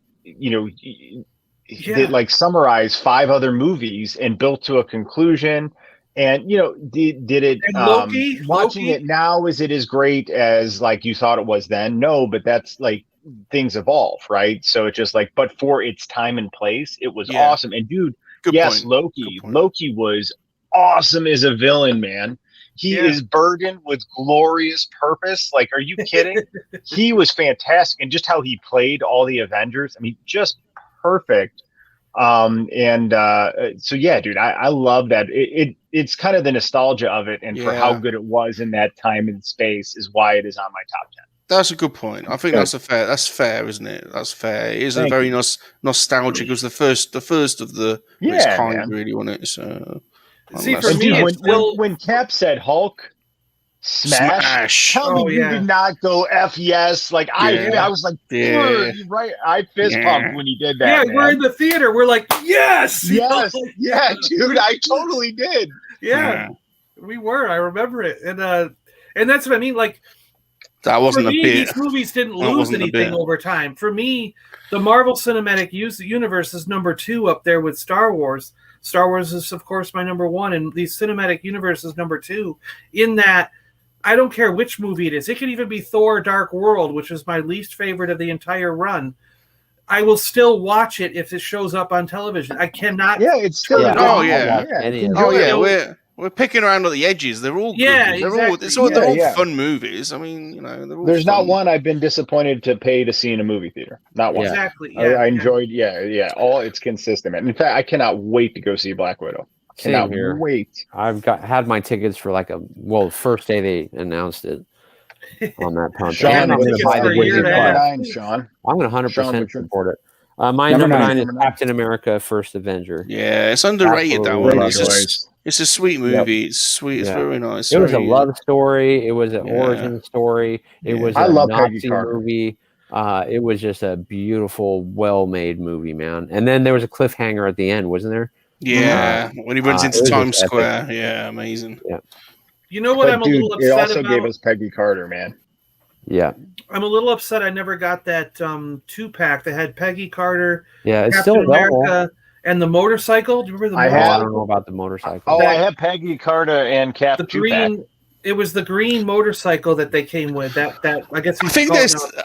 Speaker 6: that like summarized 5 other movies and built to a conclusion. And, did it,
Speaker 5: Loki,
Speaker 6: watching it now, is it as great as like you thought it was then? No, but that's like, things evolve, right? So it's just like, but for its time and place, it was awesome. And dude,
Speaker 3: Good point.
Speaker 6: Loki was awesome as a villain, man. He is burdened with glorious purpose. Like, are you kidding? He was fantastic. And just how he played all the Avengers, I mean, just perfect. So yeah, dude, I love that. It's kind of the nostalgia of it, and for how good it was in that time and space is why it is on my top 10.
Speaker 3: That's a good point. I think that's fair, isn't it? That's fair. It is a very nostalgic. It was the first of the its kind, really, wasn't it? So,
Speaker 5: see, for me,
Speaker 6: when Cap said Hulk smash. Tell me you did not go F yes. Like I was like, right. I fist pumped when he did that.
Speaker 5: Yeah, we're in the theater. We're like, yes,
Speaker 6: yes, yeah, dude. I totally did.
Speaker 5: Yeah, we were. I remember it, and that's what I mean. Like.
Speaker 3: That wasn't
Speaker 5: for me,
Speaker 3: a bit.
Speaker 5: These movies didn't lose anything over time. For me, the Marvel Cinematic Universe is number 2 up there with Star Wars. Star Wars is, of course, my number 1, and the Cinematic Universe is number 2. In that, I don't care which movie it is. It could even be Thor: Dark World, which is my least favorite of the entire run. I will still watch it if it shows up on television. I cannot.
Speaker 6: Yeah, it's still.
Speaker 3: We're picking around at the edges. They're all good. They're all fun movies. I mean, they're all
Speaker 6: there's
Speaker 3: fun.
Speaker 6: not one I've been disappointed to pay to see in a movie theater. Not one.
Speaker 5: Exactly.
Speaker 6: I enjoyed. All it's consistent. Man. In fact, I cannot wait to go see Black Widow. Cannot wait.
Speaker 2: I've had my tickets for first day they announced it on that pump.
Speaker 6: Sean,
Speaker 2: I'm going to buy the
Speaker 6: Wizard Sean.
Speaker 2: I'm going to 100% support it. My number 9 is Captain America: First Avenger.
Speaker 3: Yeah, it's underrated. That one. It's a sweet movie. It's sweet. It's very nice.
Speaker 2: It was a love story. It was an origin story. It was a Nazi movie. It was just a beautiful, well-made movie, man. And then there was a cliffhanger at the end, wasn't there?
Speaker 3: Yeah, when he runs
Speaker 2: it
Speaker 3: into
Speaker 2: was
Speaker 3: Times
Speaker 2: just epic.
Speaker 3: Square. Yeah, amazing.
Speaker 2: Yeah.
Speaker 5: You know what
Speaker 6: But
Speaker 5: I'm a
Speaker 6: dude,
Speaker 5: little
Speaker 6: it
Speaker 5: upset
Speaker 6: also
Speaker 5: about?
Speaker 6: gave us Peggy Carter, man.
Speaker 2: Yeah.
Speaker 5: I'm a little upset I never got that 2-pack that had Peggy Carter,
Speaker 2: Yeah, it's
Speaker 5: Captain
Speaker 2: still available.
Speaker 5: America, and the motorcycle. Do you remember the
Speaker 6: I
Speaker 5: motorcycle?
Speaker 2: I don't know about the motorcycle.
Speaker 6: Oh,
Speaker 5: That-
Speaker 6: I have Peggy Carter and Cap
Speaker 5: The
Speaker 6: 2-pack.
Speaker 5: green. It was the green motorcycle that they came with. That I guess
Speaker 3: I
Speaker 5: you
Speaker 3: think
Speaker 5: call it
Speaker 3: there's.
Speaker 5: now,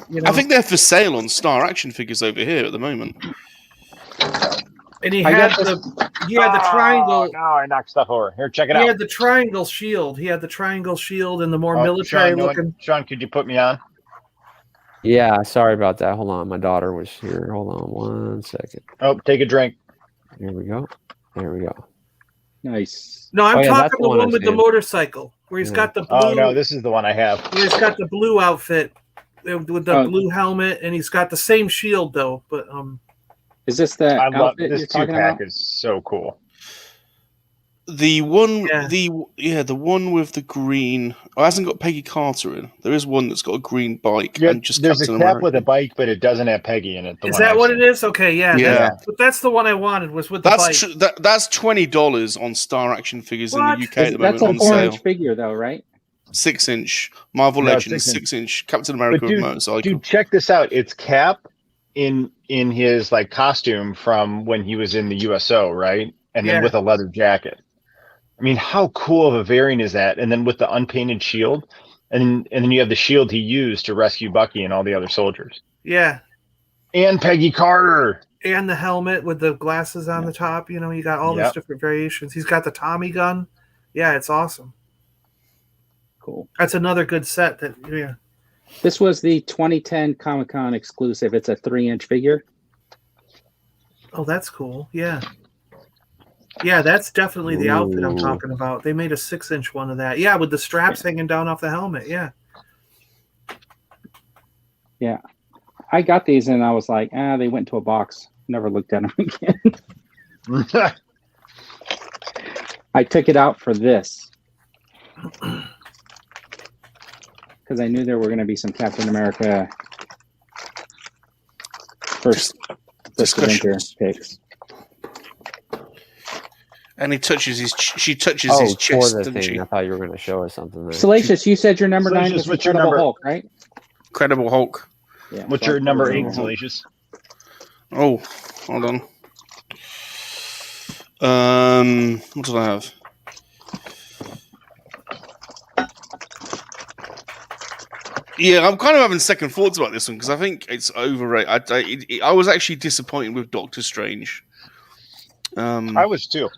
Speaker 5: you know?
Speaker 3: I think they're for sale on Star Action Figures over here at the moment.
Speaker 5: And he
Speaker 4: I
Speaker 5: had
Speaker 4: got
Speaker 5: the triangle.
Speaker 6: No, I knocked stuff over. Here, check it
Speaker 5: He
Speaker 6: out.
Speaker 5: had the triangle shield. He had the triangle shield and the more
Speaker 6: Oh,
Speaker 5: military
Speaker 6: Sean,
Speaker 5: looking.
Speaker 6: Sean, could you put me on?
Speaker 2: Yeah, sorry about that. Hold on. My daughter was here. Hold on 1 second.
Speaker 6: Oh, take a drink.
Speaker 2: Here we go. There we go.
Speaker 4: Nice.
Speaker 5: No, I'm
Speaker 2: Oh, yeah, that's
Speaker 5: talking
Speaker 2: the
Speaker 5: the
Speaker 2: one
Speaker 5: one
Speaker 2: I
Speaker 5: with the
Speaker 2: see.
Speaker 5: motorcycle where he's
Speaker 2: Yeah.
Speaker 5: got the blue.
Speaker 6: Oh no, this is the one I have.
Speaker 5: Where he's got the blue outfit with the
Speaker 4: Oh.
Speaker 5: blue helmet, and he's got the same shield though. But
Speaker 4: Is this the
Speaker 6: I love
Speaker 4: outfit
Speaker 6: this
Speaker 4: you're talking
Speaker 6: 2-pack.
Speaker 4: about?
Speaker 6: Is so cool.
Speaker 3: The one,
Speaker 5: Yeah.
Speaker 3: the one with the green. Oh, it hasn't got Peggy Carter in. There is one that's got a green bike
Speaker 6: Yeah,
Speaker 3: and just
Speaker 6: there's
Speaker 3: Captain
Speaker 6: a cap
Speaker 3: America.
Speaker 6: with a bike, but it doesn't have Peggy in it.
Speaker 5: is that what it is? Okay, yeah.
Speaker 3: Yeah.
Speaker 5: But that's the one I wanted. Was with the bike.
Speaker 3: That's $20 on Star Action Figures in
Speaker 5: What?
Speaker 3: the UK at the
Speaker 4: That's
Speaker 3: moment
Speaker 4: a
Speaker 3: on
Speaker 4: 4-inch
Speaker 3: sale.
Speaker 4: figure, though, right?
Speaker 3: 6-inch Marvel
Speaker 6: No,
Speaker 3: Legends,
Speaker 6: 6-inch.
Speaker 3: 6-inch Captain America
Speaker 6: But dude,
Speaker 3: motorcycle.
Speaker 6: Dude, check this out. It's Cap in his like costume from when he was in the USO, right? And then
Speaker 5: Yeah.
Speaker 6: with a leather jacket. I mean, how cool of a variant is that? And then with the unpainted shield, and then you have the shield he used to rescue Bucky and all the other soldiers.
Speaker 5: Yeah,
Speaker 6: And Peggy Carter.
Speaker 5: and the helmet with the glasses on the top. You know, you got all these
Speaker 6: Yep.
Speaker 5: different variations. He's got the Tommy gun. Yeah, it's awesome.
Speaker 4: Cool.
Speaker 5: That's another good set. That yeah.
Speaker 4: This was the 2010 Comic-Con exclusive. It's a 3-inch figure.
Speaker 5: Oh, that's cool. Yeah. Yeah, that's definitely the outfit I'm
Speaker 2: Ooh.
Speaker 5: talking about. They made a 6-inch one of that. Yeah, with the straps hanging down off the helmet. Yeah.
Speaker 4: Yeah. I got these and I was like, they went to a box. Never looked at them again. I took it out for this. Because I knew there were going to be some Captain America first winter
Speaker 3: discussions.
Speaker 4: picks.
Speaker 3: And he touches his. She touches
Speaker 2: Oh,
Speaker 3: his
Speaker 2: for
Speaker 3: chest,
Speaker 2: the
Speaker 3: doesn't
Speaker 2: thing.
Speaker 3: she?
Speaker 2: I thought you were going to show us something there.
Speaker 4: Salacious, you said your number 9
Speaker 6: Salacious,
Speaker 4: was
Speaker 6: what's your
Speaker 4: Incredible
Speaker 6: number?
Speaker 4: Hulk, right?
Speaker 3: Incredible Hulk.
Speaker 4: Yeah.
Speaker 6: What's
Speaker 4: so
Speaker 6: your
Speaker 4: I
Speaker 6: number
Speaker 4: put
Speaker 6: 8,
Speaker 4: Incredible Hulk.
Speaker 6: Salacious?
Speaker 3: Oh, hold on. What did I have? Yeah, I'm kind of having second thoughts about this one because I think it's overrated. I was actually disappointed with Doctor Strange.
Speaker 6: I was too.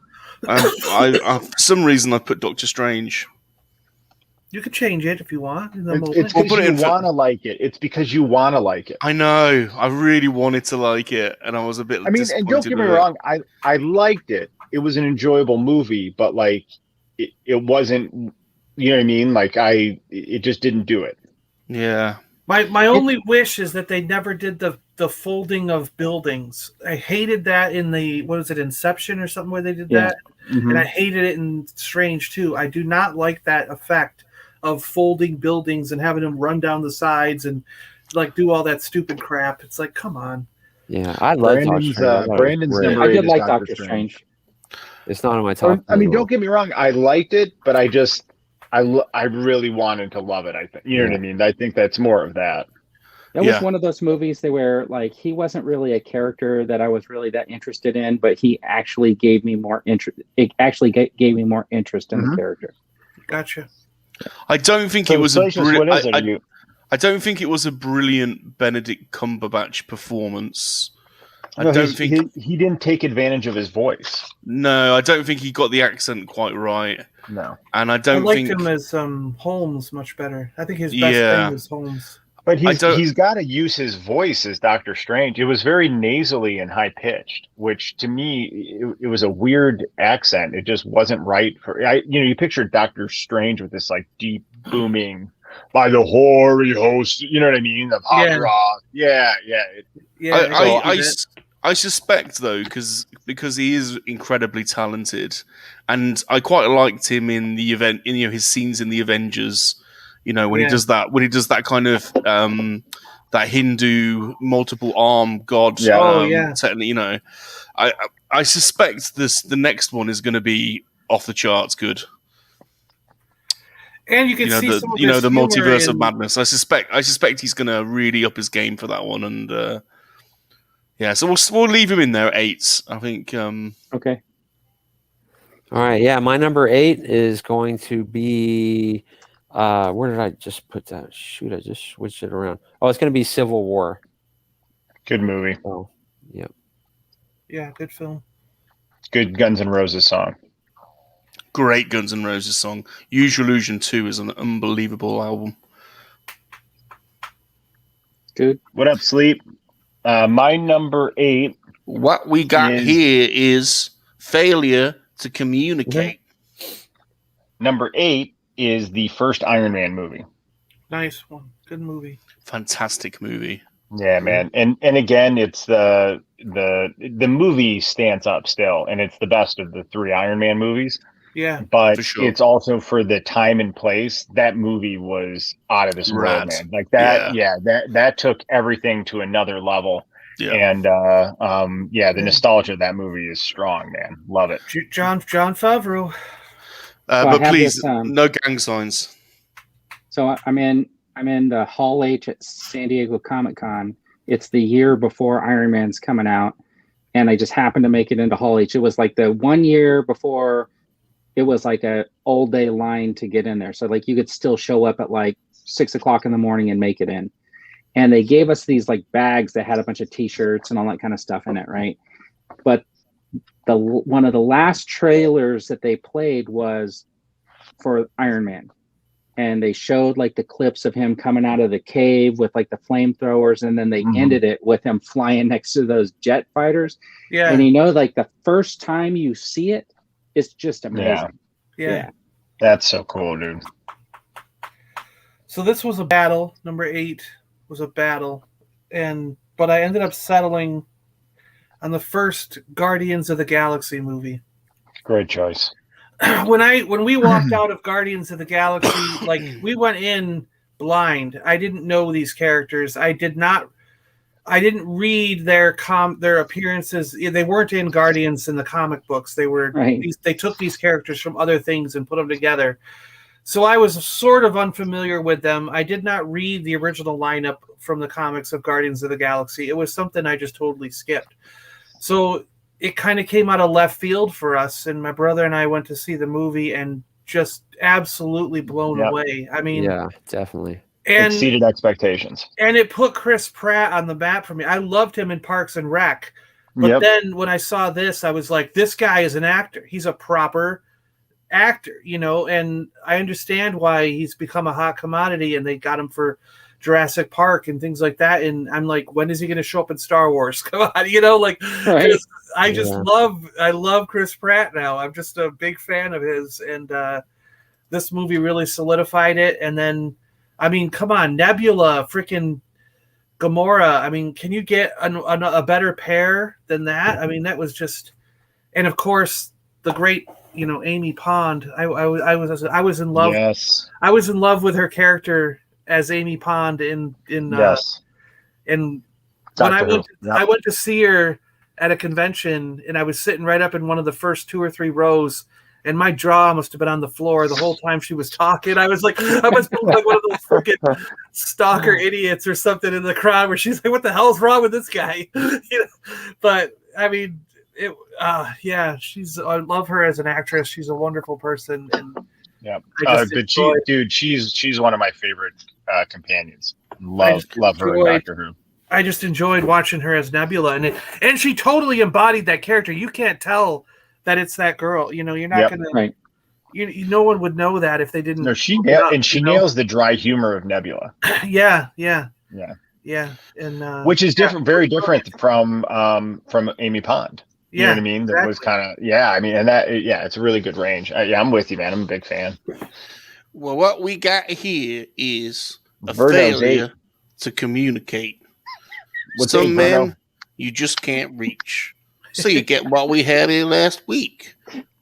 Speaker 3: For some reason, I put Doctor Strange.
Speaker 5: You could change it if you want. In the
Speaker 6: It's
Speaker 5: moment.
Speaker 3: We'll put
Speaker 6: because
Speaker 3: it
Speaker 6: you
Speaker 3: in for-
Speaker 6: want to like it. It's because you want to like it.
Speaker 3: I know. I really wanted to like it, and I was a bit.
Speaker 6: I mean, and don't get me wrong, I liked it. It was an enjoyable movie, but like it wasn't. You know what I mean? Like it just didn't do it.
Speaker 3: Yeah.
Speaker 5: My only wish is that they never did the folding of buildings. I hated that in the what was it, Inception or something where they did
Speaker 4: Yeah.
Speaker 5: that, and I hated it in Strange too. I do not like that effect of folding buildings and having them run down the sides and like do all that stupid crap. It's like, come on.
Speaker 2: Yeah, I love Doctor
Speaker 6: Brandon's,
Speaker 2: Strange. I thought it was
Speaker 6: Brandon's
Speaker 2: great.
Speaker 6: number
Speaker 4: I
Speaker 6: 8
Speaker 4: did
Speaker 6: is
Speaker 4: like
Speaker 6: Doctor
Speaker 4: Doctor Strange.
Speaker 2: It's not on my top.
Speaker 6: I mean,
Speaker 2: 10
Speaker 6: don't get me wrong. I liked it, but I really wanted to love it. I think you know what I mean. I think that's more of that.
Speaker 4: That was
Speaker 3: Yeah.
Speaker 4: one of those movies that where like he wasn't really a character that I was really that interested in, but he actually gave me more interest. It actually gave me more interest in the character.
Speaker 5: Gotcha.
Speaker 3: I don't think
Speaker 6: So,
Speaker 3: it was a.
Speaker 6: Salacious, what is it?
Speaker 3: I don't think it was a brilliant Benedict Cumberbatch performance. I
Speaker 6: No,
Speaker 3: don't think.
Speaker 6: he didn't take advantage of his voice.
Speaker 3: No, I don't think he got the accent quite right,
Speaker 6: No,
Speaker 3: and I
Speaker 5: I
Speaker 3: don't
Speaker 5: liked
Speaker 3: think.
Speaker 5: him as Holmes much better. I think his best
Speaker 3: Yeah.
Speaker 5: thing was Holmes.
Speaker 6: but
Speaker 3: I don't-
Speaker 6: he's got to use his voice as Doctor Strange. It was very nasally and high pitched, which to me it was a weird accent. It just wasn't right for. You pictured Doctor Strange with this like deep booming by the hoary host. You know what I mean? Of
Speaker 5: Yeah.
Speaker 6: Hydra. Yeah.
Speaker 5: Yeah,
Speaker 3: I suspect though, because he is incredibly talented, and I quite liked him in the event. His scenes in the Avengers. When he does that kind of that Hindu multiple arm god.
Speaker 6: Yeah.
Speaker 5: Oh, yeah.
Speaker 3: You know, I suspect the next one is going to be off the charts good.
Speaker 5: And you can
Speaker 3: You know,
Speaker 5: see some of
Speaker 3: the
Speaker 5: his humor
Speaker 3: multiverse of
Speaker 5: in-
Speaker 3: madness. I suspect he's going to really up his game for that one, and yeah, so we'll leave him in there at 8. I think.
Speaker 4: Okay.
Speaker 2: All right, yeah, my number 8 is going to be. Where did I just put that? Shoot, I just switched it around. Oh, it's going to be Civil War.
Speaker 6: Good movie.
Speaker 2: Oh, yep.
Speaker 5: Yeah, good film.
Speaker 6: Good Guns N' Roses song.
Speaker 3: Great Guns N' Roses song. Use Your Illusion 2 is an unbelievable album.
Speaker 4: Good.
Speaker 6: What up, Sleep? My number 8.
Speaker 3: What we got here is failure to communicate.
Speaker 6: Number 8 is the first Iron Man movie.
Speaker 5: Nice one. Good movie.
Speaker 3: Fantastic movie.
Speaker 6: Yeah, man. And again, it's the movie stands up still, and it's the best of the 3 Iron Man movies.
Speaker 5: Yeah.
Speaker 6: But
Speaker 3: For sure.
Speaker 6: it's also for the time and place. That movie was out of this world,
Speaker 3: Rad.
Speaker 6: man. Like that, that took everything to another level.
Speaker 3: Yeah.
Speaker 6: And the nostalgia of that movie is strong, man. Love it.
Speaker 5: John Favreau.
Speaker 4: I
Speaker 3: But
Speaker 4: have
Speaker 3: please,
Speaker 4: this,
Speaker 3: no gang signs.
Speaker 4: So I'm in the Hall H at San Diego Comic-Con. It's the year before Iron Man's coming out, and I just happened to make it into Hall H. It was like the 1 year before. It was like a all day line to get in there. So like you could still show up at like 6 o'clock in the morning and make it in. And they gave us these like bags that had a bunch of t-shirts and all that kind of stuff in it. Right. But one of the last trailers that they played was for Iron Man. And they showed like the clips of him coming out of the cave with like the flamethrowers. And then they ended it with him flying next to those jet fighters.
Speaker 5: Yeah.
Speaker 4: And like the first time you see it, it's just amazing.
Speaker 5: Yeah.
Speaker 6: That's so cool, dude.
Speaker 5: So this was a battle. Number 8 was a battle, but I ended up settling on the first Guardians of the Galaxy movie.
Speaker 6: Great choice.
Speaker 5: When we walked out of Guardians of the Galaxy, like we went in blind. I didn't know these characters. I didn't read their appearances. They weren't in Guardians in the comic books. They were they took these characters from other things and put them together. So I was sort of unfamiliar with them. I did not read the original lineup from the comics of Guardians of the Galaxy. It was something I just totally skipped. So it kind of came out of left field for us, and my brother and I went to see the movie and just absolutely blown away. I mean,
Speaker 2: yeah, definitely.
Speaker 5: And
Speaker 6: exceeded expectations.
Speaker 5: And it put Chris Pratt on the map for me. I loved him in Parks and Rec. But then when I saw this, I was like, this guy is an actor. He's a proper actor, and I understand why he's become a hot commodity, and they got him for Jurassic Park and things like that. And I'm like, when is he going to show up in Star Wars? Come on, I love Chris Pratt now. I'm just a big fan of his. And this movie really solidified it. And then, I mean, come on, Nebula, freaking Gamora. I mean, can you get a better pair than that? I mean, that was just, and of course, the great, Amy Pond. I was in love.
Speaker 6: Yes.
Speaker 5: I was in love with her character as Amy Pond in
Speaker 6: yes.
Speaker 5: And when I went to see her at a convention, and I was sitting right up in one of the first 2 or 3 rows. And my jaw must have been on the floor the whole time she was talking. I was like one of those freaking stalker idiots or something in the crowd where she's like, "What the hell's wrong with this guy?" But I mean, I love her as an actress. She's a wonderful person. And
Speaker 6: she's one of my favorite companions. Love her in Doctor Who.
Speaker 5: I just enjoyed watching her as Nebula, and she totally embodied that character. You can't tell that it's that girl. You're not gonna.
Speaker 4: Right.
Speaker 5: No one would know that if they didn't.
Speaker 6: No, she nails the dry humor of Nebula.
Speaker 5: Yeah. And
Speaker 6: which is different, very different from Amy Pond. You know what I mean?
Speaker 5: Exactly.
Speaker 6: That was kind of I mean, and that it's a really good range. I'm with you, man. I'm a big fan.
Speaker 3: Well, what we got here is a
Speaker 6: Verdo's
Speaker 3: failure
Speaker 6: 8.
Speaker 3: to communicate.
Speaker 6: What's
Speaker 3: Some
Speaker 6: 8,
Speaker 3: men
Speaker 6: Verdo?
Speaker 3: you just can't reach. So you get what we had here last week,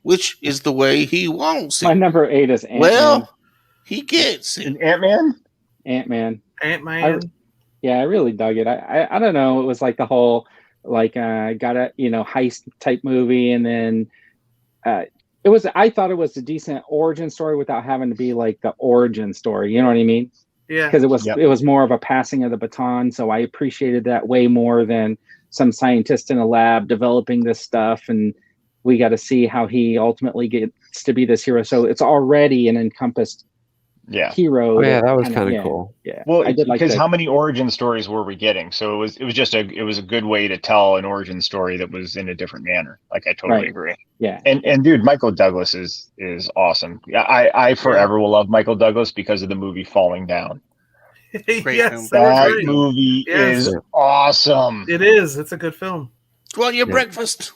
Speaker 3: which is the way he wants
Speaker 4: My
Speaker 3: it.
Speaker 4: number 8 is Ant-Man.
Speaker 3: Well, he gets it.
Speaker 6: And Ant-Man?
Speaker 4: Ant-Man.
Speaker 5: Ant-Man.
Speaker 4: Yeah, I really dug it. I don't know. It was like the whole got a heist type movie, and then it was. I thought it was a decent origin story without having to be like the origin story. You know what I mean?
Speaker 5: Yeah.
Speaker 4: Because
Speaker 6: Yep.
Speaker 4: it was more of a passing of the baton. So I appreciated that way more than some scientist in a lab developing this stuff, and we got to see how he ultimately gets to be this hero. So it's already an encompassed
Speaker 6: Yeah.
Speaker 4: hero.
Speaker 2: Oh, yeah, that was kind of
Speaker 4: yeah,
Speaker 2: cool.
Speaker 4: Yeah,
Speaker 6: Well,
Speaker 4: I did like
Speaker 6: because
Speaker 4: that.
Speaker 6: how many origin stories were we getting? So it was a good way to tell an origin story that was in a different manner. Like I totally
Speaker 4: Right.
Speaker 6: agree.
Speaker 4: Yeah,
Speaker 6: And dude, Michael Douglas is awesome. Yeah, I forever will love Michael Douglas because of the movie Falling Down.
Speaker 3: Great
Speaker 5: Yes,
Speaker 3: film.
Speaker 5: that was
Speaker 6: That
Speaker 5: great.
Speaker 6: movie
Speaker 5: Yes.
Speaker 6: is awesome.
Speaker 5: It is. It's a good film.
Speaker 3: Do you want your
Speaker 2: Yeah.
Speaker 3: breakfast?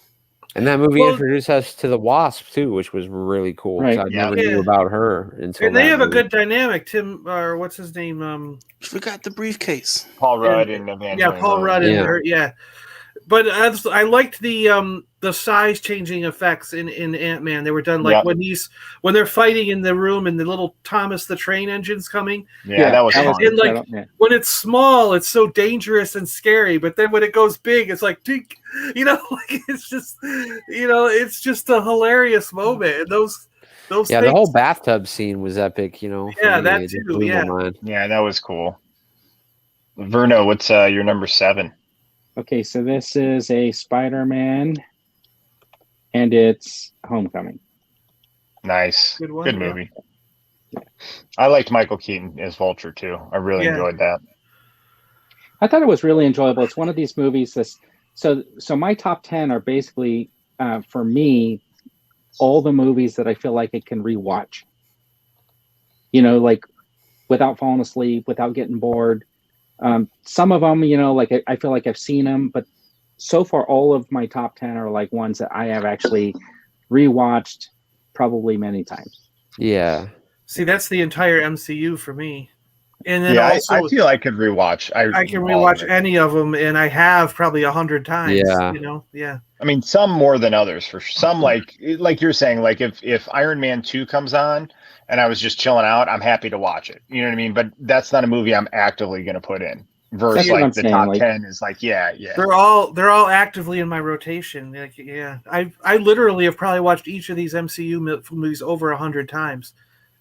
Speaker 2: And that movie
Speaker 5: Well-
Speaker 2: introduced us to the Wasp too, which was really cool. 'Cause
Speaker 4: Right.
Speaker 2: I
Speaker 6: Yeah.
Speaker 2: never knew about her until
Speaker 5: And they
Speaker 2: that
Speaker 5: have a
Speaker 2: movie.
Speaker 5: good dynamic. Tim, or what's his name?
Speaker 3: You forgot the briefcase.
Speaker 6: Paul Rudd and Evangeline
Speaker 5: Paul
Speaker 6: Lilly.
Speaker 5: Rudd and
Speaker 2: Yeah.
Speaker 5: her. Yeah. But I liked the size changing effects in Ant-Man. They were done like
Speaker 6: Yeah.
Speaker 5: when they're fighting in the room and the little Thomas the Train Engine's coming.
Speaker 6: Yeah, that was fun.
Speaker 5: And like
Speaker 4: yeah.
Speaker 5: when it's small, it's so dangerous and scary. But then when it goes big, it's like, tink, like it's just a hilarious moment. And those
Speaker 2: Yeah,
Speaker 5: things,
Speaker 2: the whole bathtub scene was epic. For
Speaker 5: Yeah,
Speaker 2: me.
Speaker 5: that
Speaker 2: It just
Speaker 5: too,
Speaker 2: blew
Speaker 5: yeah.
Speaker 2: my mind.
Speaker 6: Yeah, that was cool. Verno, what's your number 7?
Speaker 4: Okay, so this is a Spider-Man, and it's Homecoming.
Speaker 6: Nice.
Speaker 5: Good one,
Speaker 6: Good
Speaker 5: yeah.
Speaker 6: movie. I liked Michael Keaton as Vulture too. I really
Speaker 5: Yeah.
Speaker 6: enjoyed that.
Speaker 4: I thought it was really enjoyable. It's one of these movies so my top 10 are basically for me all the movies that I feel like I can rewatch. Like without falling asleep, without getting bored. Some of them, like I feel like I've seen them, but so far all of my top 10 are like ones that I have actually rewatched probably many times.
Speaker 2: Yeah.
Speaker 5: See, that's the entire MCU for me. And then
Speaker 6: Yeah,
Speaker 5: also,
Speaker 6: I feel I could rewatch.
Speaker 5: I can
Speaker 6: all
Speaker 5: rewatch
Speaker 6: of it.
Speaker 5: any of them, and I have probably 100 times.
Speaker 2: Yeah.
Speaker 5: Yeah.
Speaker 6: I mean, some more than others for sure. Some like you're saying, like if Iron Man 2 comes on and I was just chilling out, I'm happy to watch it. You know what I mean? But that's not a movie I'm actively going to put in. Versus
Speaker 4: That's what I'm
Speaker 6: like the
Speaker 4: saying,
Speaker 6: top
Speaker 4: like-
Speaker 6: 10 is like, yeah.
Speaker 5: They're all actively in my rotation. Like, yeah, I literally have probably watched each of these MCU movies over 100 times.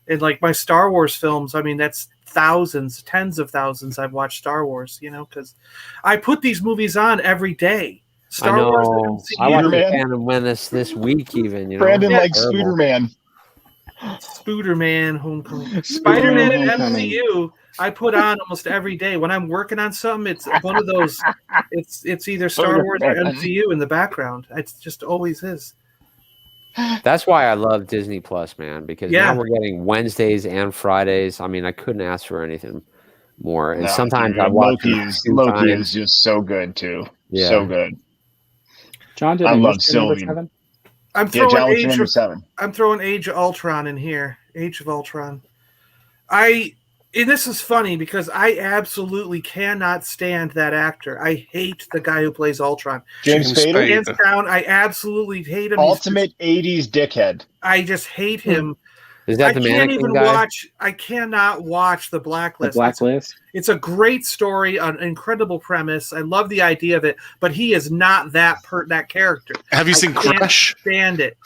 Speaker 5: And like my Star Wars films, I mean, that's thousands, tens of thousands I've watched Star Wars, because I put these movies on every day. Star
Speaker 2: I know.
Speaker 5: Wars and MCU.
Speaker 2: I watched
Speaker 6: Spider-Man.
Speaker 2: Phantom Menace this week, even.
Speaker 6: Brandon
Speaker 5: Yeah.
Speaker 6: likes
Speaker 2: Terrible.
Speaker 6: Spooderman.
Speaker 5: Spooderman, Homecoming, Spider-Man, and
Speaker 4: Homecoming.
Speaker 5: MCU. I put on almost every day when I'm working on something. It's one of those. It's either Star Wars or MCU in the background. It just always is.
Speaker 2: That's why I love Disney Plus, man, because
Speaker 5: Yeah.
Speaker 2: now we're getting Wednesdays and Fridays. I mean, I couldn't ask for anything more. And
Speaker 6: No,
Speaker 2: sometimes
Speaker 6: dude,
Speaker 2: I watch
Speaker 6: Loki is just so good too.
Speaker 2: Yeah.
Speaker 6: So good.
Speaker 4: John, did
Speaker 6: I
Speaker 4: I
Speaker 6: love
Speaker 4: miss your number
Speaker 6: Sylvie.
Speaker 4: 7?
Speaker 5: I'm
Speaker 6: Yeah,
Speaker 5: throwing
Speaker 6: John, what's your number 7?
Speaker 5: I'm throwing Age of Ultron in here. Age of Ultron. And this is funny because I absolutely cannot stand that actor. I hate the guy who plays Ultron.
Speaker 6: James
Speaker 3: James
Speaker 6: Spader?
Speaker 3: Spader.
Speaker 5: Hands down, I absolutely hate him.
Speaker 6: Ultimate 80s dickhead.
Speaker 5: I just hate him.
Speaker 2: Is that the mannequin guy?
Speaker 5: I cannot watch The Blacklist.
Speaker 4: The Blacklist?
Speaker 5: It's a great story, an incredible premise. I love the idea of it, but he is not that character.
Speaker 3: Have you seen
Speaker 5: I can't
Speaker 3: Crash?
Speaker 5: stand it.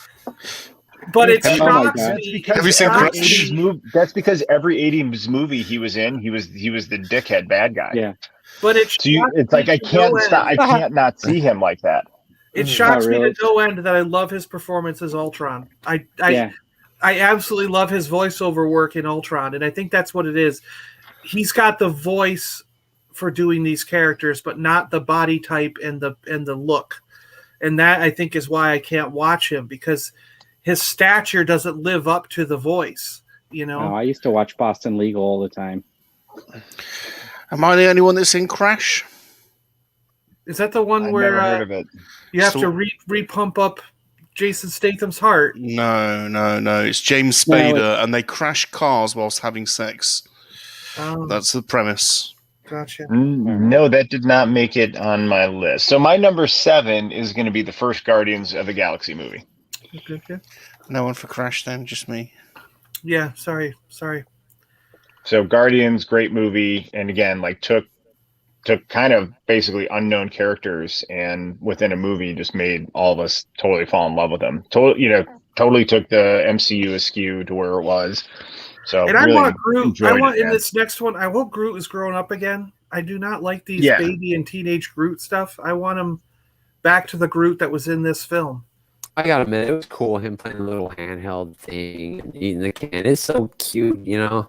Speaker 5: But it
Speaker 4: Oh my
Speaker 5: shocks
Speaker 4: God.
Speaker 5: me.
Speaker 3: Have you seen
Speaker 5: every
Speaker 3: Crash?
Speaker 5: 80s
Speaker 6: That's because every 80s movie he was in, he was the dickhead bad guy.
Speaker 4: Yeah.
Speaker 5: But it
Speaker 6: So
Speaker 5: shocks
Speaker 6: it's like
Speaker 5: me
Speaker 6: I
Speaker 5: to
Speaker 6: can't
Speaker 5: no
Speaker 6: stop. I
Speaker 5: end.
Speaker 6: can't not see him like that.
Speaker 5: It shocks me
Speaker 4: really?
Speaker 5: to no end that I love his performance as Ultron. I absolutely love his voiceover work in Ultron, and I think that's what it is. He's got the voice for doing these characters, but not the body type and the look. And that I think is why I can't watch him, because his stature doesn't live up to the voice.
Speaker 4: I used to watch Boston Legal all the time.
Speaker 3: Am I the only one that's seen Crash?
Speaker 5: Is that the one
Speaker 6: I've
Speaker 5: where
Speaker 6: never heard of it.
Speaker 5: you have
Speaker 3: So-
Speaker 5: to re-pump up Jason Statham's heart?
Speaker 3: No. It's James
Speaker 4: No,
Speaker 3: Spader, and they crash cars whilst having sex.
Speaker 5: Oh,
Speaker 3: That's the premise.
Speaker 5: gotcha.
Speaker 6: No, that did not make it on my list. So my number 7 is going to be the first Guardians of the Galaxy movie.
Speaker 5: Okay.
Speaker 3: No one for Crash then, just me.
Speaker 5: Yeah, sorry.
Speaker 6: So Guardians, great movie, and again, like took took kind of basically unknown characters and within a movie just made all of us totally fall in love with them. Totally took the MCU askew to where it was. So
Speaker 5: And
Speaker 6: really
Speaker 5: I want Groot. I want in
Speaker 6: man.
Speaker 5: this next one. I hope Groot is growing up again. I do not like these
Speaker 6: Yeah.
Speaker 5: baby and teenage Groot stuff. I want him back to the Groot that was in this film.
Speaker 2: I gotta admit, it was cool him playing a little handheld thing and eating the can. It's so cute, you know.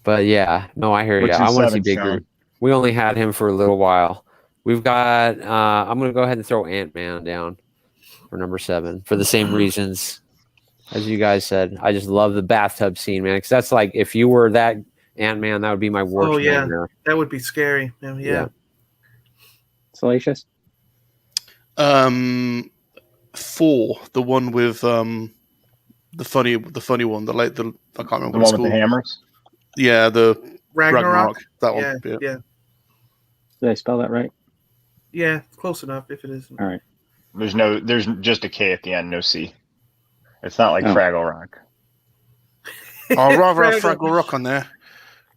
Speaker 2: But yeah, no, I hear you.
Speaker 6: What's
Speaker 2: I
Speaker 6: your
Speaker 2: want to see
Speaker 6: seven,
Speaker 2: Big
Speaker 6: Sean?
Speaker 2: Groot. We only had him for a little while. We've got. I'm gonna go ahead and throw Ant-Man down for number 7 for the same reasons as you guys said. I just love the bathtub scene, man. Because that's like if you were that Ant-Man, that would be my worst
Speaker 5: Oh yeah,
Speaker 2: nightmare.
Speaker 5: that would be scary. Yeah.
Speaker 4: Salacious?
Speaker 3: 4, the one with the funny one, I can't remember
Speaker 6: The
Speaker 3: what
Speaker 6: one
Speaker 3: it's
Speaker 6: with the
Speaker 3: called.
Speaker 6: hammers.
Speaker 3: Yeah, the
Speaker 5: Ragnarok.
Speaker 3: that
Speaker 5: Yeah,
Speaker 3: one.
Speaker 5: yeah,
Speaker 4: Did I spell that right?
Speaker 5: yeah. Close enough. If it isn't.
Speaker 4: All right.
Speaker 6: There's just a K at the end, no C. It's not like
Speaker 4: Oh.
Speaker 6: Fraggle Rock.
Speaker 3: I'd rather have
Speaker 5: Fraggle.
Speaker 3: Fraggle Rock on there.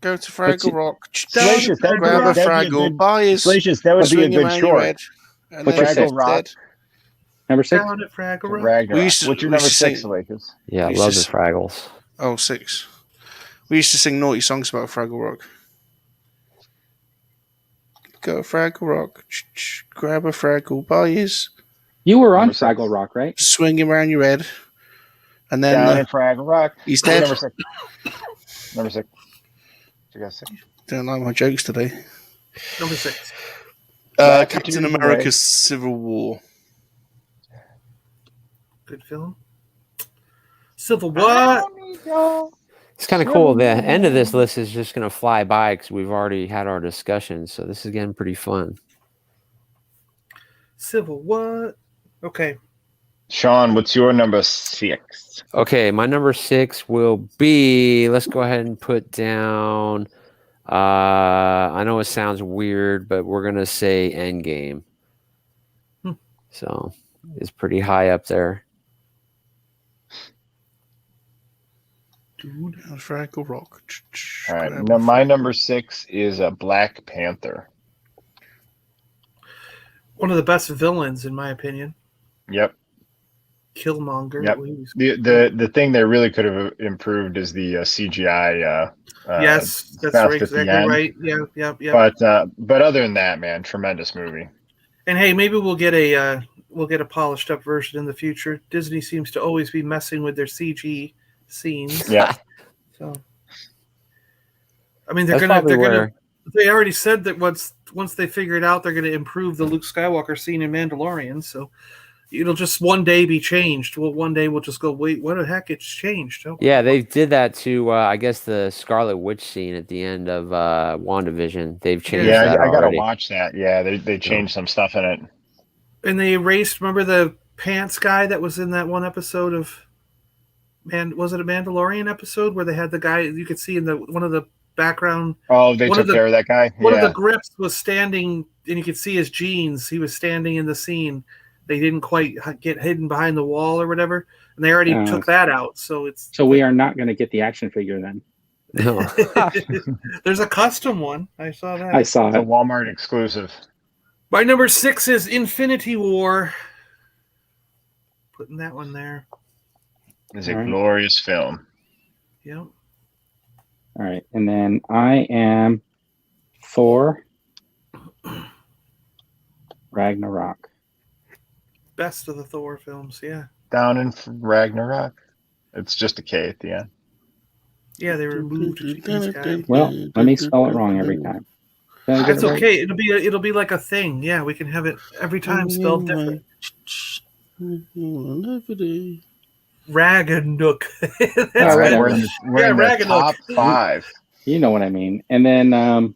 Speaker 3: Go to
Speaker 4: What's
Speaker 3: Fraggle
Speaker 4: it-
Speaker 3: Rock.
Speaker 6: Salacious, that'd be-
Speaker 3: Grab a
Speaker 6: that'd be a
Speaker 3: Fraggle.
Speaker 6: good-
Speaker 3: Buy his.
Speaker 6: Salacious, that would be a
Speaker 3: swing him
Speaker 6: good
Speaker 3: around your
Speaker 6: short.
Speaker 3: head, and
Speaker 4: What's
Speaker 3: then
Speaker 4: your
Speaker 3: he's
Speaker 6: Fraggle Rock?
Speaker 3: dead.
Speaker 4: Number 6?
Speaker 5: Down at Fraggle Rock.
Speaker 6: Ragnarok.
Speaker 3: We used to-
Speaker 6: What's your
Speaker 3: we
Speaker 6: number
Speaker 3: used to
Speaker 6: 6,
Speaker 3: sing-
Speaker 6: Salacious?
Speaker 2: Yeah, I
Speaker 3: He's
Speaker 2: love the
Speaker 3: just-
Speaker 2: Fraggles.
Speaker 3: Oh, 6. We used to sing naughty songs about Fraggle Rock. Go Fraggle Rock. Grab a Fraggle. Buy his.
Speaker 4: You were on
Speaker 6: Number 6.
Speaker 4: Fraggle Rock, right?
Speaker 3: Swing him around your head, and
Speaker 6: Down
Speaker 3: then
Speaker 6: at Fraggle Rock.
Speaker 3: he's dead.
Speaker 6: Number 6. Number 6. You got 6.
Speaker 3: Don't like my jokes today.
Speaker 5: Number 6.
Speaker 3: Captain America's Civil War.
Speaker 5: Good film. Civil what?
Speaker 2: It's kind of cool. The end of this list is just going to fly by because we've already had our discussion. So this is getting pretty fun.
Speaker 5: Civil what? Okay.
Speaker 6: Sean, what's your number 6?
Speaker 2: Okay, my number 6 will be. Let's go ahead and put down. I know it sounds weird, but we're gonna say Endgame. So it's pretty high up there.
Speaker 3: Dude, Fraggle Rock.
Speaker 6: All right. Now, my number 6 is a Black Panther.
Speaker 5: One of the best villains, in my opinion.
Speaker 6: Yep.
Speaker 5: Killmonger.
Speaker 6: Yep. The thing they really could have improved is the CGI.
Speaker 5: Yes, that's
Speaker 6: stuff
Speaker 5: right,
Speaker 6: at the
Speaker 5: exactly
Speaker 6: end.
Speaker 5: right. Yeah.
Speaker 6: But other than that, man, tremendous movie.
Speaker 5: And hey, maybe we'll get a polished up version in the future. Disney seems to always be messing with their CG scenes.
Speaker 6: Yeah.
Speaker 5: So, I mean,
Speaker 2: That's probably where-
Speaker 5: They already said that once they figure it out, they're gonna improve the Luke Skywalker scene in Mandalorian. So it'll just one day be changed. Well, one day we'll just go, wait, what the heck? It's changed. Oh.
Speaker 2: Yeah, they did that to I guess the Scarlet Witch scene at the end of WandaVision. They've changed
Speaker 6: Yeah,
Speaker 2: that
Speaker 6: I gotta
Speaker 2: already.
Speaker 6: watch that. Yeah, they changed some stuff in it.
Speaker 5: And they erased. Remember the pants guy that was in that one episode of was it a Mandalorian episode where they had the guy you could see in one of the background?
Speaker 6: Oh, they
Speaker 5: One
Speaker 6: took
Speaker 5: of the-
Speaker 6: care of that guy.
Speaker 5: One of
Speaker 6: Yeah.
Speaker 5: the grips was standing, and you could see his jeans. He was standing in the scene. They didn't quite get hidden behind the wall or whatever, and they already
Speaker 4: Oh.
Speaker 5: took that out. So it's
Speaker 4: So we are not going to get the action figure then.
Speaker 2: No.
Speaker 5: there's a custom one. I saw that.
Speaker 4: I saw
Speaker 6: It's a
Speaker 4: it.
Speaker 6: Walmart exclusive.
Speaker 5: My number 6 is Infinity War. Putting that one there.
Speaker 6: It's a
Speaker 4: All right.
Speaker 6: glorious film.
Speaker 5: Yep.
Speaker 4: All right. And then I am Thor Ragnarok.
Speaker 5: Best of the Thor films. Yeah.
Speaker 6: Down in Ragnarok. It's just a K at the end.
Speaker 5: Yeah, they removed these guys.
Speaker 4: Well, let me spell it wrong every time. Did I get
Speaker 5: That's
Speaker 4: it right?
Speaker 5: okay. It'll be like a thing. Yeah, we can have it every time spelled different. Ragnarok. That's
Speaker 4: All
Speaker 6: All right,
Speaker 4: right,
Speaker 6: we're in
Speaker 5: Yeah,
Speaker 6: the
Speaker 5: Ragnarok.
Speaker 6: top 5.
Speaker 4: You know what I mean. And then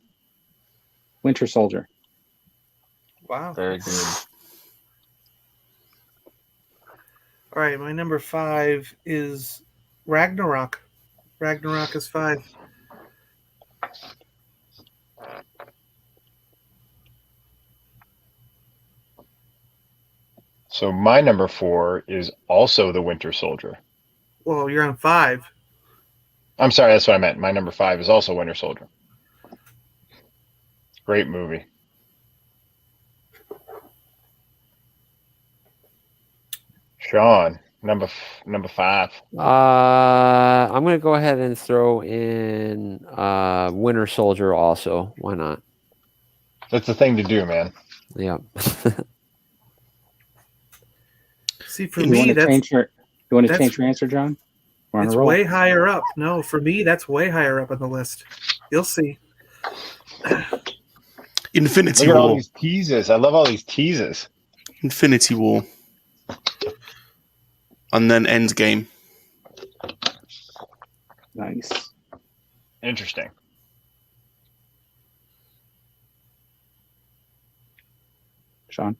Speaker 4: Winter Soldier.
Speaker 5: Wow.
Speaker 6: Very good.
Speaker 5: All right, my number 5 is Ragnarok. Ragnarok is 5.
Speaker 6: So my number 4 is also the Winter Soldier.
Speaker 5: Well, you're on 5.
Speaker 6: I'm sorry, that's what I meant. My number 5 is also Winter Soldier. Great movie. Sean, number 5.
Speaker 2: I'm gonna go ahead and throw in Winter Soldier also. Why not?
Speaker 6: That's the thing to do, man.
Speaker 2: Yeah.
Speaker 5: See, for
Speaker 4: You
Speaker 5: me,
Speaker 4: want to
Speaker 5: that's
Speaker 4: change your
Speaker 5: that's-
Speaker 4: answer, John? We're on
Speaker 5: it's
Speaker 4: a roll.
Speaker 5: way higher up. No, for me, that's way higher up on the list. You'll see.
Speaker 1: Infinity
Speaker 6: Look at all
Speaker 1: War.
Speaker 6: these teases. I love all these teases.
Speaker 1: Infinity War. And then Endgame.
Speaker 4: Nice.
Speaker 6: Interesting.
Speaker 4: Sean.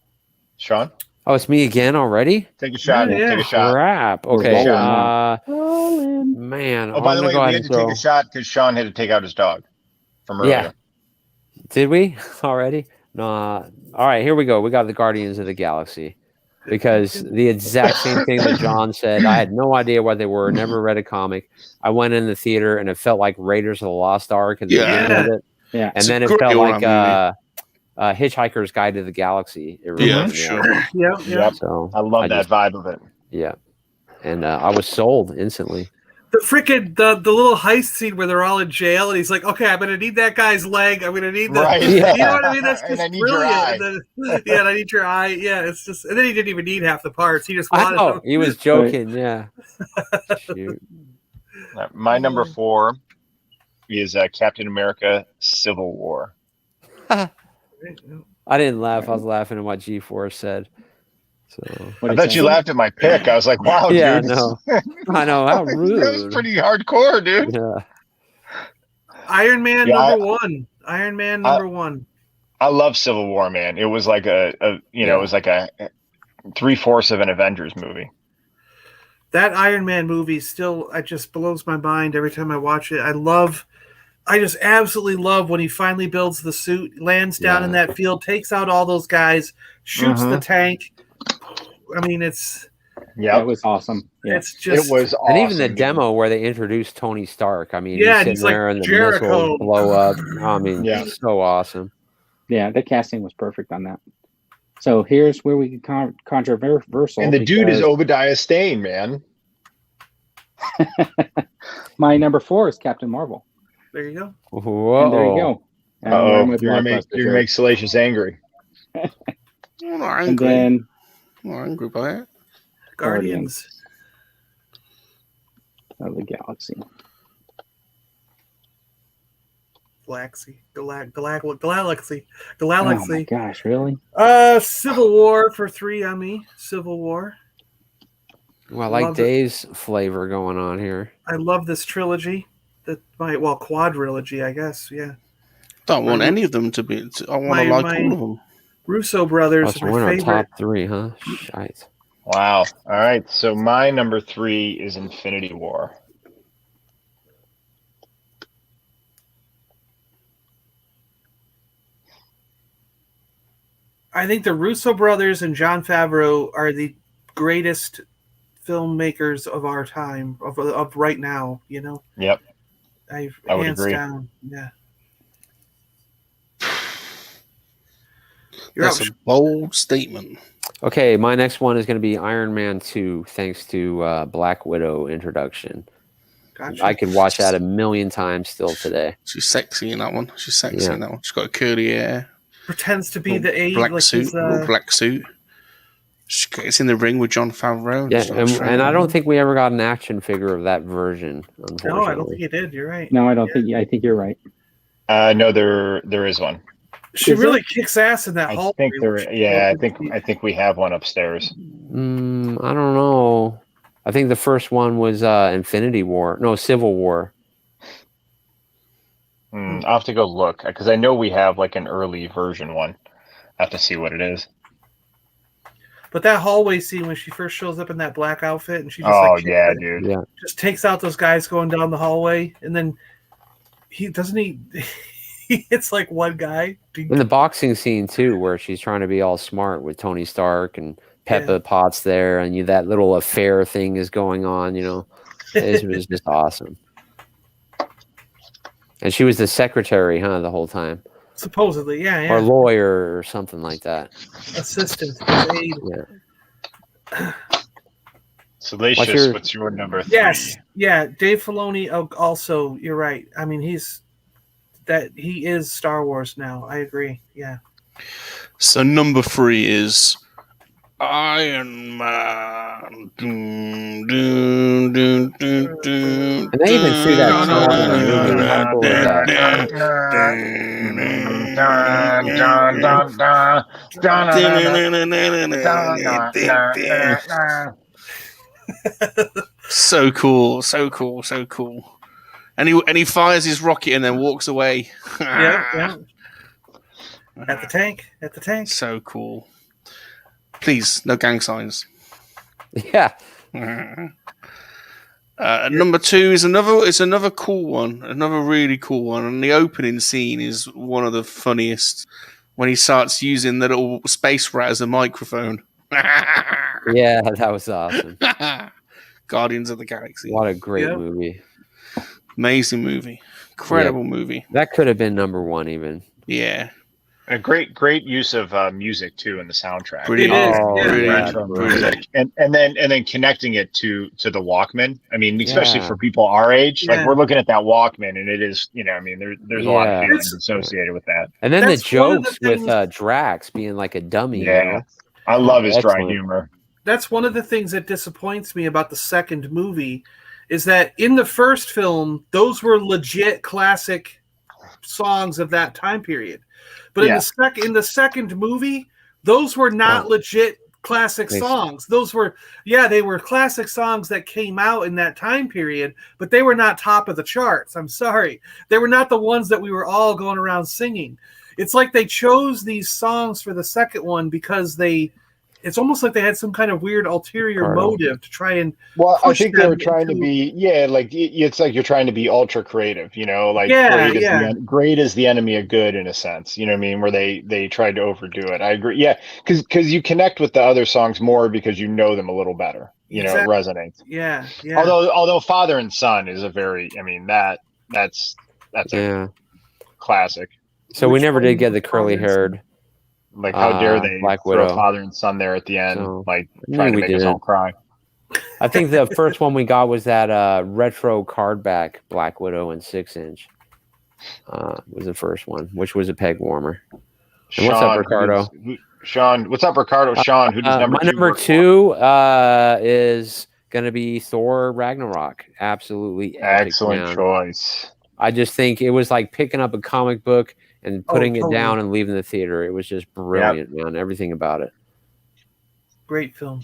Speaker 6: Sean,
Speaker 2: Oh, it's me again already?
Speaker 6: take a shot.
Speaker 5: Yeah.
Speaker 6: Take a shot.
Speaker 2: Crap.
Speaker 4: We're
Speaker 2: Okay.
Speaker 4: rolling
Speaker 2: Man.
Speaker 6: Oh, by
Speaker 2: I'm
Speaker 6: the
Speaker 2: gonna
Speaker 6: way,
Speaker 2: go
Speaker 6: we
Speaker 2: ahead
Speaker 6: had
Speaker 2: and
Speaker 6: to take
Speaker 2: throw.
Speaker 6: a shot because Sean had to take out his dog from earlier.
Speaker 2: Yeah. Did we already? No. All right, here we go. We got the Guardians of the Galaxy. Because the exact same thing that John said, I had no idea what they were, never read a comic. I went in the theater and it felt like Raiders of the Lost Ark at the beginning of it.
Speaker 4: Yeah.
Speaker 2: And then it
Speaker 1: great
Speaker 2: felt like
Speaker 1: all-around
Speaker 2: Hitchhiker's Guide to the Galaxy. It
Speaker 1: Yeah,
Speaker 2: reminded
Speaker 1: for
Speaker 2: me of.
Speaker 1: sure.
Speaker 5: Yeah.
Speaker 6: Yep.
Speaker 2: So
Speaker 6: I love that
Speaker 2: just-
Speaker 6: vibe of it.
Speaker 2: Yeah. And I was sold instantly.
Speaker 5: The freaking the little heist scene where they're all in jail and he's like, okay, I'm gonna need that guy's leg. I'm gonna need the
Speaker 6: Right.
Speaker 5: you know what I mean? That's
Speaker 6: And
Speaker 5: just
Speaker 6: I need your
Speaker 5: brilliant.
Speaker 6: eye.
Speaker 5: And then, yeah, and I need your eye. Yeah, it's just and then he didn't even need half the parts. He just
Speaker 2: I
Speaker 5: wanted
Speaker 2: know.
Speaker 5: them.
Speaker 2: He was joking. Yeah. Shoot.
Speaker 6: My number 4 is Captain America: Civil War.
Speaker 2: I didn't laugh. I was laughing at what G-Force said. So
Speaker 4: What
Speaker 6: I
Speaker 4: do you
Speaker 6: bet you
Speaker 4: think?
Speaker 6: laughed at my pick. I was like, wow,
Speaker 2: yeah,
Speaker 6: dude.
Speaker 2: no. I know. How
Speaker 6: That was
Speaker 2: rude.
Speaker 6: pretty hardcore, dude.
Speaker 2: Yeah.
Speaker 5: Iron Man
Speaker 6: Yeah,
Speaker 5: number one. Iron Man number one.
Speaker 6: I love Civil War, man. It was like it was like a 3/4 of an Avengers movie.
Speaker 5: That Iron Man movie still it just blows my mind every time I watch it. I just absolutely love when he finally builds the suit, lands down in that field, takes out all those guys, shoots the tank. I mean,
Speaker 6: Yeah,
Speaker 4: That was awesome. Yeah.
Speaker 5: it's just
Speaker 6: it was awesome.
Speaker 2: And even the
Speaker 6: dude.
Speaker 2: demo where they introduced Tony Stark. I mean,
Speaker 5: Yeah,
Speaker 2: he's
Speaker 5: he's
Speaker 2: sitting there
Speaker 5: like
Speaker 2: and the
Speaker 5: Jericho.
Speaker 2: missiles blow up. I mean,
Speaker 6: Yeah.
Speaker 2: so awesome.
Speaker 4: Yeah, the casting was perfect on that. So here's where we get controversial.
Speaker 6: And the dude is
Speaker 4: because
Speaker 6: Obadiah Stane, man.
Speaker 4: my number 4 is Captain Marvel.
Speaker 5: there you go.
Speaker 2: Whoa.
Speaker 4: And there you go. And I'm
Speaker 6: Oh,
Speaker 4: wearing my
Speaker 6: you're gonna
Speaker 4: Blockbuster
Speaker 6: make
Speaker 4: shirt.
Speaker 6: Salacious angry.
Speaker 1: I'm not
Speaker 4: And
Speaker 1: angry.
Speaker 4: then
Speaker 1: I'm not angry by it.
Speaker 5: Guardians.
Speaker 4: of the Galaxy.
Speaker 5: Galaxy.
Speaker 4: Oh my gosh, really?
Speaker 5: Civil War for 3 on me. Civil War.
Speaker 2: Well, I like
Speaker 5: Love it.
Speaker 2: Dave's flavor going on here.
Speaker 5: I love this trilogy. Quadrilogy, I guess. Yeah.
Speaker 1: Don't want
Speaker 5: My-
Speaker 1: any of them to be. I want
Speaker 5: my-
Speaker 1: to like
Speaker 5: my-
Speaker 1: all of them.
Speaker 5: Russo brothers
Speaker 2: Plus,
Speaker 5: are
Speaker 2: we're
Speaker 5: my
Speaker 2: in our
Speaker 5: favorite.
Speaker 2: top 3, huh? Shite.
Speaker 6: Wow. All right. So my number 3 is Infinity War.
Speaker 5: I think the Russo brothers and John Favreau are the greatest filmmakers of our time, of right now. You know,
Speaker 6: Yep.
Speaker 5: I
Speaker 6: would
Speaker 5: hands
Speaker 6: agree.
Speaker 5: down. Yeah. You're
Speaker 1: That's
Speaker 5: up.
Speaker 1: a bold statement.
Speaker 2: Okay, my next one is going to be Iron Man 2, thanks to Black Widow introduction.
Speaker 5: Gotcha.
Speaker 2: I could watch that a million times still today.
Speaker 1: She's sexy in that one. She's sexy
Speaker 2: Yeah.
Speaker 1: in that one. She's got a curly hair,
Speaker 5: Pretends to be
Speaker 1: little
Speaker 5: the age
Speaker 1: black
Speaker 5: like
Speaker 1: suit,
Speaker 5: he's
Speaker 1: little black suit. She gets in the ring with John Favreau.
Speaker 2: Yeah,
Speaker 1: starts
Speaker 2: and
Speaker 1: training
Speaker 2: I
Speaker 1: him.
Speaker 2: don't think we ever got an action figure of that version,
Speaker 5: No,
Speaker 2: unfortunately.
Speaker 5: I don't think he did. You're right.
Speaker 4: No, I don't think. I think you're right.
Speaker 6: No, there is one.
Speaker 5: She
Speaker 4: Is
Speaker 5: really kicks ass in that
Speaker 6: I
Speaker 5: hallway.
Speaker 6: think there.
Speaker 5: where she
Speaker 6: Yeah,
Speaker 5: opens
Speaker 6: I think we have one upstairs.
Speaker 2: I don't know. I think the first one was Infinity War. No, Civil War.
Speaker 6: I'll have to go look because I know we have like an early version one. I have to see what it is.
Speaker 5: But that hallway scene when she first shows up in that black outfit and she just
Speaker 6: Oh
Speaker 5: like
Speaker 6: yeah, dude.
Speaker 2: Yeah.
Speaker 5: just takes out those guys going down the hallway, and then he hits like one guy.
Speaker 2: In the boxing scene too, where she's trying to be all smart with Tony Stark and Peppa
Speaker 5: Yeah.
Speaker 2: Potts there, and that little affair thing is going on. It was just awesome. And she was the secretary, huh, the whole time.
Speaker 5: Supposedly, yeah.
Speaker 2: or lawyer or something like that.
Speaker 5: Assistant, his aide.
Speaker 2: Yeah.
Speaker 6: Salacious, what's your number 3?
Speaker 5: Yes, yeah. Dave Filoni. Also, you're right. I mean, he is Star Wars now. I agree. Yeah.
Speaker 1: So number 3 is Iron Man. Dun, dun, dun, dun, dun,
Speaker 2: And they even threw that song in the movie. How cool is
Speaker 1: that? So cool, so cool, so cool. And he fires his rocket and then walks away.
Speaker 5: Yeah. At the tank.
Speaker 1: So cool. Please, no gang signs.
Speaker 2: Yeah.
Speaker 1: Number 2 is another cool one, another really cool one, and the opening scene is one of the funniest when he starts using the little space rat as a microphone.
Speaker 2: Yeah, that was awesome.
Speaker 1: Guardians of the Galaxy.
Speaker 2: What a great movie.
Speaker 1: Amazing movie. Incredible movie.
Speaker 2: That could have been number 1 even.
Speaker 1: Yeah.
Speaker 6: A great use of music too in the soundtrack.
Speaker 1: Brilliant.
Speaker 6: And then connecting it to the Walkman. I mean, especially for people our age, like we're looking at that Walkman, and it is, I mean, there's a lot of feelings associated with that.
Speaker 2: And then the jokes with Drax being like a dummy.
Speaker 6: Yeah, I love his dry humor.
Speaker 5: That's one of the things that disappoints me about the second movie, is that in the first film, those were legit classic songs of that time period. But in the second movie, those were not legit classic songs. Those were, they were classic songs that came out in that time period, but they were not top of the charts. I'm sorry. They were not the ones that we were all going around singing. It's like they chose these songs for the second one because it's almost like they had some kind of weird ulterior motive to try and.
Speaker 6: Well, I think they were trying to be, like it's like you're trying to be ultra creative, like great is the enemy of good in a sense, you know what I mean? Where they tried to overdo it. I agree. Yeah, because you connect with the other songs more because you know them a little better. It resonates.
Speaker 5: Yeah.
Speaker 6: Although Father and Son is a very, I mean that's a classic.
Speaker 2: So we never did get the curly haired.
Speaker 6: Like, how dare they
Speaker 2: Black
Speaker 6: throw
Speaker 2: Widow.
Speaker 6: Father and Son there at the end, trying to make us all cry.
Speaker 2: I think the first one we got was that retro card back Black Widow in 6-inch. Was the first one, which was a peg warmer. And what's up, Ricardo?
Speaker 6: Sean, what's up, Ricardo? Sean, who does number 2?
Speaker 2: My number 2 is going to be Thor Ragnarok. Absolutely epic,
Speaker 6: excellent choice.
Speaker 2: I just think it was like picking up a comic book and putting it down and leaving the theater. It was just brilliant, man. Everything about it.
Speaker 5: Great film.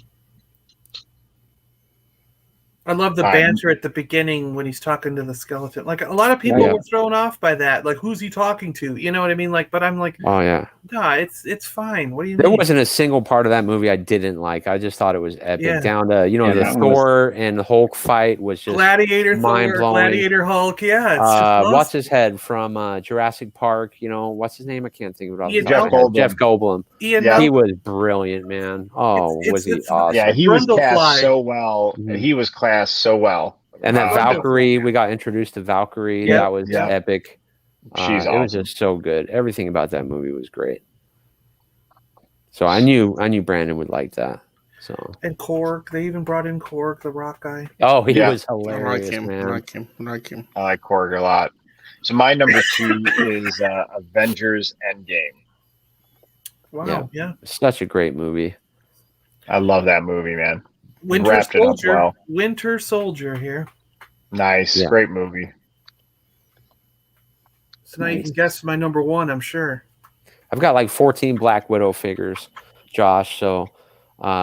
Speaker 5: I love the banter at the beginning when he's talking to the skeleton. Like, a lot of people were thrown off by that. Like, who's he talking to? You know what I mean? Like, but I'm like, nah, it's fine. What do you mean?
Speaker 2: There wasn't a single part of that movie I didn't like. I just thought it was epic. Down to, the Thor and Hulk fight was just
Speaker 5: Gladiator
Speaker 2: mind blowing.
Speaker 5: Gladiator Hulk, it's
Speaker 2: what's his head from Jurassic Park? What's his name? I can't think of it.
Speaker 6: Jeff Goldblum.
Speaker 2: He was brilliant, man. Was he awesome?
Speaker 6: Yeah, he was cast so well. Mm-hmm. He was cast so well.
Speaker 2: And that Valkyrie, we got introduced to Valkyrie. That was epic.
Speaker 6: She's awesome.
Speaker 2: It was just so good. Everything about that movie was great. So I knew Brandon would like that. So,
Speaker 5: and Korg, they even brought in Korg, the rock guy.
Speaker 2: Oh, he was hilarious, man.
Speaker 1: I like him.
Speaker 6: I like Korg a lot. So my number 2 is Avengers Endgame.
Speaker 5: Wow, yeah.
Speaker 2: Such a great movie.
Speaker 6: I love that movie, man.
Speaker 5: Winter Soldier here.
Speaker 6: Nice. Yeah. Great movie.
Speaker 5: So now you can guess my number 1, I'm sure.
Speaker 2: I've got like 14 Black Widow figures, Josh. So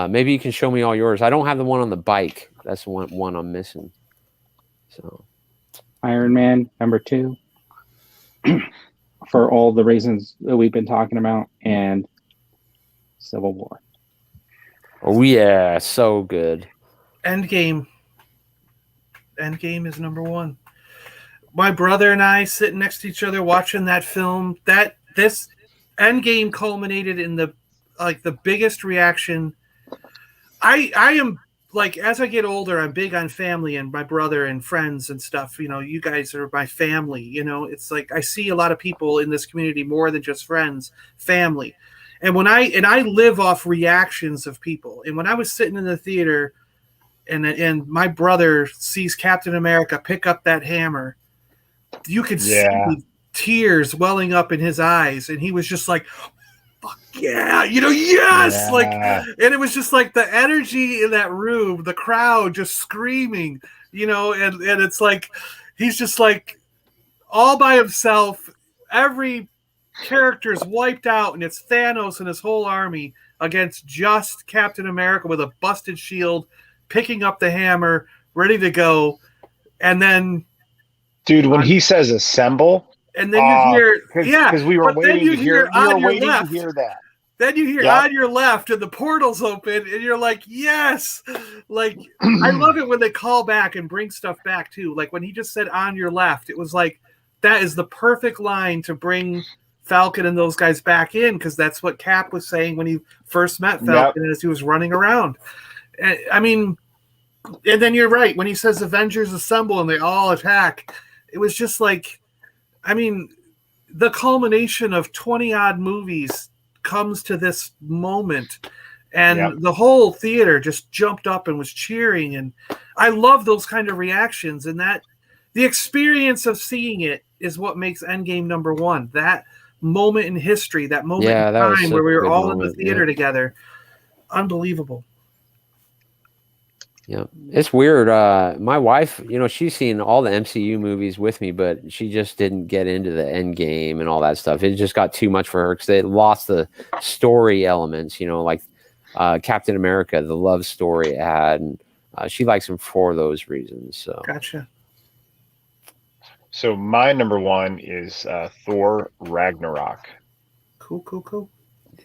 Speaker 2: maybe you can show me all yours. I don't have the one on the bike. That's the one I'm missing. So
Speaker 4: Iron Man, number 2. For all the reasons that we've been talking about, and Civil War.
Speaker 2: Oh yeah, so good.
Speaker 5: Endgame is number 1. My brother and I sitting next to each other watching that film. This Endgame culminated in the biggest reaction. I am like as I get older, I'm big on family and my brother and friends and stuff. You know, you guys are my family. You know, it's like I see a lot of people in this community more than just friends, family. And I live off reactions of people. And when I was sitting in the theater and my brother sees Captain America pick up that hammer, you could see tears welling up in his eyes, and he was just like, fuck yeah, you know, yes,
Speaker 6: Yeah.
Speaker 5: like, and it was just like the energy in that room, the crowd just screaming, you know, and it's like he's just like all by himself, every character's wiped out, and it's Thanos and his whole army against just Captain America with a busted shield, picking up the hammer, ready to go, and then
Speaker 6: Dude, when he says assemble,
Speaker 5: and then you hear,
Speaker 6: because we were
Speaker 5: but then
Speaker 6: waiting
Speaker 5: you
Speaker 6: to hear,
Speaker 5: hear on your left.
Speaker 6: to hear that.
Speaker 5: Then you hear on your left, and the portal's open, and you're like, yes! Like, I love it when they call back and bring stuff back, too. Like, when he just said on your left, it was like, that is the perfect line to bring Falcon and those guys back in, because that's what Cap was saying when he first met Falcon as he was running around. And, I mean, and then you're right, when he says Avengers assemble and they all attack, it was just like, I mean, the culmination of 20-odd movies comes to this moment, and the whole theater just jumped up and was cheering, and I love those kind of reactions, and that the experience of seeing it is what makes Endgame number one. That moment in history, that moment in time where we were all in the theater together. Unbelievable.
Speaker 2: Yeah, it's weird. My wife, you know, she's seen all the MCU movies with me, but she just didn't get into the end game and all that stuff. It just got too much for her because they lost the story elements, you know, like Captain America, the love story it had. And she likes him for those reasons. So
Speaker 5: Gotcha.
Speaker 6: So my number one is Thor Ragnarok.
Speaker 5: Cool.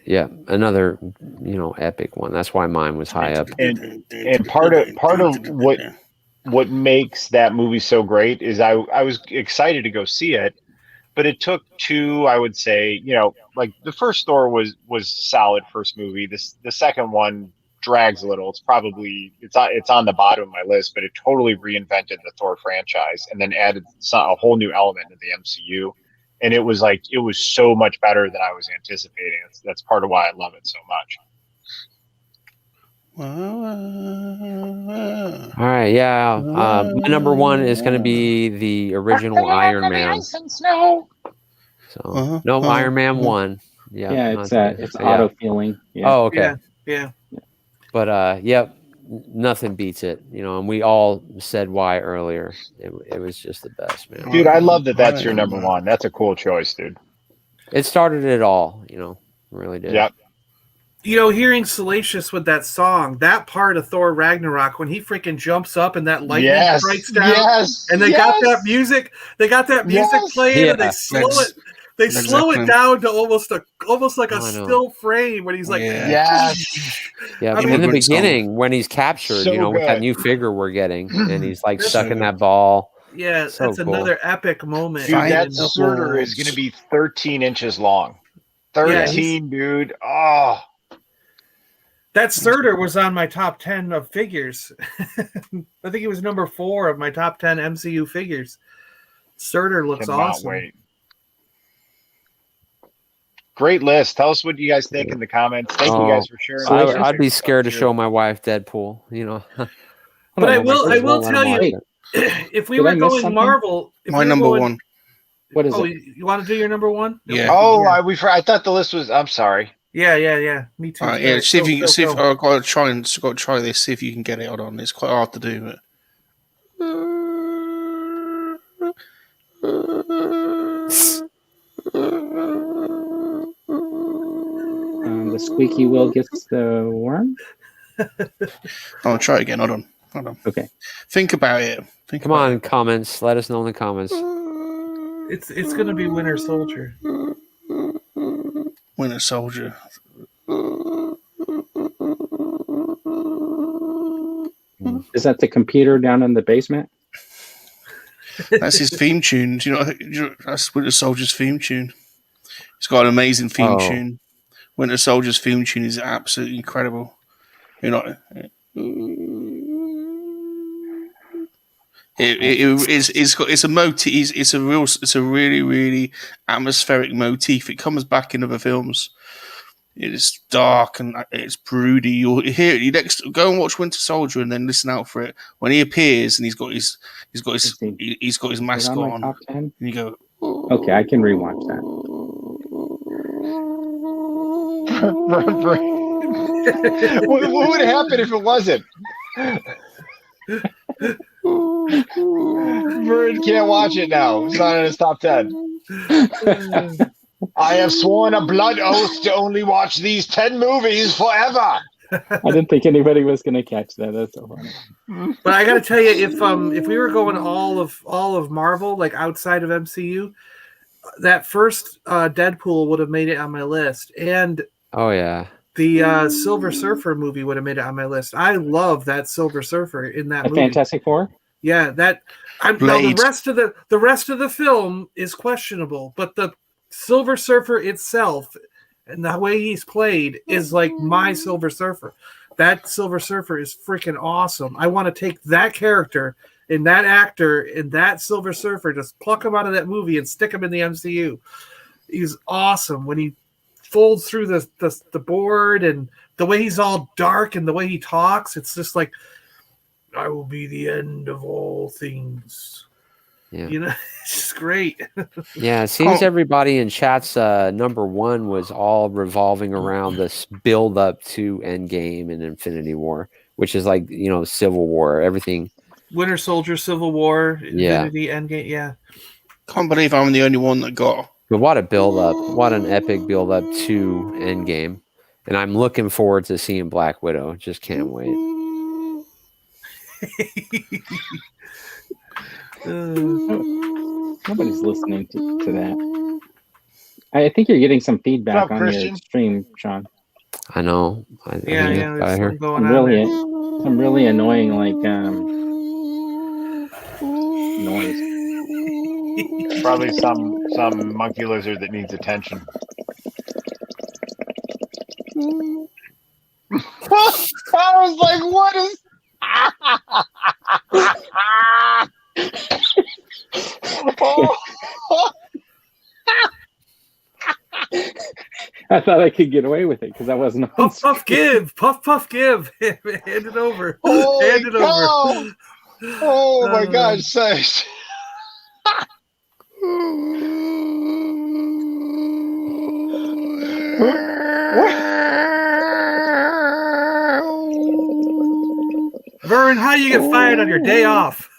Speaker 2: Yeah, another, you know, epic one. That's why mine was high up.
Speaker 6: And part of what makes that movie so great is I was excited to go see it, but it took two, I would say, you know, like the first Thor was solid first movie. The second one drags a little. It's on the bottom of my list, but it totally reinvented the Thor franchise and then added a whole new element to the MCU. And it was so much better than I was anticipating. That's part of why I love it so much.
Speaker 2: All right, yeah. My number one is going to be the original Iron Man. So no, Iron Man 1.
Speaker 4: Yeah, it's auto feeling. Yeah.
Speaker 2: Oh, okay.
Speaker 5: Yeah.
Speaker 2: But nothing beats it, you know, and we all said why earlier. It was just the best, man.
Speaker 6: Dude, I love that that's your number one. That's a cool choice, dude.
Speaker 2: It started it all, you know, really did.
Speaker 6: Yep.
Speaker 5: You know, hearing Salacious with that song, that part of Thor Ragnarok, when he freaking jumps up and that lightning strikes down, and they got that music, playing, and they slow it. They slow it down to almost like a still frame when he's like,
Speaker 2: yeah. In the beginning, when he's captured, you know, with that new figure we're getting, and he's like stuck in that ball.
Speaker 5: Yeah, so that's cool. Another epic moment.
Speaker 6: Dude, that Surtur is going to be 13 inches long. 13, dude. Oh.
Speaker 5: That Surtur was on my top 10 of figures. I think he was number 4 of my top 10 MCU figures. Surtur looks awesome.
Speaker 6: Wait. Great list. Tell us what you guys think in the comments. Thank you guys for sharing.
Speaker 2: I'd be scared to show my wife Deadpool, you know.
Speaker 5: But I will tell you, if we were going Marvel,
Speaker 1: my number one.
Speaker 4: What is it?
Speaker 5: You want to do your number one?
Speaker 1: Yeah.
Speaker 6: Oh, I thought the list was. I'm sorry.
Speaker 5: Yeah. Me too.
Speaker 1: Yeah. See if you can. See if I've got to try this. See if you can get it. Hold on. It's quite hard to do.
Speaker 4: The squeaky wheel gets the worm.
Speaker 1: I'll try again. Hold on.
Speaker 4: Okay.
Speaker 1: Think about it.
Speaker 2: Come on, comments. Let us know in the comments.
Speaker 5: It's going to be Winter Soldier.
Speaker 1: Winter Soldier.
Speaker 4: Is that the computer down in the basement?
Speaker 1: That's his theme tune. Do you know that's Winter Soldier's theme tune? It's got an amazing theme tune. Winter Soldier's theme tune is absolutely incredible. You know. It's a motif. It's a really, really atmospheric motif. It comes back in other films. It's dark and it's broody. You'll hear it. You next go and watch Winter Soldier and then listen out for it when he appears and he's got his mask
Speaker 4: on.
Speaker 1: on.
Speaker 4: My top 10?
Speaker 1: And you go,
Speaker 4: okay, I can rewatch that.
Speaker 6: What would happen if it wasn't? Vern can't watch it now. It's not in his top 10. I have sworn a blood oath to only watch these 10 movies forever.
Speaker 4: I didn't think anybody was going to catch that. That's so funny.
Speaker 5: But I got to tell you, if we were going all of Marvel, like outside of MCU, that first Deadpool would have made it on my list, and
Speaker 2: Oh yeah.
Speaker 5: the Silver Surfer movie would have made it on my list. I love that Silver Surfer in that movie.
Speaker 4: Fantastic Four.
Speaker 5: Yeah, now the rest of the film is questionable, but the Silver Surfer itself and the way he's played is like my Silver Surfer. That Silver Surfer is freaking awesome. I want to take that character and that actor and that Silver Surfer, just pluck him out of that movie and stick him in the MCU. He's awesome when he folds through the board, and the way he's all dark and the way he talks. It's just like, I will be the end of all things.
Speaker 2: Yeah.
Speaker 5: You know, it's just great.
Speaker 2: Yeah, it seems everybody in chat's number one was all revolving around this build up to Endgame and Infinity War, which is like, Civil War, everything.
Speaker 5: Winter Soldier, Civil War,
Speaker 2: Yeah.
Speaker 5: Infinity, Endgame, yeah.
Speaker 1: can't believe I'm the only one that got.
Speaker 2: But what a build up, what an epic build up to Endgame. And I'm looking forward to seeing Black Widow. Just can't wait.
Speaker 4: Nobody's listening to that. I think you're getting some feedback on your stream, Sean.
Speaker 2: I know.
Speaker 5: There's something going on
Speaker 4: Really,
Speaker 5: there.
Speaker 4: some really annoying noise.
Speaker 6: Probably some monkey lizard that needs attention. I was like, what is...
Speaker 4: I thought I could get away with it because I wasn't on
Speaker 5: Puff, puff, give. Puff, puff, give. Hand it over.
Speaker 6: Holy
Speaker 5: Hand it
Speaker 6: cow.
Speaker 5: over.
Speaker 6: Oh, my gosh, sakes.
Speaker 5: Vern, how you get fired on your day off?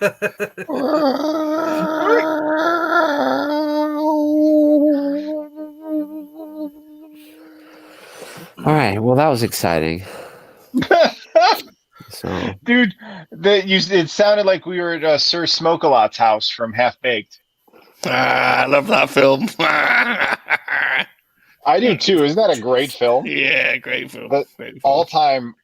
Speaker 2: All right. Well, that was exciting. So,
Speaker 6: Dude, it sounded like we were at Sir Smoke-A-Lot's house from Half Baked.
Speaker 1: I love that film.
Speaker 6: I do too. Isn't that a great film?
Speaker 1: Yeah, great film. Great film.
Speaker 6: All-time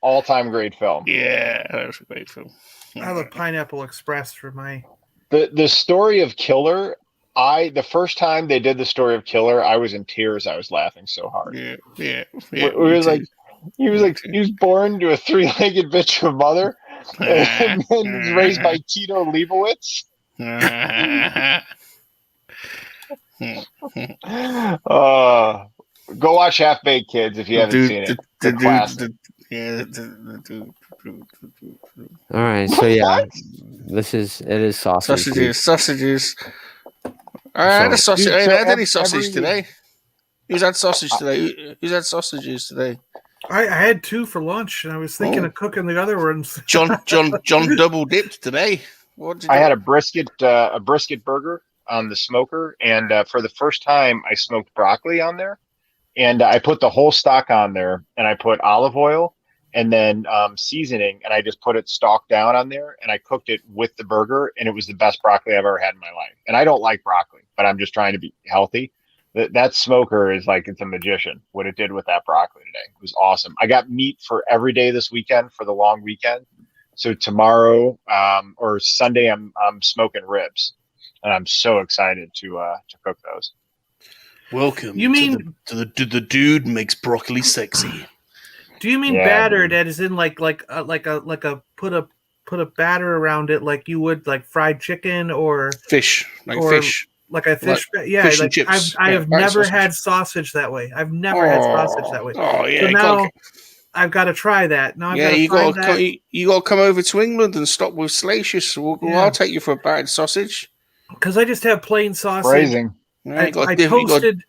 Speaker 6: great film.
Speaker 1: Yeah, that was a great film.
Speaker 5: I love Pineapple Express for my...
Speaker 6: The story of Killer, the first time they did the story of Killer, I was in tears. I was laughing so hard.
Speaker 1: Yeah.
Speaker 6: He was born to a three-legged bitch of a mother, and then was raised by Tito Leibowitz. Go watch Half Baked, kids, if you haven't seen it. The classic.
Speaker 2: all right. So yeah, it is sausage.
Speaker 1: Sausages. I had a sausage. I had any sausage today. Who's had sausage today? Who's had sausages today?
Speaker 5: I had 2 for lunch, and I was thinking of cooking the other ones.
Speaker 1: John double dipped today.
Speaker 6: I had a brisket burger on the smoker, and for the first time, I smoked broccoli on there, and I put the whole stock on there, and I put olive oil and then seasoning, and I just put it stalked down on there, and I cooked it with the burger, and it was the best broccoli I've ever had in my life. And I don't like broccoli, but I'm just trying to be healthy. That smoker is like, it's a magician, what it did with that broccoli today. It was awesome. I got meat for every day this weekend for the long weekend. So tomorrow or Sunday, I'm smoking ribs, and I'm so excited to cook those.
Speaker 1: Welcome.
Speaker 5: You mean
Speaker 1: to the dude makes broccoli sexy?
Speaker 5: Do you mean battered? That is in like a put a put a batter around it like you would like fried chicken or
Speaker 1: Fish, like
Speaker 5: or
Speaker 1: fish.
Speaker 5: like a fish. Yeah,
Speaker 1: fish and
Speaker 5: like
Speaker 1: chips.
Speaker 5: I
Speaker 1: Yeah,
Speaker 5: have
Speaker 1: batter
Speaker 5: never
Speaker 1: sausage.
Speaker 5: had sausage that way. I've never had sausage that way.
Speaker 1: Oh yeah,
Speaker 5: So
Speaker 1: you
Speaker 5: now
Speaker 1: gotta,
Speaker 5: I've got to try that. Now I've
Speaker 1: yeah,
Speaker 5: got to
Speaker 1: you
Speaker 5: find
Speaker 1: got
Speaker 5: that
Speaker 1: you got to come over to England and stop with Salacious.
Speaker 5: Yeah.
Speaker 1: I'll take you for a battered sausage.
Speaker 5: because I just have plain sausage.
Speaker 6: Phrasing.
Speaker 1: Yeah, you got
Speaker 5: I
Speaker 1: to
Speaker 5: toasted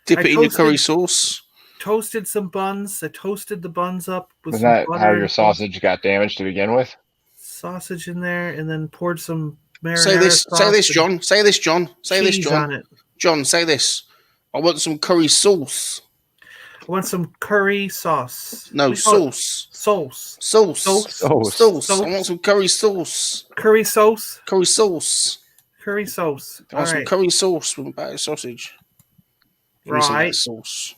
Speaker 1: dip
Speaker 5: I
Speaker 1: it in your curry
Speaker 5: toasted-
Speaker 1: sauce.
Speaker 5: toasted some buns. I toasted the buns up with
Speaker 6: Was
Speaker 5: some
Speaker 6: that
Speaker 5: butter
Speaker 6: how
Speaker 5: and
Speaker 6: your sausage got damaged to begin with?
Speaker 5: sausage in there, and then poured some marinara
Speaker 1: Say this,
Speaker 5: sauce
Speaker 1: say this,
Speaker 5: and
Speaker 1: John. Say this, John. Say this,
Speaker 5: cheese
Speaker 1: John.
Speaker 5: on it.
Speaker 1: John, say this. I want some curry sauce.
Speaker 5: I want some curry sauce.
Speaker 1: No,
Speaker 5: We call it
Speaker 1: sauce.
Speaker 5: Sauce.
Speaker 1: Sauce.
Speaker 5: Sauce.
Speaker 2: Sauce.
Speaker 1: Sauce. I
Speaker 5: Sauce.
Speaker 1: want some curry sauce.
Speaker 5: Curry sauce.
Speaker 1: Curry sauce.
Speaker 5: Curry sauce.
Speaker 1: I
Speaker 5: All
Speaker 1: want some
Speaker 5: right.
Speaker 1: curry sauce with a battered sausage. Give me some of that
Speaker 5: Right.
Speaker 1: sauce.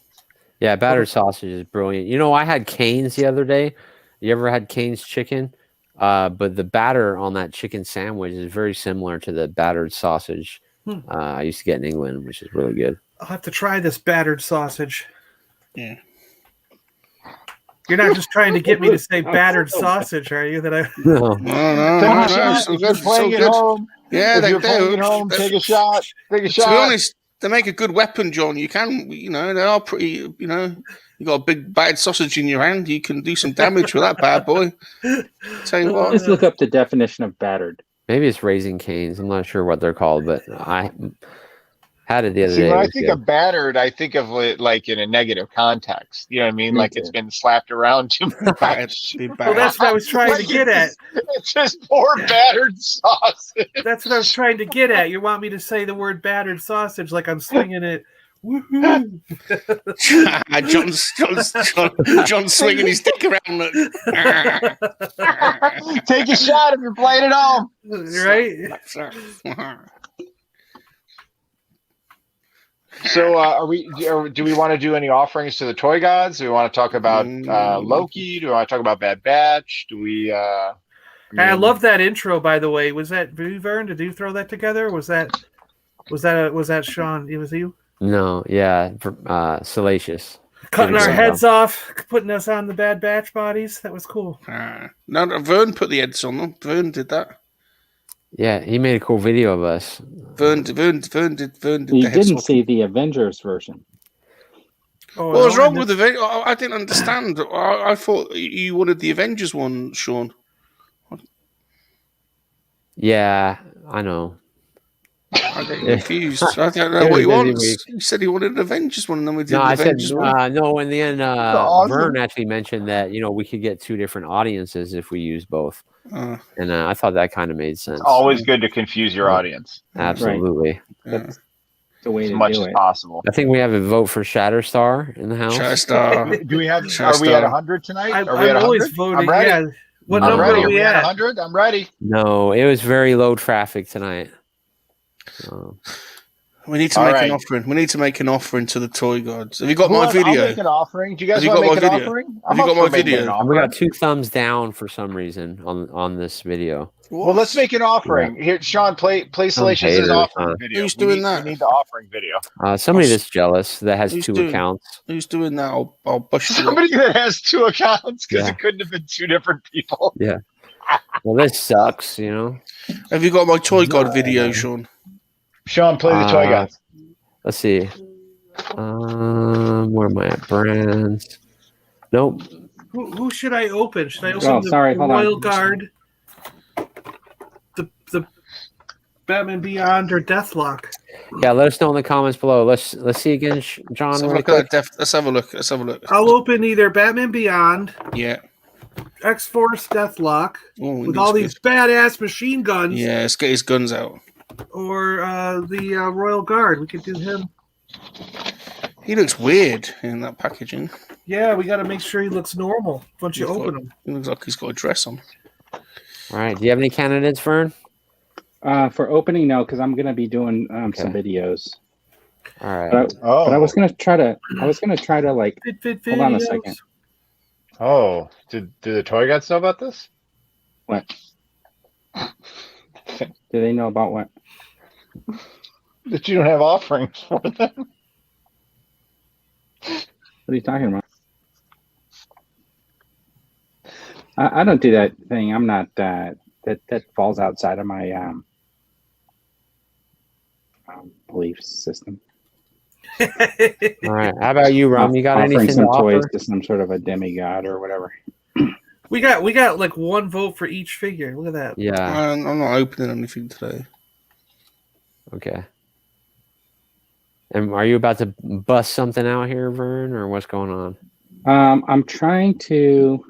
Speaker 2: Yeah, battered sausage is brilliant. You know, I had Cane's the other day. You ever had Cane's chicken? But the batter on that chicken sandwich is very similar to the battered sausage I used to get in England, which is really good.
Speaker 5: I'll have to try this battered sausage.
Speaker 1: Yeah.
Speaker 5: You're not just trying to get me to say battered sausage, are you? That I
Speaker 2: No.
Speaker 1: No,
Speaker 6: Take a shot.
Speaker 1: so
Speaker 6: If you're
Speaker 1: good,
Speaker 6: playing
Speaker 1: so
Speaker 6: at
Speaker 1: good.
Speaker 6: home,
Speaker 1: Yeah,
Speaker 6: if
Speaker 1: they
Speaker 6: you're playing
Speaker 1: do.
Speaker 6: at home, take a shot. Take a
Speaker 1: To
Speaker 6: shot.
Speaker 1: be honest, they make a good weapon, John. You can, you know, they are pretty, you know, you got a big battered sausage in your hand. You can do some damage with that bad boy. Tell you what.
Speaker 4: Just look up the definition of battered.
Speaker 2: Maybe it's Raising Cane's. I'm not sure what they're called, but I had it the other
Speaker 6: See,
Speaker 2: day.
Speaker 6: when
Speaker 2: It
Speaker 6: I
Speaker 2: was
Speaker 6: think
Speaker 2: good.
Speaker 6: of battered, I think of it like in a negative context. You know what I mean?
Speaker 4: Me
Speaker 6: Like
Speaker 4: too.
Speaker 6: it's been slapped around too much.
Speaker 5: well, that's what I was trying to
Speaker 6: Like
Speaker 5: get at.
Speaker 6: It's just poor battered sausage.
Speaker 5: That's what I was trying to get at. You want me to say the word battered sausage like I'm slinging it. Woohoo!
Speaker 1: John's swinging his dick around.
Speaker 6: Take a shot if you're playing at home.
Speaker 5: Right?
Speaker 6: So, do we want to do any offerings to the toy gods? Do we want to talk about Loki? Do we want to talk about Bad Batch? Do we?
Speaker 5: I
Speaker 6: mean,
Speaker 5: love that intro, by the way. Was that you, Vern? Did you throw that together? Was that Sean? It was you?
Speaker 2: No, yeah, Salacious.
Speaker 5: Cutting our
Speaker 2: Good
Speaker 5: heads off, putting us on the Bad Batch bodies. That was cool.
Speaker 1: No, Vern put the heads on them. Vern did that.
Speaker 2: Yeah, he made a cool video of us.
Speaker 1: Vern did
Speaker 4: You
Speaker 1: the heads
Speaker 4: didn't
Speaker 1: off.
Speaker 4: see the Avengers version.
Speaker 5: Oh,
Speaker 1: What was
Speaker 5: no,
Speaker 1: wrong with the video? I didn't understand. I thought you wanted the Avengers one, Sean.
Speaker 2: Yeah, I know.
Speaker 1: I get confused. I don't know
Speaker 2: It
Speaker 1: what
Speaker 2: was
Speaker 1: he
Speaker 2: a busy
Speaker 1: wants.
Speaker 2: week.
Speaker 1: He said he wanted an Avengers one, and then we did
Speaker 2: No,
Speaker 1: the
Speaker 2: I said
Speaker 1: Avengers one.
Speaker 2: no. In the end,
Speaker 6: awesome.
Speaker 2: Vern actually mentioned that we could get two different audiences if we use both,
Speaker 1: Uh,
Speaker 2: and I thought that kind of made sense.
Speaker 6: It's always good to confuse your audience
Speaker 2: Absolutely.
Speaker 4: That's the way
Speaker 6: as
Speaker 4: to
Speaker 6: much
Speaker 4: do
Speaker 6: as
Speaker 4: it.
Speaker 6: possible.
Speaker 2: I think we have a vote for Shatterstar in the house.
Speaker 1: Shatterstar.
Speaker 6: Do we have?
Speaker 1: Sure,
Speaker 6: Are we at
Speaker 1: Star.
Speaker 6: 100 tonight?
Speaker 5: I'm
Speaker 6: Are we at
Speaker 5: always
Speaker 6: 100?
Speaker 5: voting.
Speaker 6: I'm ready.
Speaker 5: Yeah. What
Speaker 2: I'm
Speaker 5: number
Speaker 6: ready.
Speaker 5: are
Speaker 6: Are
Speaker 5: we
Speaker 6: we at
Speaker 5: at?
Speaker 6: 100? I'm ready.
Speaker 2: No, it was very low traffic tonight.
Speaker 1: We need to
Speaker 6: All
Speaker 1: make
Speaker 6: right.
Speaker 1: an offering. We need to make an offering to the toy gods. Have you got
Speaker 6: Who
Speaker 1: my
Speaker 6: else- I'll
Speaker 1: video?
Speaker 6: make an offering. Do you guys
Speaker 1: Have you
Speaker 6: want to
Speaker 1: got
Speaker 6: make
Speaker 1: my
Speaker 6: an
Speaker 1: video?
Speaker 6: offering?
Speaker 1: Have you got
Speaker 6: up
Speaker 1: my
Speaker 6: for making
Speaker 1: video?
Speaker 6: an
Speaker 2: We got
Speaker 6: offering.
Speaker 2: 2 thumbs down for some reason on this video.
Speaker 6: Well, let's make an offering. Here, Sean, play Salacious's
Speaker 2: haters,
Speaker 6: offering
Speaker 2: huh?
Speaker 6: video.
Speaker 1: Who's
Speaker 6: We
Speaker 1: doing
Speaker 6: need-
Speaker 1: that?
Speaker 6: We need the offering video.
Speaker 2: Somebody that's jealous that has
Speaker 1: Who's
Speaker 2: 2
Speaker 1: doing-
Speaker 2: accounts.
Speaker 1: Who's doing that? I'll bust you up.
Speaker 6: Somebody that has 2 accounts because
Speaker 2: Yeah.
Speaker 6: it couldn't have been 2 different people.
Speaker 2: Yeah. Well, this sucks,
Speaker 1: Have you got my toy god video, Sean?
Speaker 6: Sean, play the toy gods.
Speaker 2: Let's see. Where am I at? Brands. Nope.
Speaker 5: Who should I open? Should I open
Speaker 4: Oh,
Speaker 5: the
Speaker 4: sorry, hold on.
Speaker 5: Royal Guard, the Batman Beyond, or Deathlock?
Speaker 2: Yeah, let us know in the comments below. Let's see again, John.
Speaker 1: Let's have, a
Speaker 2: Really
Speaker 1: look at
Speaker 2: quick.
Speaker 1: that let's have a look. Let's have a look.
Speaker 5: I'll open either Batman Beyond,
Speaker 1: Yeah.
Speaker 5: X-Force Deathlock,
Speaker 1: Oh,
Speaker 5: with
Speaker 1: looks
Speaker 5: all
Speaker 1: good.
Speaker 5: these badass machine guns,
Speaker 1: Yeah, let's get his guns out.
Speaker 5: or the Royal Guard. We could do him.
Speaker 1: He looks weird in that packaging.
Speaker 5: Yeah, we got to make sure he looks normal once you
Speaker 1: Looks
Speaker 5: open
Speaker 1: like-
Speaker 5: him.
Speaker 1: He looks like he's got a dress on.
Speaker 2: All right. Do you have any candidates, Vern?
Speaker 4: For opening, no, because I'm gonna be doing some
Speaker 2: Okay.
Speaker 4: videos.
Speaker 2: All right.
Speaker 4: But I was gonna try to. Like.
Speaker 5: Fit
Speaker 4: Hold on a
Speaker 5: videos.
Speaker 4: second.
Speaker 6: Oh, do the toy gods know about this?
Speaker 4: What? Do they know about what?
Speaker 6: That you don't have offerings for them?
Speaker 4: What are you talking about? I don't do that thing. I'm not that falls outside of my belief system.
Speaker 2: All right. How about you, Rum? You got
Speaker 4: Offering
Speaker 2: anything to
Speaker 4: some
Speaker 2: offer?
Speaker 4: toys to some sort of a demigod or whatever.
Speaker 5: We got like one vote for each figure. Look at that.
Speaker 2: Yeah.
Speaker 1: I'm not opening anything today.
Speaker 2: Okay. And are you about to bust something out here, Vern, or what's going on?
Speaker 4: I'm trying to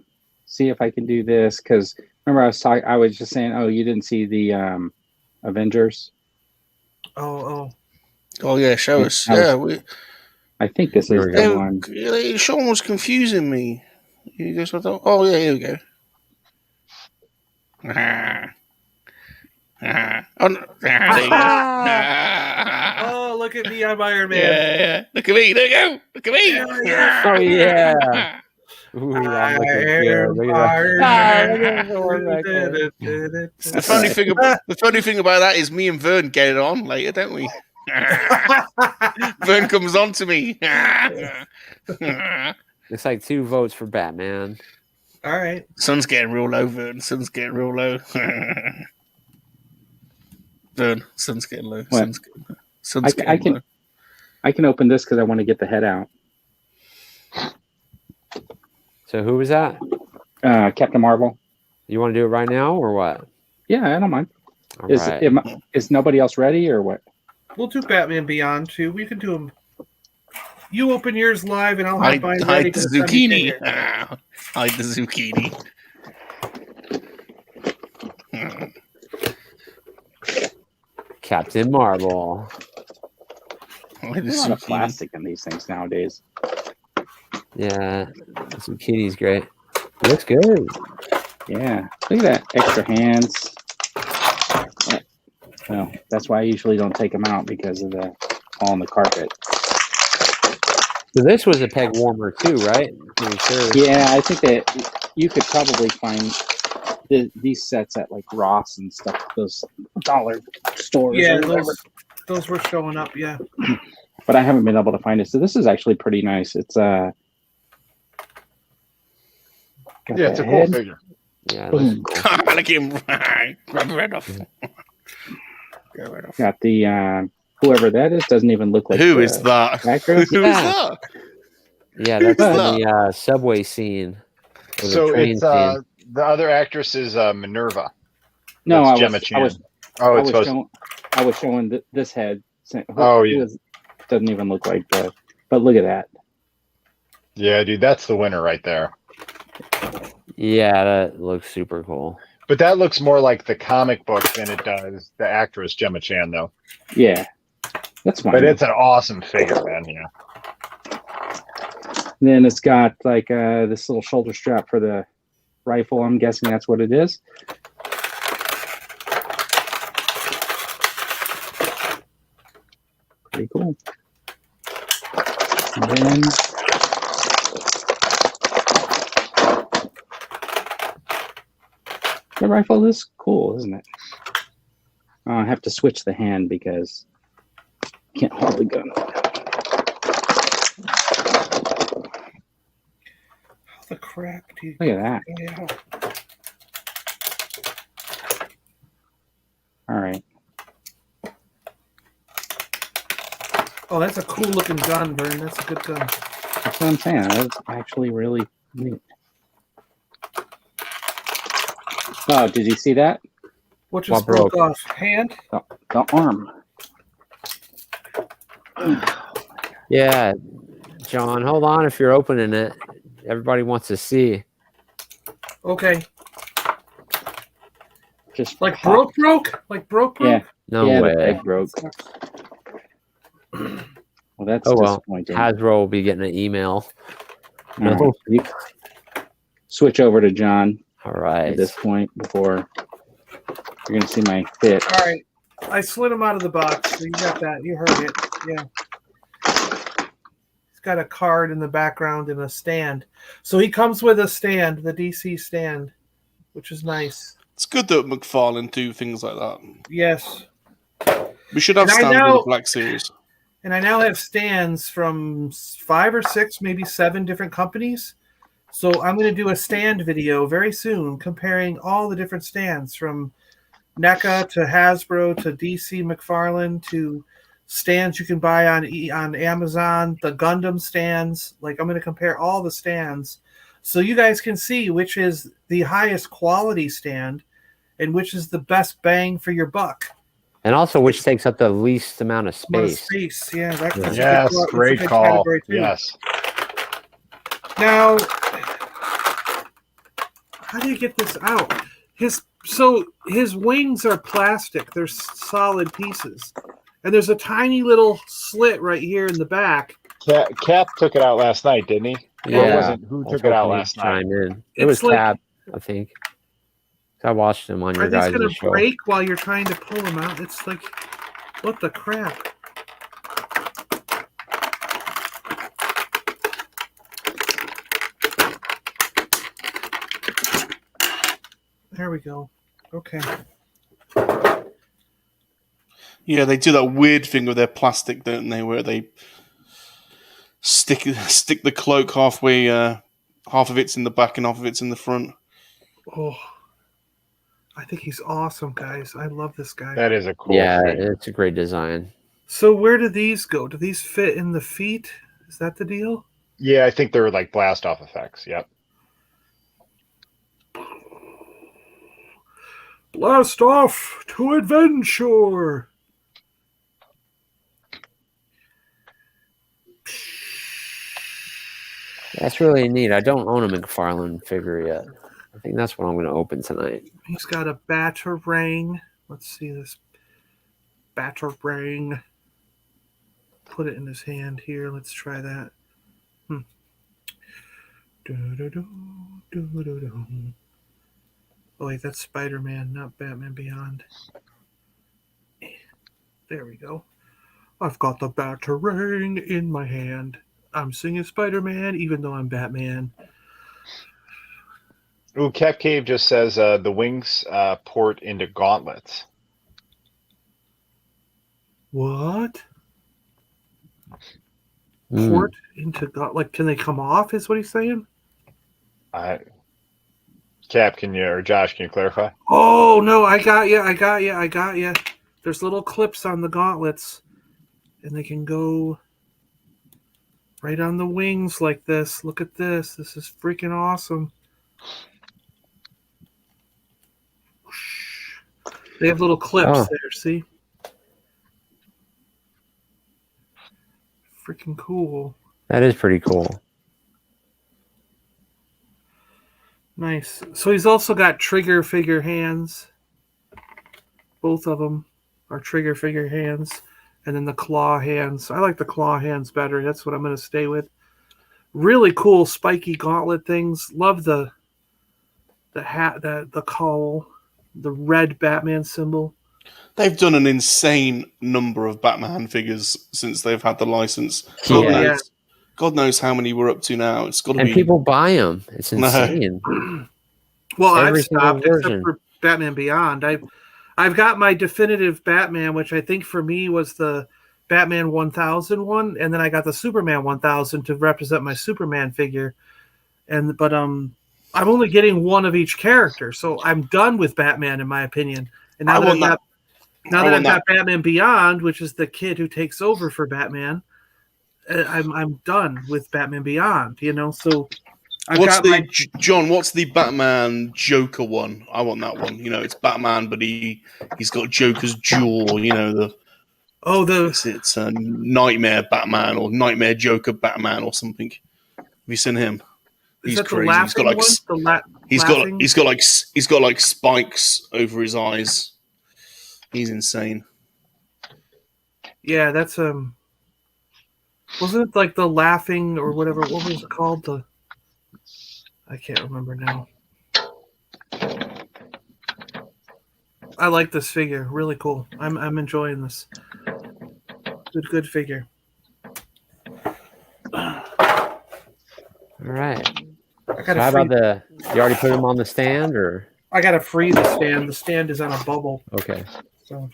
Speaker 4: see if I can do this because remember I was just saying, oh, you didn't see the Avengers.
Speaker 5: Oh.
Speaker 1: Oh yeah, show us.
Speaker 4: I think this
Speaker 2: Here
Speaker 4: is
Speaker 2: we
Speaker 4: the
Speaker 2: go.
Speaker 4: one.
Speaker 1: Sean was confusing me. You guys thought, oh yeah, here we go. Oh, no. There you go.
Speaker 5: Oh, look at me, I'm Iron Man.
Speaker 1: Yeah. Look at me. There you go. Look at me.
Speaker 5: Yeah.
Speaker 2: Oh, yeah. Ooh, I'm looking good. Look at that.
Speaker 1: The funny thing about that is me and Vern get it on later, don't we? Vern comes on to me.
Speaker 2: Looks like 2 votes for Batman.
Speaker 5: All right.
Speaker 1: Sun's getting real low, Vern. Sun's getting real low. Vern, sun's getting low.
Speaker 4: What?
Speaker 1: Sun's getting low.
Speaker 4: I can open this because I want to get the head out.
Speaker 2: So who was that?
Speaker 4: Captain Marvel.
Speaker 2: You want to do it right now or what?
Speaker 4: Yeah, I don't mind.
Speaker 2: All right.
Speaker 4: Is nobody else ready or what?
Speaker 5: We'll do Batman Beyond too. We can do them. You open yours live, and I'll have mine
Speaker 1: Hide
Speaker 5: ready
Speaker 1: the
Speaker 5: for the
Speaker 1: zucchini.
Speaker 5: semi-figure.
Speaker 1: Hide the zucchini.
Speaker 2: Captain Marvel.
Speaker 1: Hide the
Speaker 4: There's a lot of
Speaker 1: zucchini.
Speaker 4: plastic in these things nowadays.
Speaker 2: Yeah. Zucchini's great. Looks good.
Speaker 4: Yeah, look at that extra hands. Well, that's why I usually don't take them out because of the all on the carpet.
Speaker 2: So this was a peg warmer too, right? Pretty sure.
Speaker 4: Yeah, I think that you could probably find these sets at like Ross and stuff, those dollar stores.
Speaker 5: Yeah,
Speaker 4: or whatever.
Speaker 5: those were showing up. Yeah.
Speaker 4: But I haven't been able to find it. So this is actually pretty nice. It's got
Speaker 6: It's
Speaker 4: the
Speaker 6: a cool
Speaker 4: head.
Speaker 6: figure.
Speaker 2: Yeah. It looks cool.
Speaker 1: Look at him. Grab the red off. Get rid of.
Speaker 4: Got the whoever that is doesn't even look like
Speaker 1: Who
Speaker 4: the
Speaker 1: is that?
Speaker 4: actor.
Speaker 1: Who is
Speaker 2: Yeah.
Speaker 1: that?
Speaker 2: Yeah, that's
Speaker 1: Who's
Speaker 2: in the subway scene. Or the
Speaker 6: So
Speaker 2: train
Speaker 6: it's
Speaker 2: scene.
Speaker 6: the other actress is Minerva.
Speaker 4: No,
Speaker 6: That's
Speaker 4: I
Speaker 6: Gemma
Speaker 4: was,
Speaker 6: Chan.
Speaker 4: I was
Speaker 6: Oh,
Speaker 4: I
Speaker 6: it's
Speaker 4: was
Speaker 6: supposed.
Speaker 4: showing, I was showing this head. Saying,
Speaker 6: Oh, yeah.
Speaker 4: Doesn't even look like the. But look at that.
Speaker 6: Yeah, dude, that's the winner right there.
Speaker 2: Yeah, that looks super cool.
Speaker 6: But that looks more like the comic book than it does the actress Gemma Chan, though.
Speaker 4: Yeah, that's fine.
Speaker 6: But it's an awesome figure, man. Yeah.
Speaker 4: Then it's got like this little shoulder strap for the rifle. I'm guessing that's what it is. Pretty cool. And then the rifle is cool, isn't it? I have to switch the hand because I can't hold the gun.
Speaker 5: How the crap do you?
Speaker 4: Look at that.
Speaker 5: Yeah.
Speaker 4: All right.
Speaker 5: Oh, that's a cool looking gun, Vern. That's a good gun.
Speaker 4: That's what I'm saying. That's actually really neat. Oh, did you see that?
Speaker 5: What just
Speaker 2: What broke?
Speaker 5: broke off? Hand?
Speaker 4: The arm.
Speaker 2: Yeah, John, hold on if you're opening it. Everybody wants to see.
Speaker 5: Okay.
Speaker 4: Just
Speaker 5: Like
Speaker 4: pop.
Speaker 5: broke? Like broke?
Speaker 4: Yeah.
Speaker 2: No
Speaker 4: yeah, the
Speaker 2: way.
Speaker 4: peg broke. Well, that's
Speaker 2: Oh well.
Speaker 4: disappointing.
Speaker 2: Hasbro will be getting an email.
Speaker 4: All right. You switch over to John
Speaker 2: All
Speaker 4: at
Speaker 2: right.
Speaker 4: this point before you're gonna see my fit.
Speaker 5: All right. I slid him out of the box. So you got that. You heard it. Yeah. He's got a card in the background and a stand. So he comes with a stand, the DC stand, which is nice.
Speaker 1: It's good that McFarlane do things like that.
Speaker 5: Yes.
Speaker 1: We should have
Speaker 5: And I
Speaker 1: stands
Speaker 5: know-
Speaker 1: with the Black Series.
Speaker 5: And I now have stands from 5 or 6, maybe 7 different companies. So I'm going to do a stand video very soon comparing all the different stands from NECA to Hasbro to DC McFarlane to stands you can buy on Amazon, the Gundam stands. Like, I'm going to compare all the stands so you guys can see which is the highest quality stand and which is the best bang for your buck.
Speaker 2: And also, which takes up the least amount of space.
Speaker 5: Yeah, that's
Speaker 6: Yes, great call. Yes.
Speaker 5: Now, how do you get this out? His wings are plastic. They're solid pieces. And there's a tiny little slit right here in the back.
Speaker 6: Cap took it out last night, didn't he?
Speaker 2: Yeah.
Speaker 6: Who took it out last night?
Speaker 2: It was
Speaker 5: like,
Speaker 2: Cap, I think. I watched him on your guys' show.
Speaker 5: Are these going to break while you're trying to pull them out? It's like, what the crap? There we go. Okay.
Speaker 1: Yeah, they do that weird thing with their plastic, don't they? Where they stick the cloak halfway, half of it's in the back and half of it's in the front.
Speaker 5: Oh, I think he's awesome, guys. I love this guy.
Speaker 6: That is a cool.
Speaker 2: Yeah, it's a great design.
Speaker 5: So where do these go? Do these fit in the feet? Is that the deal?
Speaker 6: Yeah, I think they're like blast off effects. Yep.
Speaker 5: Blast off to adventure.
Speaker 2: That's really neat. I don't own a McFarlane figure yet. I think that's what I'm going to open tonight.
Speaker 5: He's got a batarang. Let's see this batarang. Put it in his hand here. Let's try that. Oh wait, that's Spider-Man, not Batman Beyond. There we go. I've got the batarang in my hand. I'm singing Spider-Man even though I'm Batman.
Speaker 6: Ooh, Cap Cave just says the wings port into gauntlets.
Speaker 5: What? Port into like, can they come off? Is what he's saying.
Speaker 6: Cap, can you or Josh, can you clarify?
Speaker 5: Oh no, I got you. There's little clips on the gauntlets, and they can go right on the wings like this. Look at this. This is freaking awesome. They have little clips there. See? Freaking cool.
Speaker 2: That is pretty cool.
Speaker 5: Nice. So he's also got trigger figure hands. Both of them are trigger figure hands. And then the claw hands. I like the claw hands better. That's what I'm going to stay with. Really cool spiky gauntlet things. Love the hat, the cowl, the red Batman symbol.
Speaker 1: They've done an insane number of Batman figures since they've had the license. God knows how many we're up to now. It's got to be.
Speaker 2: And people buy them. It's insane.
Speaker 5: Well, I've stopped except for Batman Beyond. I've got my definitive Batman, which I think for me was the Batman 1000 one, and then I got the Superman 1000 to represent my Superman figure. But I'm only getting one of each character, so I'm done with Batman in my opinion. And now that I've got Batman Beyond, which is the kid who takes over for Batman, I'm done with Batman Beyond. You know, so
Speaker 1: John? What's the Batman Joker one? I want that one. You know, it's Batman, but he's got Joker's jaw. You know it's a Nightmare Batman or Nightmare Joker Batman or something. Have you seen him? He's crazy. He's got like spikes over his eyes. He's insane.
Speaker 5: Yeah, that's wasn't it like the laughing or whatever? What was it called? I can't remember now. I like this figure. Really cool. I'm enjoying this. Good figure.
Speaker 2: All right. So how about you already put them on the stand, or?
Speaker 5: I gotta free the stand. The stand is on a bubble.
Speaker 2: Okay.
Speaker 5: So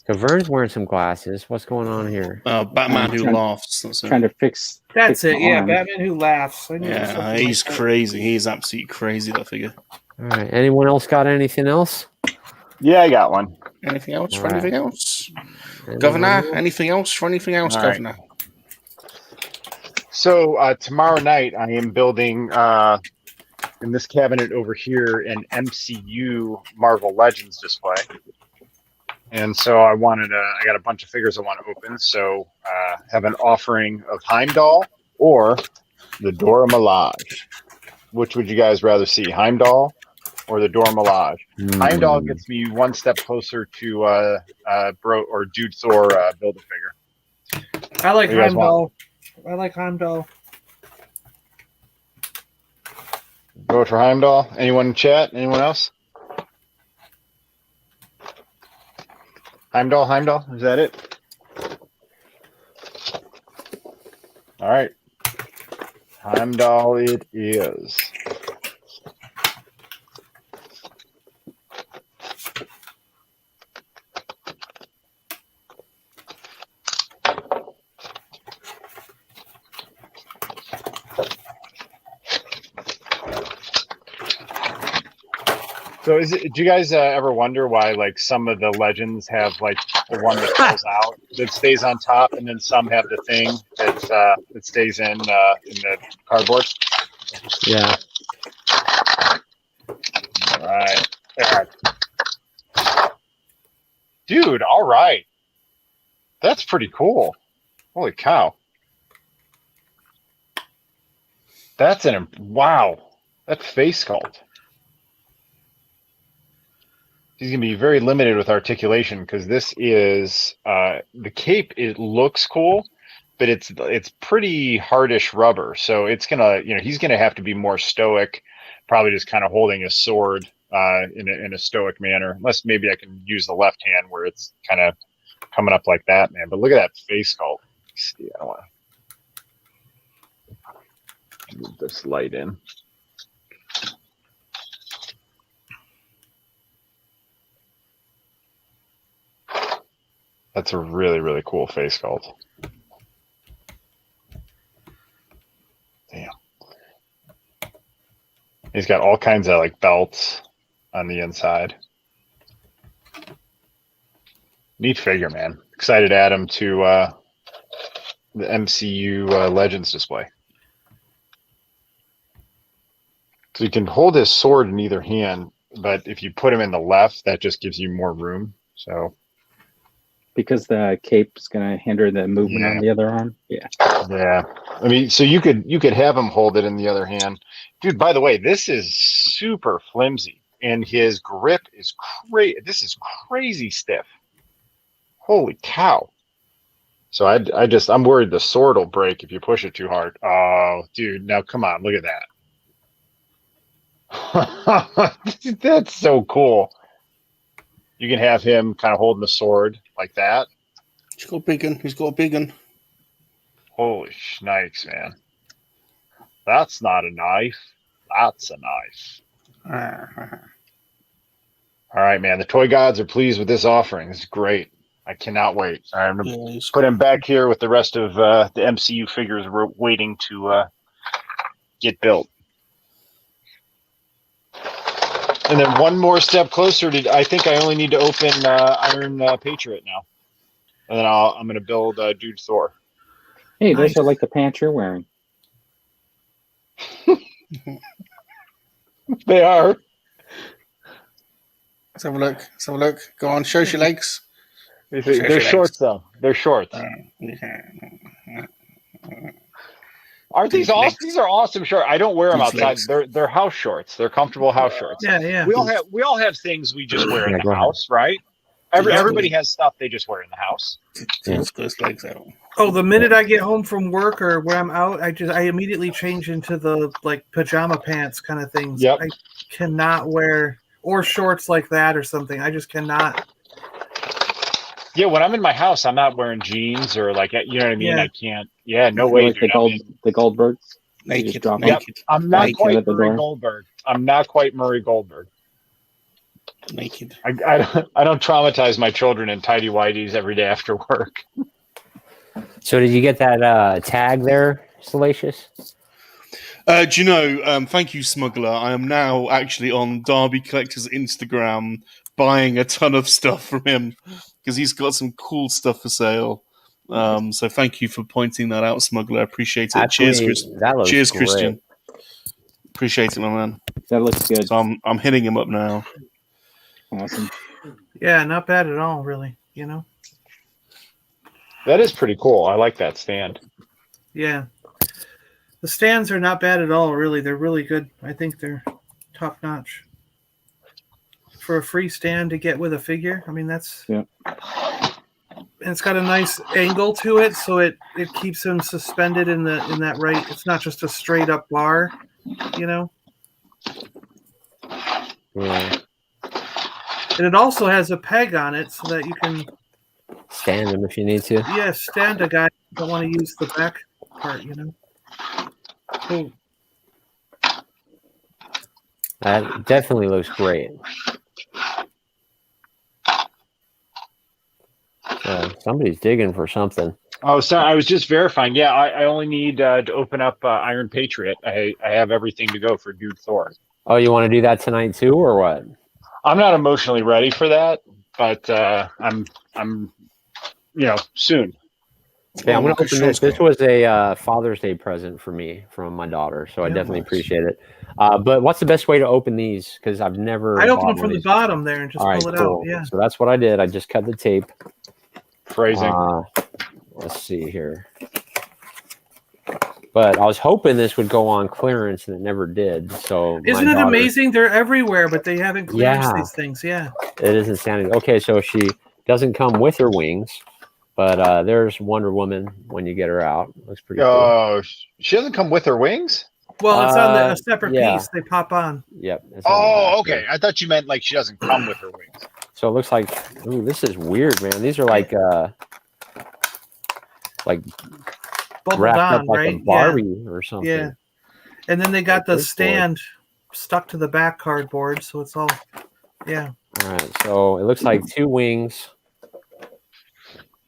Speaker 2: Vern's wearing some glasses. What's going on here?
Speaker 1: Batman Who
Speaker 4: trying-
Speaker 1: Laughs. That's it.
Speaker 4: Trying to fix.
Speaker 5: that's
Speaker 4: fix
Speaker 5: it.
Speaker 4: my
Speaker 5: Yeah,
Speaker 4: arm.
Speaker 5: Batman Who Laughs. I knew it was
Speaker 1: Yeah,
Speaker 5: something
Speaker 1: he's
Speaker 5: like that.
Speaker 1: crazy. He's absolutely crazy, that figure.
Speaker 2: All right. Anyone else got anything else?
Speaker 6: Yeah, I got one.
Speaker 1: Anything else for
Speaker 2: Right.
Speaker 1: anything else?
Speaker 2: Anyone
Speaker 1: Governor,
Speaker 2: else?
Speaker 1: anything else for anything else,
Speaker 6: All right.
Speaker 1: Governor?
Speaker 6: So tomorrow night I am building in this cabinet over here an MCU Marvel Legends display. And so I got a bunch of figures I want to open. So have an offering of Heimdall or the Dora Milaje. Which would you guys rather see, Heimdall or the Dora Milaje? Heimdall gets me one step closer to Dude Thor build a figure.
Speaker 5: I like
Speaker 6: What do you guys
Speaker 5: Heimdall. I like Heimdall.
Speaker 6: Vote for Heimdall. Anyone in chat? Anyone else? Heimdall. Is that it? All right. Heimdall it is. So do you guys ever wonder why like some of the legends have like the one that falls out that stays on top, and then some have the thing that stays in the cardboard?
Speaker 2: Yeah.
Speaker 6: All right. Dude, all right. That's pretty cool. Holy cow. Wow. That face sculpt. He's going to be very limited with articulation because this is the cape. It looks cool, but it's pretty hardish rubber. So it's gonna, he's gonna have to be more stoic, probably just kind of holding his sword in a stoic manner. Unless maybe I can use the left hand where it's kind of coming up like that, man. But look at that face sculpt. See, I don't want to move this light in. That's a really, really cool face sculpt. Damn. He's got all kinds of like belts on the inside. Neat figure, man. Excited to add him to the MCU Legends display. So you can hold his sword in either hand, but if you put him in the left, that just gives you more room. So
Speaker 4: Because the cape's going to hinder the movement on the other arm. Yeah.
Speaker 6: yeah, I mean, so you could have him hold it in the other hand, dude. By the way, this is super flimsy, and his grip is crazy. This is crazy stiff. Holy cow! So I'm worried the sword will break if you push it too hard. Oh, dude, now come on, look at that. That's so cool. You can have him kind of holding the sword like that.
Speaker 1: He's got a big one. He's got a big one.
Speaker 6: Holy shnikes, man. That's not a knife. That's a knife. All right, man. The toy gods are pleased with this offering. This is great. I cannot wait. All right, I'm going to put him back here with the rest of the MCU figures we're waiting to get built. And then one more step closer to, I think I only need to open Iron Patriot now. And then I'm going to build Dude Thor.
Speaker 4: Hey, those are like the pants you're wearing.
Speaker 6: They are.
Speaker 1: Let's have a look. Let's have a look. Go on, show us your legs.
Speaker 6: They're shorts, though. They're shorts. Aren't these awesome? These are awesome shorts. I don't wear them outside. They're house shorts. They're comfortable house shorts.
Speaker 5: Yeah.
Speaker 6: We all have things we just wear in the house, right? Everybody has stuff they just wear in the house.
Speaker 1: Let's go legs out.
Speaker 5: Oh, the minute I get home from work or when I'm out, I immediately change into the like pajama pants kind of things.
Speaker 6: Yep.
Speaker 5: I cannot wear or shorts like that or something. I just cannot.
Speaker 6: Yeah, when I'm in my house, I'm not wearing jeans or like, you know what I mean?
Speaker 5: Yeah.
Speaker 6: I can't. Yeah, no way,
Speaker 4: Like
Speaker 6: dude.
Speaker 4: the Goldbergs.
Speaker 1: Naked.
Speaker 6: Yep. I'm not
Speaker 4: Naked
Speaker 6: quite
Speaker 4: at the
Speaker 6: Murray
Speaker 4: door.
Speaker 6: Goldberg. I'm not quite Murray Goldberg.
Speaker 1: naked.
Speaker 6: I don't traumatize my children in tidy whities every day after work.
Speaker 2: So did you get that tag there, Salacious?
Speaker 1: Do you know, thank you, Smuggler. I am now actually on Derby Collector's Instagram buying a ton of stuff from him because he's got some cool stuff for sale. So thank you for pointing that out, Smuggler. I appreciate it.
Speaker 2: Actually,
Speaker 1: Cheers, Chris.
Speaker 2: that looks
Speaker 1: Cheers,
Speaker 2: great.
Speaker 1: Christian. Appreciate it, my man.
Speaker 4: That looks good.
Speaker 1: So I'm hitting him up now.
Speaker 4: Awesome.
Speaker 5: Yeah, not bad at all, really. You know.
Speaker 6: That is pretty cool. I like that stand.
Speaker 5: Yeah. The stands are not bad at all, really. They're really good. I think they're top notch. For a free stand to get with a figure, I mean, that's...
Speaker 4: Yeah.
Speaker 5: And it's got a nice angle to it, so it keeps them suspended in that right. It's not just a straight up bar, you know?
Speaker 2: Yeah.
Speaker 5: And it also has a peg on it so that you can...
Speaker 2: Stand him if you need to.
Speaker 5: Yeah, stand a guy who don't want to use the back part, you know? Cool.
Speaker 2: That definitely looks great. So somebody's digging for something.
Speaker 6: Oh, sorry. I was just verifying. Yeah, I only need to open up Iron Patriot. I have everything to go for Dude Thor.
Speaker 2: Oh, you want to do that tonight too, or what?
Speaker 6: I'm not emotionally ready for that, but I'm soon.
Speaker 2: Yeah, I'm going to open this. This was a Father's Day present for me from my daughter, so I
Speaker 5: Yeah,
Speaker 2: definitely
Speaker 5: nice.
Speaker 2: appreciate it. But what's the best way to open these? Because I've never.
Speaker 5: I open them
Speaker 2: bought
Speaker 5: from
Speaker 2: one
Speaker 5: the
Speaker 2: of these.
Speaker 5: bottom there and just
Speaker 2: All right,
Speaker 5: pull it
Speaker 2: cool.
Speaker 5: out. Yeah.
Speaker 2: So that's what I did. I just cut the tape.
Speaker 6: Phrasing.
Speaker 2: Let's see here. But I was hoping this would go on clearance, and it never did. So
Speaker 5: Isn't it amazing? They're everywhere, but they haven't clearance these things. Yeah.
Speaker 2: It is insanity. Okay, so she doesn't come with her wings, but there's Wonder Woman when you get her out. Looks pretty cool.
Speaker 6: Oh, she doesn't come with her wings?
Speaker 5: Well, it's on a separate
Speaker 2: yeah.
Speaker 5: piece. They pop on.
Speaker 2: Yep. it's on the back
Speaker 6: Oh, okay.
Speaker 2: here.
Speaker 6: I thought you meant like she doesn't come with her wings.
Speaker 2: So it looks like, ooh, this is weird, man. These are like
Speaker 5: Bubbled
Speaker 2: wrapped
Speaker 5: on,
Speaker 2: up like
Speaker 5: right?
Speaker 2: a Barbie or something.
Speaker 5: Yeah. And then they got the
Speaker 2: Good boy.
Speaker 5: stand stuck to the back cardboard, so it's all, yeah.
Speaker 2: All right, so it looks like 2 wings,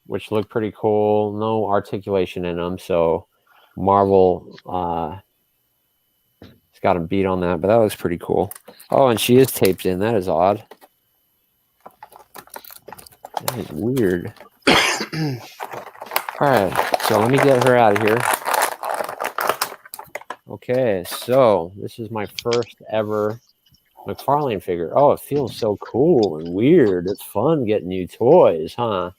Speaker 2: which look pretty cool. No articulation in them, so Marvel has got a beat on that, but that looks pretty cool. Oh, and she is taped in. That is odd. That is weird. All right, so let me get her out of here. Okay, so this is my first ever McFarlane figure. Oh, it feels so cool and weird. It's fun getting new toys, huh?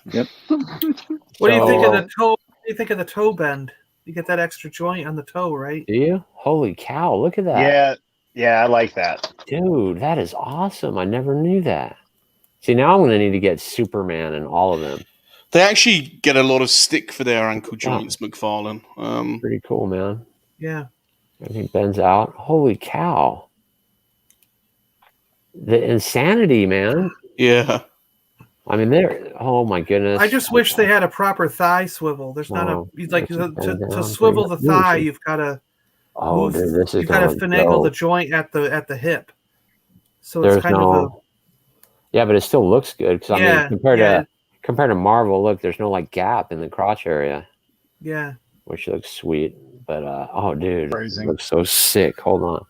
Speaker 4: Yep.
Speaker 5: What do you think of the toe? What do you think of the toe bend? You get that extra joint on the toe, right?
Speaker 2: Do you? Holy cow, look at that.
Speaker 6: Yeah, I like that.
Speaker 2: Dude, that is awesome. I never knew that. See, now I'm going to need to get Superman and all of them.
Speaker 1: They actually get a lot of stick for their ankle joints, McFarlane.
Speaker 2: Pretty cool, man.
Speaker 5: Yeah.
Speaker 2: Everything bends out. Holy cow. The insanity, man.
Speaker 1: Yeah.
Speaker 2: I mean, oh my goodness.
Speaker 5: I just wish they had a proper thigh swivel. There's not a, like, to swivel the thigh, you've got to move,
Speaker 2: dude, this is
Speaker 5: you've got to finagle the joint at the hip. So it's kind of a,
Speaker 2: yeah, but it still looks good because I mean, compared to Marvel, look, there's no like gap in the crotch area.
Speaker 5: Yeah.
Speaker 2: Which looks sweet, but oh, dude,
Speaker 6: Phrasing.
Speaker 2: it looks so sick. Hold on.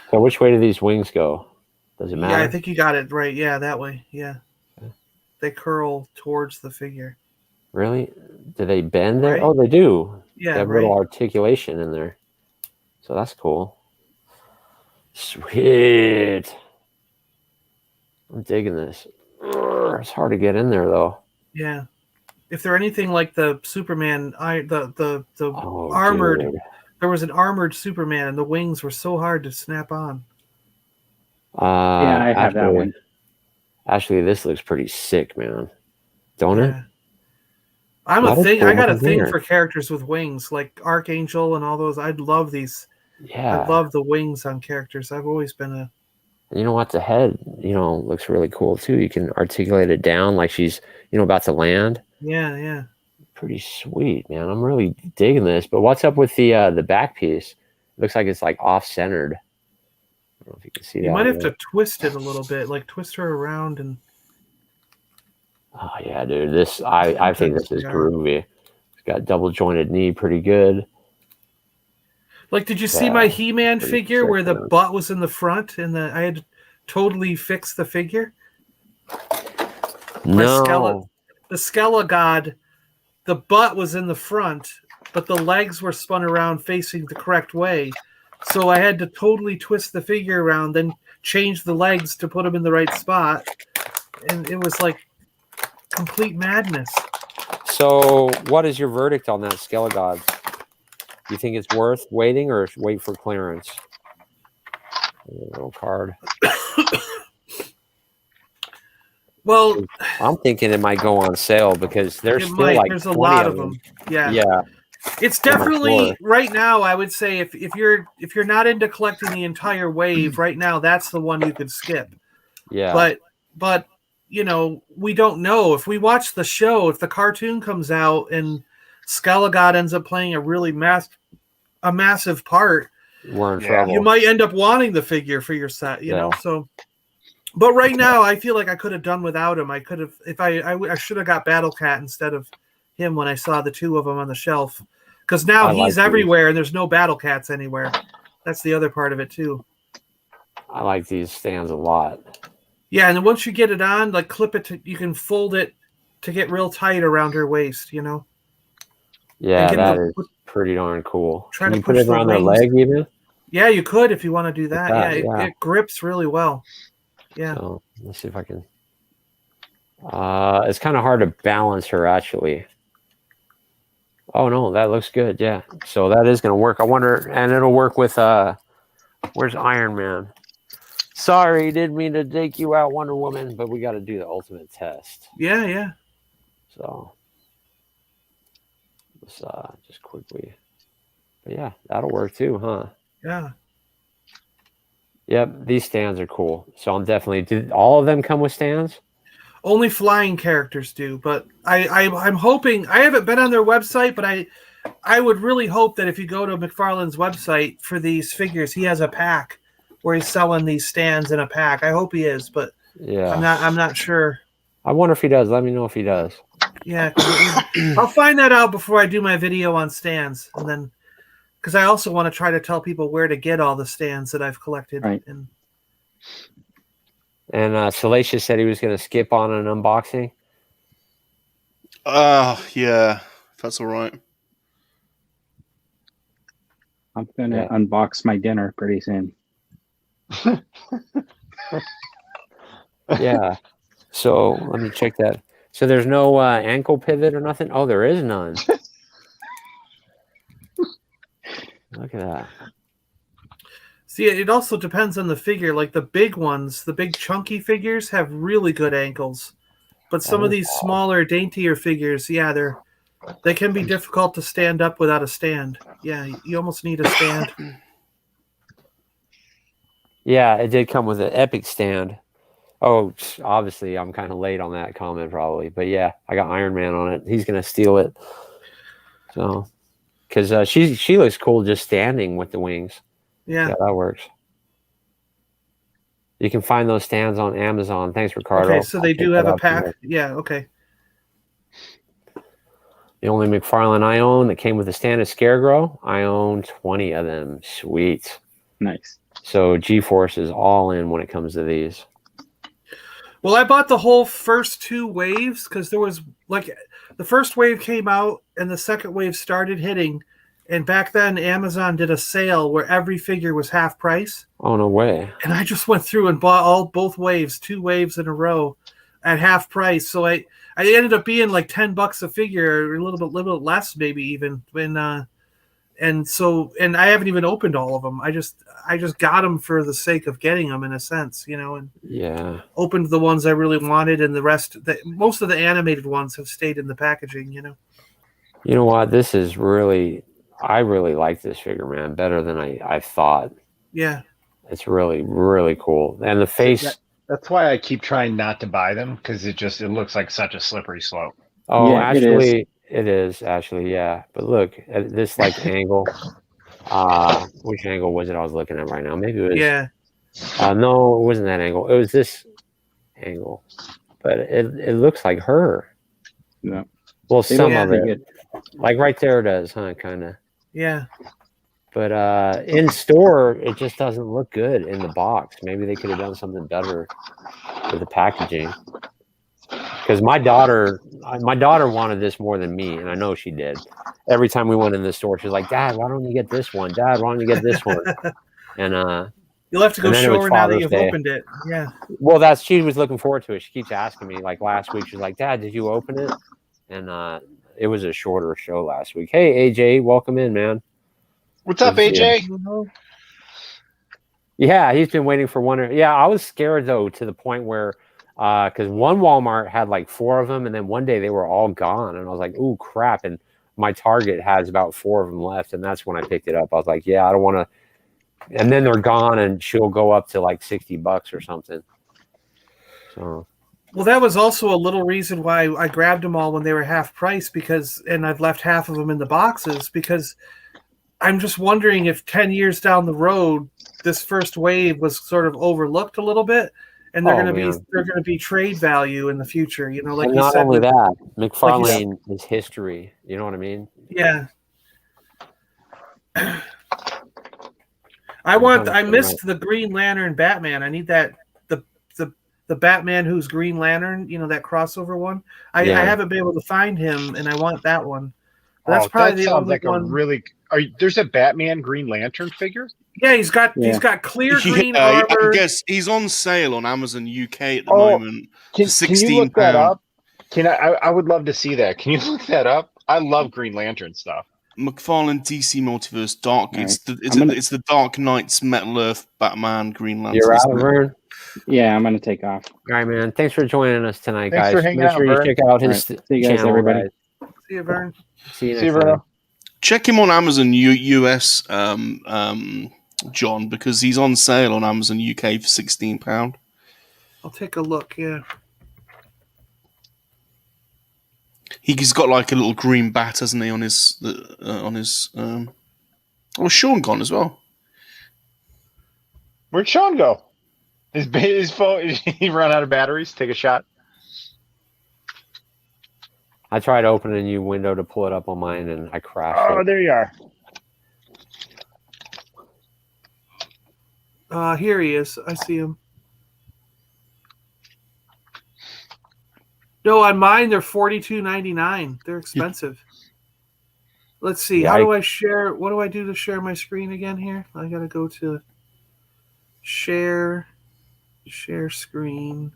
Speaker 2: So, which way do these wings go? Does it matter?
Speaker 5: Yeah, I think you got it right. Yeah, that way. Yeah. Okay. They curl towards the figure.
Speaker 2: Really? Do they bend there?
Speaker 5: Right.
Speaker 2: Oh, they do.
Speaker 5: Yeah,
Speaker 2: they have a little articulation in there. So that's cool. Sweet. I'm digging this. It's hard to get in there though.
Speaker 5: Yeah. If they're anything like the Superman, the armored,
Speaker 2: dude.
Speaker 5: There was an armored Superman, and the wings were so hard to snap on.
Speaker 4: Yeah, I have that one.
Speaker 2: Actually, this looks pretty sick, man. Don't it?
Speaker 5: I got a thing for characters with wings, like Archangel and all those. I'd love these.
Speaker 2: Yeah.
Speaker 5: I love the wings on characters. I've always been a.
Speaker 2: You know what? The head, looks really cool too. You can articulate it down like she's, about to land.
Speaker 5: Yeah, yeah.
Speaker 2: Pretty sweet, man. I'm really digging this. But what's up with the back piece? It looks like it's like off-centered. know if you can see
Speaker 5: You
Speaker 2: that.
Speaker 5: might have to twist it a little bit, like twist her around and.
Speaker 2: Oh yeah, dude. I think this is groovy. It's got double jointed knee, pretty good.
Speaker 5: Like, did you see
Speaker 2: Yeah,
Speaker 5: my He-Man
Speaker 2: pretty
Speaker 5: figure where the
Speaker 2: sick,
Speaker 5: butt was in the front and I had totally fixed the figure?
Speaker 2: No.
Speaker 5: The Skella God, the butt was in the front, but the legs were spun around facing the correct way. So I had to totally twist the figure around, then change the legs to put them in the right spot. And it was like complete madness.
Speaker 2: So, what is your verdict on that Skelegod? Do you think it's worth waiting or wait for clearance? A little card.
Speaker 5: Well,
Speaker 2: I'm thinking it might go on sale because there's still like
Speaker 5: there's a
Speaker 2: 20
Speaker 5: lot of them. Yeah.
Speaker 2: Yeah.
Speaker 5: It's definitely right now. I would say if you're not into collecting the entire wave right now, that's the one you could skip.
Speaker 2: Yeah.
Speaker 5: But you know, we don't know if we watch the show. If the cartoon comes out and Skelegod ends up playing a really massive part,
Speaker 2: we're in trouble.
Speaker 5: you might end up wanting the figure for your set. You know, so. But right now, I feel like I could have done without him. I could have, if I should have got Battle Cat instead of him when I saw the two of them on the shelf. Because now he's everywhere and there's no Battle Cats anywhere. That's the other part of it too.
Speaker 2: I like these stands a lot.
Speaker 5: Yeah, and then once you get it on, like clip it you can fold it to get real tight around her waist, you know?
Speaker 2: Yeah, that is pretty darn cool.
Speaker 5: Can
Speaker 2: you put it around their leg even?
Speaker 5: Yeah, you could if you want to do that. It grips really well. Yeah.
Speaker 2: So let's see if I can. It's kind of hard to balance her actually. Oh no, that looks good. Yeah. So that is going to work. I wonder, and it'll work with where's Iron Man? Sorry, didn't mean to take you out, Wonder Woman, but we got to do the ultimate test.
Speaker 5: Yeah, yeah.
Speaker 2: So let's just quickly. But yeah, that'll work too, huh?
Speaker 5: Yeah.
Speaker 2: Yep, these stands are cool. So I'm definitely. Did all of them come with stands?
Speaker 5: Only flying characters do, but I'm hoping. I haven't been on their website, but I would really hope that if you go to McFarlane's website for these figures, he has a pack where he's selling these stands in a pack. I hope he is, but
Speaker 2: yeah,
Speaker 5: I'm not sure.
Speaker 2: I wonder if he does. Let me know if he does.
Speaker 5: Yeah, I'll find that out before I do my video on stands, and then. Because I also want to try to tell people where to get all the stands that I've collected.
Speaker 4: Right.
Speaker 2: And Salacious said he was going to skip on an unboxing.
Speaker 1: Yeah, if that's all right.
Speaker 4: I'm going to unbox my dinner pretty soon.
Speaker 2: Yeah. So let me check that. So there's no ankle pivot or nothing? Oh, there is none. Look at that.
Speaker 5: See, it also depends on the figure. Like the big ones, the big chunky figures have really good ankles. But some of these smaller, daintier figures, yeah, they can be difficult to stand up without a stand. Yeah, you almost need a stand.
Speaker 2: Yeah, it did come with an epic stand. Oh, obviously, I'm kind of late on that comment probably. But yeah, I got Iron Man on it. He's going to steal it. So... Because she looks cool just standing with the wings.
Speaker 5: Yeah,
Speaker 2: that works. You can find those stands on Amazon. Thanks, Ricardo.
Speaker 5: Okay, so they do have a pack. Yeah, okay.
Speaker 2: The only McFarlane I own that came with a stand is Scarecrow. I own 20 of them. Sweet.
Speaker 4: Nice.
Speaker 2: So G-Force is all in when it comes to these.
Speaker 5: Well, I bought the whole first two waves because there was like the first wave came out and the second wave started hitting. And back then, Amazon did a sale where every figure was half price.
Speaker 2: Oh, no way.
Speaker 5: And I just went through and bought both waves, 2 waves in a row at half price. So I ended up being like $10 a figure, or a little bit less maybe even. And I haven't even opened all of them. I just got them for the sake of getting them in a sense, you know, and
Speaker 2: yeah, opened
Speaker 5: the ones I really wanted, and the rest, most of the animated ones have stayed in the packaging, you know.
Speaker 2: You know what? This is really, I really like this figure, man, better than I thought.
Speaker 5: Yeah.
Speaker 2: It's really, really cool. And the face.
Speaker 6: That's why I keep trying not to buy them, because it looks like such a slippery slope.
Speaker 2: Oh, yeah, actually, it is actually, yeah. But look at this like angle. Which angle was it I was looking at right now? Maybe it was.
Speaker 5: Yeah.
Speaker 2: No, it wasn't that angle. It was this angle, but it looks like her.
Speaker 4: No.
Speaker 2: Well,
Speaker 4: They
Speaker 2: some
Speaker 4: look
Speaker 2: of
Speaker 4: pretty
Speaker 2: it,
Speaker 4: good.
Speaker 2: like right there, does, huh? Kind of.
Speaker 5: Yeah.
Speaker 2: But in store, it just doesn't look good in the box. Maybe they could have done something better with the packaging. Because my daughter wanted this more than me, and I know she did. Every time we went in the store, she's like, "Dad, why don't you get this one? Dad, why don't you get this one?" And
Speaker 5: You'll have to go
Speaker 2: and then it
Speaker 5: show
Speaker 2: was
Speaker 5: her now that
Speaker 2: Father's
Speaker 5: you've
Speaker 2: Day.
Speaker 5: opened it. Yeah.
Speaker 2: Well, she was looking forward to it. She keeps asking me. Like last week, she's like, "Dad, did you open it?" And it was a shorter show last week. Hey, AJ, welcome in, man.
Speaker 6: What's up,
Speaker 2: Good to see
Speaker 6: AJ?
Speaker 5: Mhm.
Speaker 2: Yeah, he's been waiting for one. Yeah, I was scared though to the point where, because one Walmart had like 4 of them, and then one day they were all gone, and I was like, "Ooh, crap!" And my Target has about 4 of them left, and that's when I picked it up. I was like, "Yeah, I don't want to." And then they're gone, and she'll go up to like $60 or something. So
Speaker 5: Well, that was also a little reason why I grabbed them all when they were half price and I've left half of them in the boxes because I'm just wondering if 10 years down the road, this first wave was sort of overlooked a little bit, and they're going to be trade value in the future. You know, like
Speaker 2: and
Speaker 5: you
Speaker 2: not
Speaker 5: said.
Speaker 2: only that,
Speaker 5: Like
Speaker 2: McFarlane is history. You know what I mean?
Speaker 5: Yeah. I missed the Green Lantern Batman. I need that the Batman who's Green Lantern, you know, that crossover one. I haven't been able to find him, and I want that one. But that's probably the only one.
Speaker 6: There's a Batman Green Lantern figure?
Speaker 5: Yeah, he's got clear green armor.
Speaker 1: I guess he's on sale on Amazon UK at the moment for £16.
Speaker 6: Can you look that up? I would love to see that. Can you look that up? I love Green Lantern stuff.
Speaker 1: McFarlane DC Multiverse Dark. It's the Dark Knight's Metal Earth Batman Green Lantern.
Speaker 2: You're out, Vern?
Speaker 4: Yeah, I'm gonna take off.
Speaker 2: All right, man. Thanks for joining us tonight,
Speaker 6: Thanks
Speaker 2: guys.
Speaker 6: for hanging
Speaker 2: Make
Speaker 6: out,
Speaker 2: sure you
Speaker 6: Vern.
Speaker 2: check out his
Speaker 4: See you guys,
Speaker 2: channel,
Speaker 4: everybody.
Speaker 2: guys.
Speaker 5: See you, Vern.
Speaker 2: See you
Speaker 6: See you,
Speaker 2: next time.
Speaker 6: Verno.
Speaker 1: Check him on Amazon US, John, because he's on sale on Amazon UK for £16.
Speaker 5: I'll take a look. Yeah.
Speaker 1: He's got like a little green bat, hasn't he, on his Oh, Sean gone as well.
Speaker 6: Where'd Sean go? His phone, he run out of batteries? Take a shot.
Speaker 2: I tried opening a new window to pull it up on mine, and I crashed
Speaker 6: Oh,
Speaker 2: it.
Speaker 6: there you are.
Speaker 5: Here he is. I see him. No, on mine they're $42.99. They're expensive. Let's see.
Speaker 2: Yeah,
Speaker 5: How do I share? What do I do to share my screen again here? I gotta go to share screen.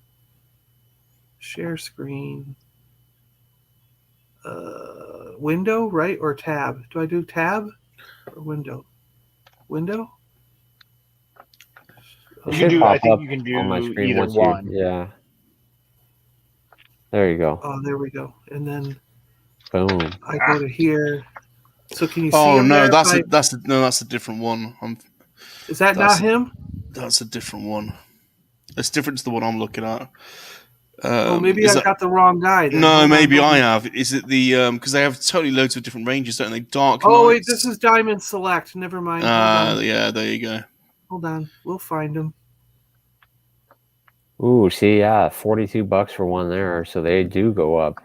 Speaker 5: Window, right? Or tab? Do I do tab or window? Window?
Speaker 2: It
Speaker 6: You
Speaker 2: should
Speaker 6: can do.
Speaker 2: pop
Speaker 6: I think
Speaker 2: up
Speaker 6: you can do
Speaker 2: on my screen
Speaker 6: either
Speaker 2: once
Speaker 6: one.
Speaker 2: yeah. There you go.
Speaker 5: Oh, there we go. And then
Speaker 2: Boom.
Speaker 5: I go to here. So can you see
Speaker 1: Oh
Speaker 5: him
Speaker 1: no,
Speaker 5: there?
Speaker 1: that's a different one.
Speaker 5: Is that not him?
Speaker 1: That's a different one. It's different to the one I'm looking at.
Speaker 5: Maybe I got the wrong guy. Then.
Speaker 1: No, maybe I have. Is it the because they have totally loads of different ranges, don't they? Dark
Speaker 5: Oh wait,
Speaker 1: Knights.
Speaker 5: this is Diamond Select. Never mind.
Speaker 1: Yeah, there you go.
Speaker 5: Hold on, we'll find him.
Speaker 2: Ooh, see, yeah, $42 for one there, so they do go up.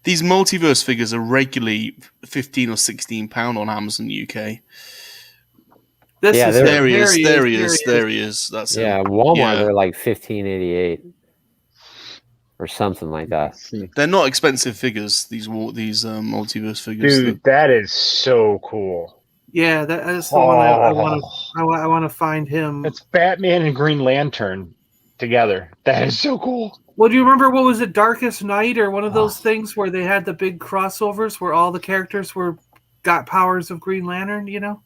Speaker 1: These multiverse figures are regularly £15 or £16 on Amazon UK. There he is. That's him.
Speaker 2: Walmart
Speaker 1: Yeah.
Speaker 2: they're like $15.88 or something like that.
Speaker 1: They're not expensive figures. These multiverse figures.
Speaker 6: Dude, that is so cool.
Speaker 5: Yeah, that's the one I want to. I want to find him.
Speaker 6: It's Batman and Green Lantern together. That is so cool.
Speaker 5: Well, do you remember what was it, Darkest Night, or one of those things where they had the big crossovers where all the characters got powers of Green Lantern? You know.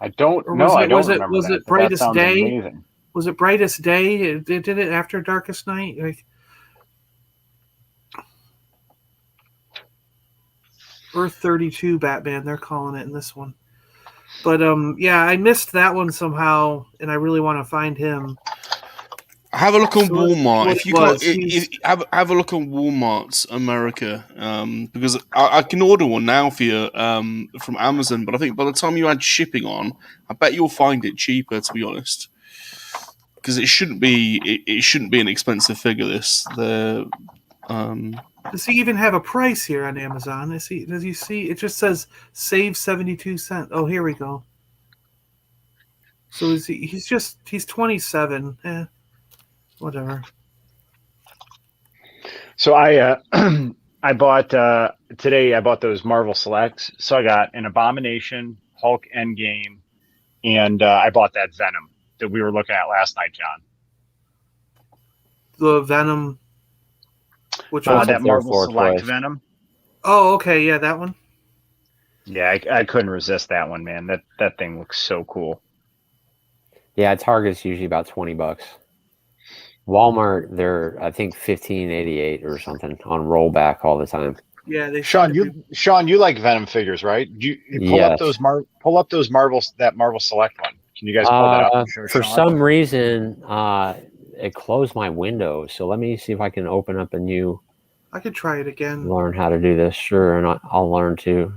Speaker 6: I don't know.
Speaker 5: Was it Brightest Day? Amazing. Was it Brightest Day? They did it after Darkest Night. Like, Earth 32 Batman, they're calling it in this one. But yeah, I missed that one somehow, and I really want to find him.
Speaker 1: Have a look on
Speaker 5: So
Speaker 1: Walmart.
Speaker 5: what
Speaker 1: If you
Speaker 5: it
Speaker 1: got,
Speaker 5: was, he's-
Speaker 1: have a look on Walmart's America, because I can order one now for you from Amazon. But I think by the time you add shipping on, I bet you'll find it cheaper. To be honest, because it shouldn't be it shouldn't be an expensive figure.
Speaker 5: Does he even have a price here on Amazon? Does he see? It just says save 72 cents. Oh, here we go. So he's 27. Whatever.
Speaker 6: So I I bought today. I bought those Marvel Selects. So I got an Abomination, Hulk Endgame, and I bought that Venom that we were looking at last night, John.
Speaker 5: The Venom. Which one?
Speaker 6: That Marvel
Speaker 2: Four
Speaker 6: Select
Speaker 2: toys.
Speaker 6: Venom.
Speaker 5: Oh, okay, yeah, that one.
Speaker 6: Yeah, I couldn't resist that one, man. That thing looks so cool.
Speaker 2: Yeah, Target's usually about $20. Walmart, they're I think $15.88 or something on rollback all the time.
Speaker 5: Yeah, they.
Speaker 6: Sean, you like Venom figures, right? You pull up
Speaker 2: Yes.
Speaker 6: those Marvels, that Marvel Select one. Can you guys pull that up and show
Speaker 2: For
Speaker 6: Sean?
Speaker 2: some reason, it closed my window. So let me see if I can open up a new.
Speaker 5: I could try it again.
Speaker 2: Learn how to do this, sure, and I'll learn to.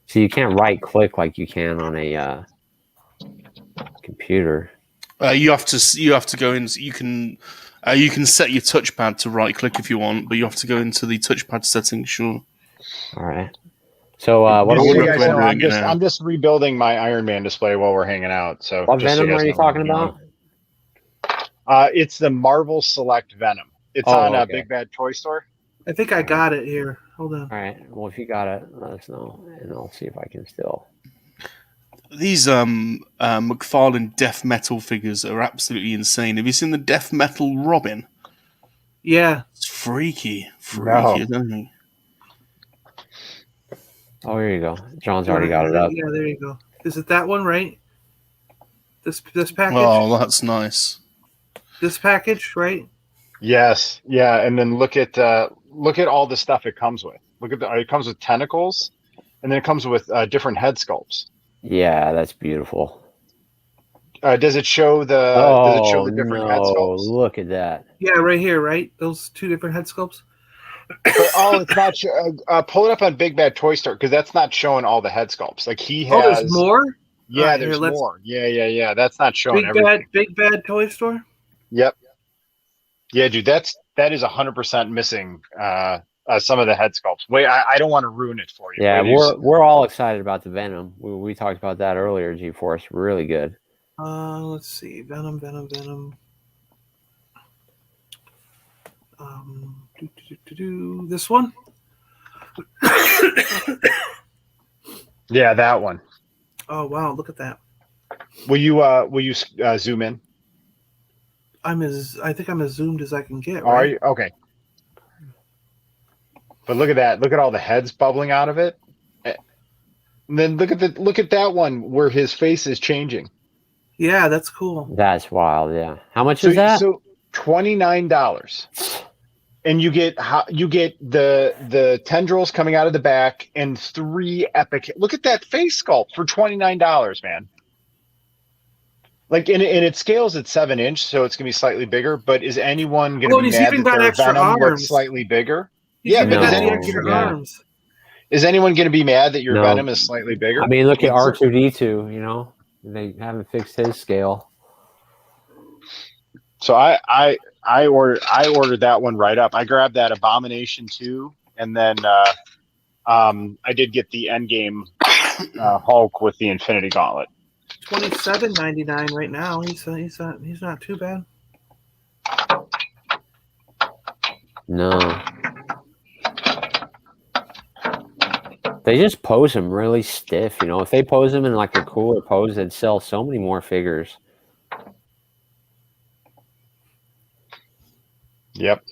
Speaker 2: So you can't right click like you can on a computer.
Speaker 1: you have to go in. You can set your touchpad to right click if you want, but you have to go into the touchpad settings. Sure.
Speaker 2: All right. So what,
Speaker 6: Just so
Speaker 1: we're
Speaker 6: you guys know,
Speaker 1: rendering it now.
Speaker 6: I'm just rebuilding my Iron Man display while we're hanging out. So
Speaker 2: what
Speaker 6: just so
Speaker 2: Venom
Speaker 6: guys
Speaker 2: are you
Speaker 6: know what
Speaker 2: talking
Speaker 6: I'm doing.
Speaker 2: about?
Speaker 6: It's the Marvel Select Venom. It's
Speaker 2: Oh,
Speaker 6: on
Speaker 2: okay.
Speaker 6: Big Bad Toy Store.
Speaker 5: I think I got it here. Hold on.
Speaker 2: All right. Well, if you got it, let us know, and I'll see if I can still.
Speaker 1: These McFarlane Death Metal figures are absolutely insane. Have you seen the Death Metal Robin?
Speaker 5: Yeah.
Speaker 1: It's freaky,
Speaker 6: No.
Speaker 1: isn't it?
Speaker 2: Oh, here you go. John's already got it up.
Speaker 5: Yeah, there you go. Is it that one, right? This package?
Speaker 1: Oh, that's nice.
Speaker 5: This package, right?
Speaker 6: Yes, yeah, and then look at all the stuff it comes with. It comes with tentacles, and then it comes with different head sculpts.
Speaker 2: Yeah, that's beautiful.
Speaker 6: Does it show the different head sculpts?
Speaker 2: Look at that.
Speaker 5: Yeah, right here, right? Those two different head sculpts.
Speaker 6: But, it's not. Pull it up on Big Bad Toy Store because that's not showing all the head sculpts. Like he has.
Speaker 5: Oh, there's more.
Speaker 6: Yeah,
Speaker 5: All right,
Speaker 6: there's
Speaker 5: here,
Speaker 6: more. Yeah. That's not showing everything.
Speaker 5: Big Bad Toy Store.
Speaker 6: Yep. Yeah, dude, that is 100% missing. Some of the head sculpts. Wait, I don't want to ruin it for you.
Speaker 2: Yeah,
Speaker 6: Wait,
Speaker 2: we're all excited about the Venom. We talked about that earlier. G-Force, really good.
Speaker 5: Let's see, Venom. This one.
Speaker 6: yeah, that one.
Speaker 5: Oh wow, look at that.
Speaker 6: Will you zoom in?
Speaker 5: I think I'm as zoomed as I can get.
Speaker 6: Are
Speaker 5: Right?
Speaker 6: you okay? But look at that! Look at all the heads bubbling out of it. And then look at that one where his face is changing.
Speaker 5: Yeah, that's cool.
Speaker 2: That's wild. Yeah. How much is that?
Speaker 6: So $29, and you get the tendrils coming out of the back and 3 epic. Look at that face sculpt for $29, man. Like, and it scales at 7-inch, so it's gonna be slightly bigger. But is anyone gonna be
Speaker 5: he's
Speaker 6: mad
Speaker 5: even
Speaker 6: that
Speaker 5: got
Speaker 6: their
Speaker 5: extra
Speaker 6: Venom looks
Speaker 5: arms.
Speaker 6: slightly bigger?
Speaker 5: He's
Speaker 6: Yeah,
Speaker 5: even
Speaker 6: but
Speaker 5: got
Speaker 6: is
Speaker 5: the extra arms.
Speaker 6: anyone going to be mad that your
Speaker 2: No.
Speaker 6: Venom is slightly bigger?
Speaker 2: I mean, look at R2D2. You know, they haven't fixed his scale.
Speaker 6: So I ordered that one right up. I grabbed that Abomination 2, and then I did get the Endgame Hulk with the Infinity Gauntlet.
Speaker 5: $27.99 right now. He's not too bad.
Speaker 2: No. They just pose him really stiff, you know. If they pose him in like a cooler pose, they'd sell so many more figures.
Speaker 6: Yep.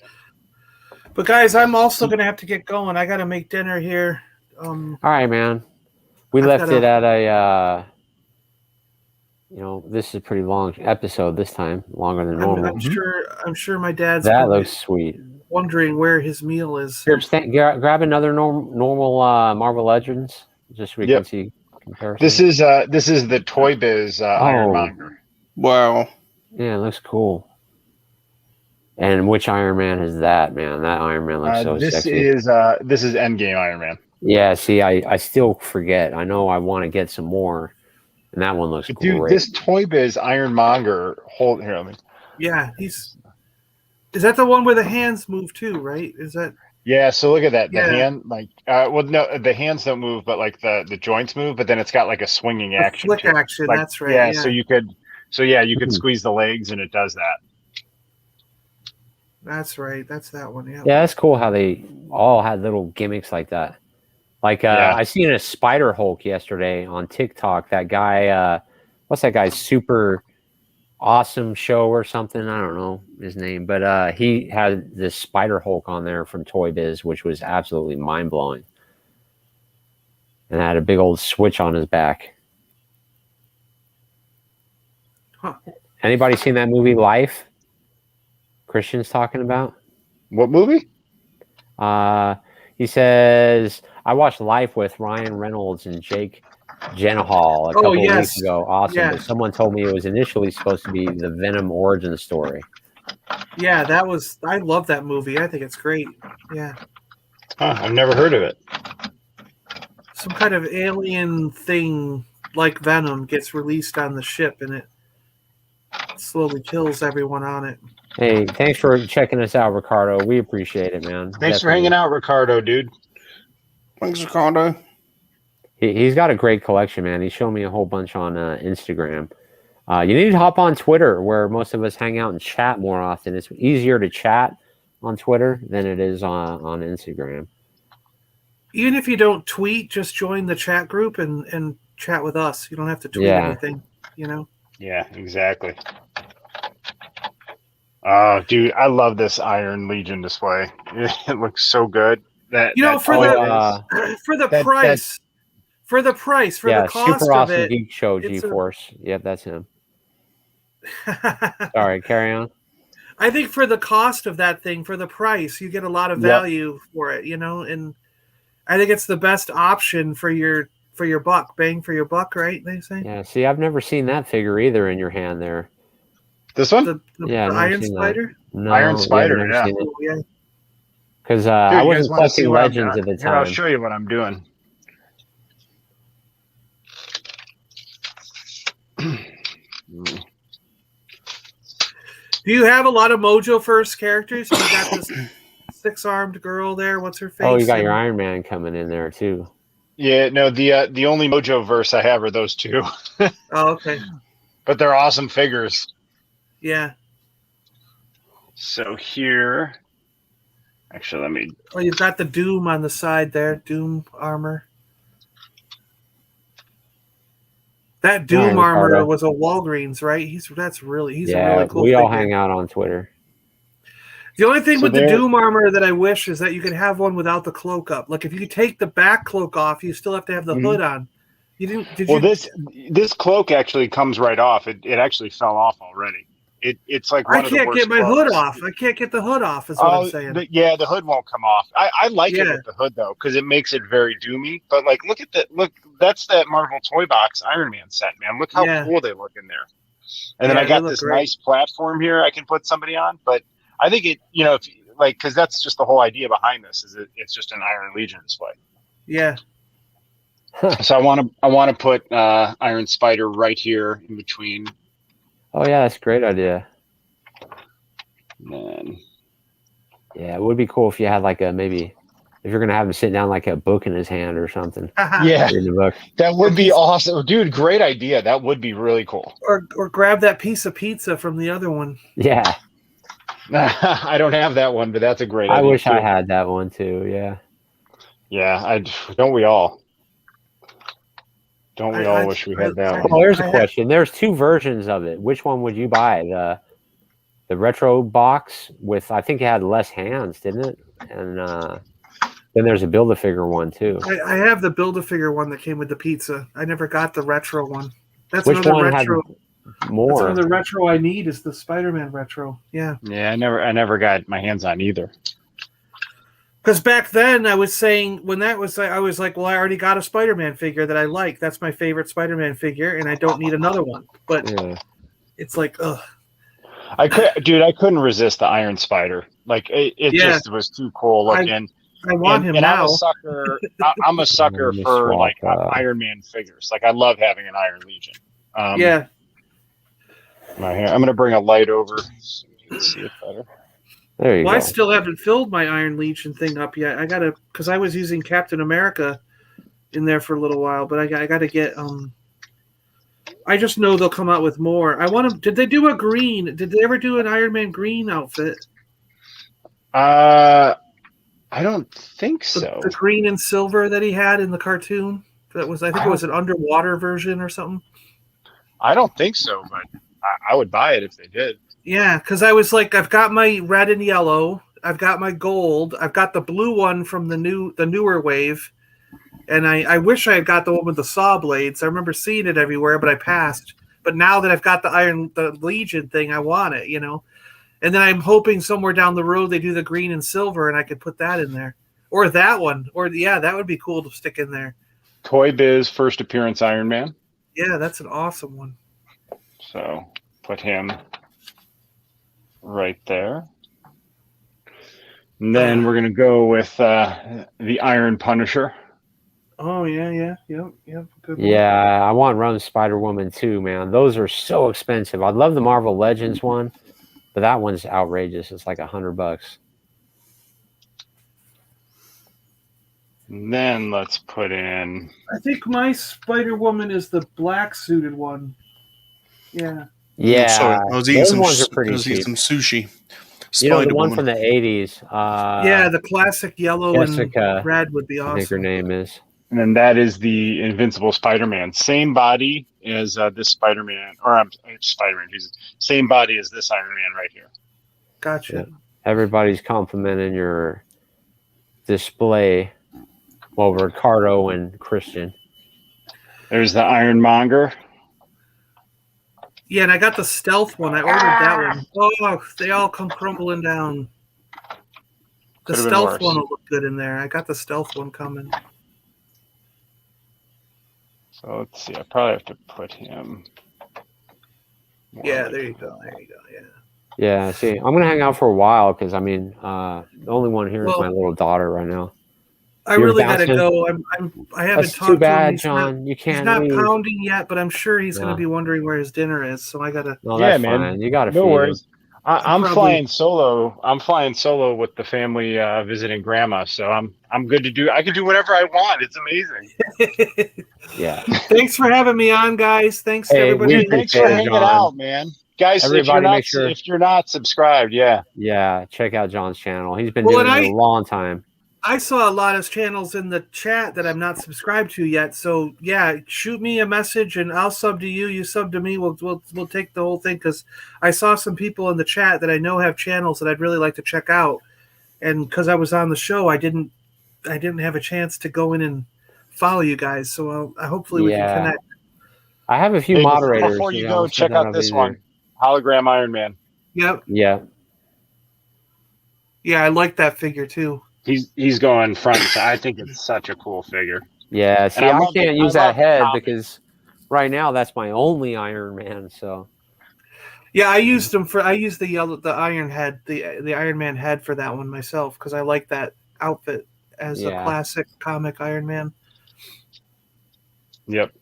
Speaker 5: But guys, I'm also gonna have to get going. I gotta make dinner here.
Speaker 2: All right, man. We
Speaker 5: I've
Speaker 2: left
Speaker 5: gotta-
Speaker 2: it at a, this is a pretty long episode this time, longer than normal.
Speaker 5: I'm sure my dad's
Speaker 2: That
Speaker 5: probably
Speaker 2: looks sweet.
Speaker 5: wondering where his meal is.
Speaker 2: Here, grab another normal Marvel Legends, just so we can see comparison.
Speaker 6: This is the Toy Biz Ironmonger.
Speaker 1: Wow.
Speaker 2: Yeah, it looks cool. And which Iron Man is that, man? That Iron Man looks so
Speaker 6: this
Speaker 2: sexy.
Speaker 6: is Endgame Iron Man.
Speaker 2: Yeah, see, I still forget. I know I want to get some more, and that one looks
Speaker 6: Dude,
Speaker 2: great.
Speaker 6: this Toy Biz Ironmonger. Hold here, let me.
Speaker 5: Yeah, is that the one where the hands move too, right? Is that?
Speaker 6: Yeah, so look at that. The
Speaker 5: Yeah.
Speaker 6: hand, like, well, no, the hands don't move, but like the joints move. But then it's got like a swinging action.
Speaker 5: Flick
Speaker 6: to it.
Speaker 5: action.
Speaker 6: Like,
Speaker 5: That's right.
Speaker 6: Yeah,
Speaker 5: Yeah.
Speaker 6: so you could squeeze the legs, and it does that.
Speaker 5: That's right. That's that one. Yeah.
Speaker 2: Yeah, that's cool how they all had little gimmicks like that. Like
Speaker 6: Yeah.
Speaker 2: I seen a Spider Hulk yesterday on TikTok. That guy, what's that guy's super awesome show or something? I don't know his name, but he had this Spider Hulk on there from Toy Biz, which was absolutely mind blowing, and had a big old switch on his back.
Speaker 5: Huh.
Speaker 2: Anybody seen that movie Life? Christian's talking about.
Speaker 6: What movie?
Speaker 2: He says, I watched Life with Ryan Reynolds and Jake Gyllenhaal a couple of weeks ago. Awesome.
Speaker 5: Yeah.
Speaker 2: But someone told me it was initially supposed to be the Venom origin story.
Speaker 5: Yeah, I love that movie. I think it's great. Yeah.
Speaker 6: Huh, I've never heard of it.
Speaker 5: Some kind of alien thing like Venom gets released on the ship, and it slowly kills everyone on it.
Speaker 2: Hey, thanks for checking us out, Ricardo. We appreciate it, man.
Speaker 6: Thanks for hanging out, Ricardo, dude.
Speaker 1: Thanks, Ricardo.
Speaker 2: He's got a great collection, man. He showed me a whole bunch on Instagram. You need to hop on Twitter, where most of us hang out and chat more often. It's easier to chat on Twitter than it is on Instagram.
Speaker 5: Even if you don't tweet, just join the chat group and chat with us. You don't have to tweet anything, you know?
Speaker 6: Yeah, exactly. Oh, dude, I love this Iron Legion display. It looks so good. For the
Speaker 5: price, for the cost
Speaker 2: super awesome
Speaker 5: of it,
Speaker 2: Geek Show GeForce. Yep, that's him. Sorry, carry on.
Speaker 5: I think for the cost of that thing, for the price, you get a lot of value for it, you know, and I think it's the best option for your buck, bang for your buck, right? They say.
Speaker 2: Yeah. See, I've never seen that figure either in your hand there.
Speaker 6: This one?
Speaker 5: The
Speaker 2: Yeah,
Speaker 5: Iron Spider?
Speaker 2: No,
Speaker 6: Iron Spider, yeah.
Speaker 5: Yeah.
Speaker 2: Because I wasn't collecting Legends at the
Speaker 6: Here, I'll
Speaker 2: time.
Speaker 6: show you what I'm doing.
Speaker 5: Do you have a lot of Mojo First characters? You got this six-armed girl there. What's her face?
Speaker 2: Oh, you got your Iron Man coming in there too.
Speaker 6: Yeah, no, the only Mojo verse I have are those two.
Speaker 5: Oh, okay.
Speaker 6: But they're awesome figures.
Speaker 5: Yeah.
Speaker 6: So here, actually, let me.
Speaker 5: Oh, you've got the Doom on the side there. Doom armor. That Doom armor
Speaker 2: Ricardo.
Speaker 5: was a Walgreens, right? He's a really cool.
Speaker 2: We all
Speaker 5: figure.
Speaker 2: hang out on Twitter.
Speaker 5: The only thing
Speaker 6: So
Speaker 5: with the
Speaker 6: there-
Speaker 5: Doom armor that I wish is that you could have one without the cloak up. Like if you could take the back cloak off, you still have to have the hood on. You didn't? Did
Speaker 6: Well,
Speaker 5: you?
Speaker 6: this cloak actually comes right off. It actually fell off already. It's like one
Speaker 5: I
Speaker 6: of the
Speaker 5: can't
Speaker 6: worst
Speaker 5: get my
Speaker 6: cloaks.
Speaker 5: hood off. I can't get the hood off. Is what I'm saying.
Speaker 6: The hood won't come off. I like it
Speaker 5: Yeah.
Speaker 6: with the hood though, because it makes it very doomy. But like, look, that's that Marvel Toy Box Iron Man set, man. Look how cool they look in there. And then
Speaker 5: Yeah,
Speaker 6: I got
Speaker 5: they look
Speaker 6: this
Speaker 5: great.
Speaker 6: nice platform here I can put somebody on. But I think it, because that's just the whole idea behind this is it's just an Iron Legion display.
Speaker 5: Yeah.
Speaker 6: So I want to put Iron Spider right here in between.
Speaker 2: Oh yeah, that's a great idea.
Speaker 6: And then
Speaker 2: Yeah, it would be cool if you had like if you're gonna have him sit down like a book in his hand or something.
Speaker 6: yeah,
Speaker 2: Reading the book.
Speaker 6: that would be awesome, dude. Great idea. That would be really cool.
Speaker 5: Or grab that piece of pizza from the other one.
Speaker 2: Yeah,
Speaker 6: I don't have that one, but that's a great idea.
Speaker 2: I wish
Speaker 6: too.
Speaker 2: I had that one too. Yeah.
Speaker 6: Yeah, don't we all? Don't we all wish we had that
Speaker 2: Well,
Speaker 6: one?
Speaker 2: here's a question. There's two versions of it. Which one would you buy? The retro box with, I think it had less hands, didn't it? And then there's a Build-A-Figure one too.
Speaker 5: I have the Build-A-Figure one that came with the pizza. I never got the retro one. That's
Speaker 2: Which
Speaker 5: another
Speaker 2: one
Speaker 5: retro.
Speaker 2: had more?
Speaker 5: That's another retro I need is the Spider-Man retro. Yeah.
Speaker 6: Yeah, I never got my hands on either.
Speaker 5: Because back then I was saying when that was, I was like, well, I already got a Spider-Man figure that I like. That's my favorite Spider-Man figure, and I don't need another one. But
Speaker 2: Yeah.
Speaker 5: it's like, ugh.
Speaker 6: I couldn't resist the Iron Spider. Like it
Speaker 5: Yeah.
Speaker 6: just was too cool looking.
Speaker 5: I want him now.
Speaker 6: I'm a sucker. I'm a sucker
Speaker 2: Let me
Speaker 6: for
Speaker 2: swap,
Speaker 6: like Iron Man figures. Like I love having an Iron Legion.
Speaker 5: Yeah.
Speaker 6: Right here, I'm gonna bring a light over so you can see it better.
Speaker 2: There you
Speaker 5: Well, I
Speaker 2: go.
Speaker 5: still haven't filled my Iron Legion thing up yet. I gotta, because I was using Captain America in there for a little while, but I gotta get. I just know they'll come out with more. I want to. Did they do a green? Did they ever do an Iron Man green outfit?
Speaker 6: I don't think
Speaker 5: The,
Speaker 6: so.
Speaker 5: the green and silver that he had in the cartoon. That was, I think it was an underwater version or something.
Speaker 6: I don't think so, but I would buy it if they did.
Speaker 5: Yeah, because I was like, I've got my red and yellow, I've got my gold, I've got the blue one from the newer wave, and I wish I had got the one with the saw blades. I remember seeing it everywhere, but I passed. But now that I've got the Legion thing, I want it, And then I'm hoping somewhere down the road they do the green and silver, and I could put that in there, or that one, or that would be cool to stick in there.
Speaker 6: Toy Biz first appearance Iron Man.
Speaker 5: Yeah, that's an awesome one.
Speaker 6: So put him right there. And then we're going to go with the Iron Punisher.
Speaker 5: Oh, yeah. Yep. Good one.
Speaker 2: Yeah, I want Run Spider-Woman too, man. Those are so expensive. I love the Marvel Legends one, but that one's outrageous. It's like $100.
Speaker 6: And then let's put in...
Speaker 5: I think my Spider-Woman is the black suited one. Yeah.
Speaker 2: Yeah,
Speaker 1: Sorry, I was eating
Speaker 2: those
Speaker 1: some,
Speaker 2: ones are pretty
Speaker 1: I was eating
Speaker 2: cheap.
Speaker 1: some sushi.
Speaker 2: You know, the one
Speaker 1: Spider-Woman.
Speaker 2: from the 80s.
Speaker 5: Yeah, the classic yellow
Speaker 2: Jessica,
Speaker 5: and red would be
Speaker 2: I think her
Speaker 5: awesome.
Speaker 2: name is.
Speaker 6: And then that is the Invincible Spider-Man. Same body as this Spider-Man. Or Spider-Man, Jesus. Same body as this Iron Man right here.
Speaker 5: Gotcha.
Speaker 2: Yeah. Everybody's complimenting your display. Well, Ricardo and Christian.
Speaker 6: There's the Ironmonger.
Speaker 5: Yeah, and I got the stealth one. I ordered that one. Oh, they all come crumbling down. The
Speaker 6: Could've been
Speaker 5: stealth
Speaker 6: worse.
Speaker 5: one will look good in there. I got the stealth one coming.
Speaker 6: So let's see. I probably have to put him. more
Speaker 5: Yeah,
Speaker 6: like-
Speaker 5: there you go. Yeah.
Speaker 2: Yeah, see, I'm gonna hang out for a while because I mean, the only one here is
Speaker 5: Well,
Speaker 2: my little daughter right now.
Speaker 5: I
Speaker 2: You're
Speaker 5: really gotta
Speaker 2: bouncing.
Speaker 5: go. I haven't
Speaker 2: That's
Speaker 5: talked
Speaker 2: too
Speaker 5: to him.
Speaker 2: bad,
Speaker 5: He's
Speaker 2: John. You
Speaker 5: He's
Speaker 2: can't
Speaker 5: not
Speaker 2: leave.
Speaker 5: pounding yet, but I'm sure he's
Speaker 2: No.
Speaker 5: gonna be wondering where his dinner is. So I gotta.
Speaker 2: No,
Speaker 6: Yeah,
Speaker 2: that's
Speaker 6: man.
Speaker 2: fine. You gotta
Speaker 6: No
Speaker 2: feed
Speaker 6: worries. I'm
Speaker 5: Probably-
Speaker 6: flying solo. I'm flying solo with the family visiting grandma, so I'm good to do. I can do whatever I want. It's amazing.
Speaker 2: him. Yeah.
Speaker 5: Thanks for having me on, guys. Thanks to
Speaker 2: Hey,
Speaker 5: everybody.
Speaker 6: Dude,
Speaker 5: in the
Speaker 6: thanks for
Speaker 2: appreciate it,
Speaker 6: hanging
Speaker 5: chat.
Speaker 2: John.
Speaker 6: out, man. Guys,
Speaker 2: Everybody make sure-
Speaker 6: if you're not subscribed, yeah.
Speaker 2: Yeah, check out John's channel. He's been
Speaker 5: Well,
Speaker 2: doing
Speaker 5: and
Speaker 2: it a long time.
Speaker 5: I saw a lot of channels in the chat that I'm not subscribed to yet. So yeah, shoot me a message and I'll sub to you. You sub to me. We'll take the whole thing because I saw some people in the chat that I know have channels that I'd really like to check out. And because I was on the show, I didn't have a chance to go in and follow you guys. So hopefully we can connect.
Speaker 2: I have a few
Speaker 6: Hey,
Speaker 2: moderators.
Speaker 6: Before you
Speaker 2: know,
Speaker 6: go, check
Speaker 2: something
Speaker 6: out this
Speaker 2: easier.
Speaker 6: one. Hologram Iron Man.
Speaker 5: Yep.
Speaker 2: Yeah.
Speaker 5: Yeah, I like that figure too.
Speaker 6: He's going front. So I think it's such a cool figure.
Speaker 2: Yeah. See,
Speaker 6: I
Speaker 2: I
Speaker 6: love the-
Speaker 2: can't use
Speaker 6: I
Speaker 2: that
Speaker 6: love the
Speaker 2: head
Speaker 6: comic.
Speaker 2: because right now that's my only Iron Man. So
Speaker 5: Yeah, I used the Iron head, the Iron Man head for that one myself because I like that outfit as a
Speaker 2: Yeah.
Speaker 5: classic comic Iron Man.
Speaker 6: Yep.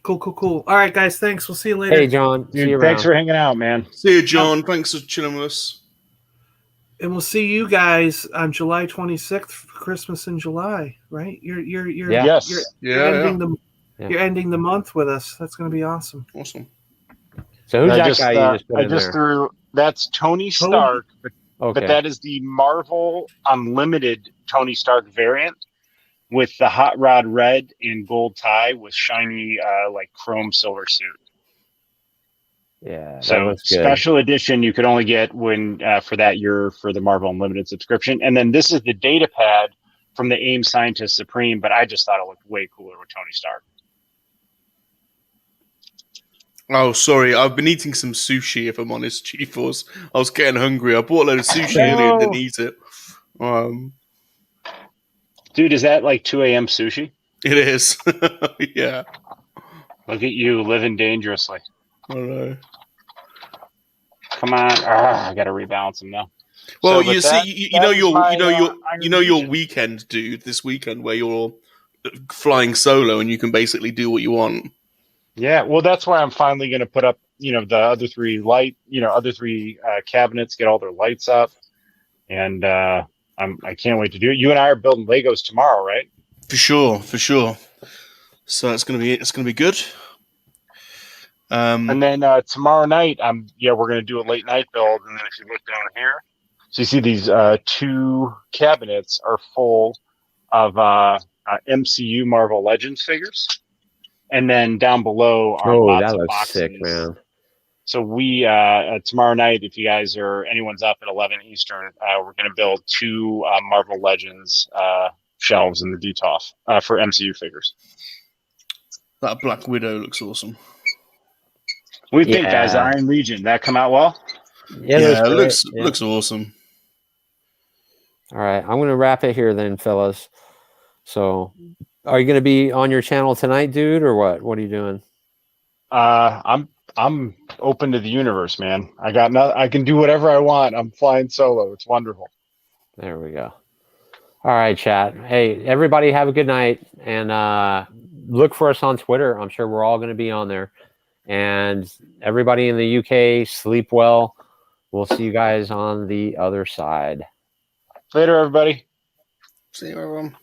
Speaker 5: Cool. All right, guys. Thanks. We'll see you later.
Speaker 2: hey, John. See you
Speaker 6: Dude, thanks
Speaker 2: around.
Speaker 6: for hanging out, man.
Speaker 1: See you, John. Thanks for chilling with us.
Speaker 5: And we'll see you guys on July 26th for Christmas in July, right? You're
Speaker 2: Yeah.
Speaker 6: Yes.
Speaker 5: you're
Speaker 2: Yeah.
Speaker 5: ending the month with us. That's going to be awesome.
Speaker 1: Awesome.
Speaker 2: So who's
Speaker 6: I
Speaker 2: that
Speaker 6: just,
Speaker 2: guy you just put
Speaker 6: I
Speaker 2: in
Speaker 6: just
Speaker 2: there?
Speaker 6: threw. That's Tony Stark,
Speaker 2: Okay.
Speaker 6: but that is the Marvel Unlimited Tony Stark variant with the hot rod red and gold tie with shiny like chrome silver suit.
Speaker 2: yeah. That
Speaker 6: So
Speaker 2: looks good.
Speaker 6: special edition you could only get when for that year for the Marvel Unlimited subscription. And then this is the data pad from the AIM Scientist Supreme, but I just thought it looked way cooler with Tony Stark.
Speaker 1: Oh, sorry. I've been eating some sushi, if I'm honest, G-Force. I was getting hungry. I bought a load of sushi earlier and didn't eat it.
Speaker 6: Dude, is that like 2 a.m. sushi?
Speaker 1: It is. Yeah.
Speaker 6: Look at you living dangerously.
Speaker 1: I know.
Speaker 6: Come on. I got to rebalance them now.
Speaker 1: Well,
Speaker 6: So,
Speaker 1: you
Speaker 6: but
Speaker 1: see,
Speaker 6: that-
Speaker 1: you
Speaker 6: that
Speaker 1: know
Speaker 6: is
Speaker 1: your,
Speaker 6: my,
Speaker 1: you know your,
Speaker 6: Iron
Speaker 1: you know your
Speaker 6: Legion.
Speaker 1: weekend, dude. This weekend where you're flying solo and you can basically do what you want.
Speaker 6: Yeah, well, that's why I'm finally going to put up, the other three cabinets, get all their lights up, and I can't wait to do it. You and I are building Legos tomorrow, right?
Speaker 1: For sure, for sure. So it's gonna be good.
Speaker 6: And then tomorrow night, we're going to do a late night build. And then if you look down here, so you see these two cabinets are full of MCU Marvel Legends figures, and then down below are
Speaker 2: Oh,
Speaker 6: lots
Speaker 2: that
Speaker 6: of
Speaker 2: looks
Speaker 6: boxes.
Speaker 2: sick, man.
Speaker 6: So we tomorrow night, if you guys anyone's up at 11 Eastern, we're going to build two Marvel Legends shelves in the DTOF for MCU figures.
Speaker 1: That Black Widow looks awesome.
Speaker 6: What do you think,
Speaker 2: Yeah.
Speaker 6: guys? Iron Legion, that come out well?
Speaker 2: Yeah,
Speaker 1: Yeah, it
Speaker 2: great. Yeah.
Speaker 1: looks awesome.
Speaker 2: All right, I'm going to wrap it here then, fellas. So, are you going to be on your channel tonight, dude, or what? What are you doing?
Speaker 6: I'm open to the universe, man. I can do whatever I want. I'm flying solo. It's wonderful.
Speaker 2: There we go. All right, chat. Hey, everybody, have a good night, and look for us on Twitter. I'm sure we're all going to be on there. And everybody in the UK, sleep well. We'll see you guys on the other side.
Speaker 6: Later, everybody.
Speaker 1: See you, everyone.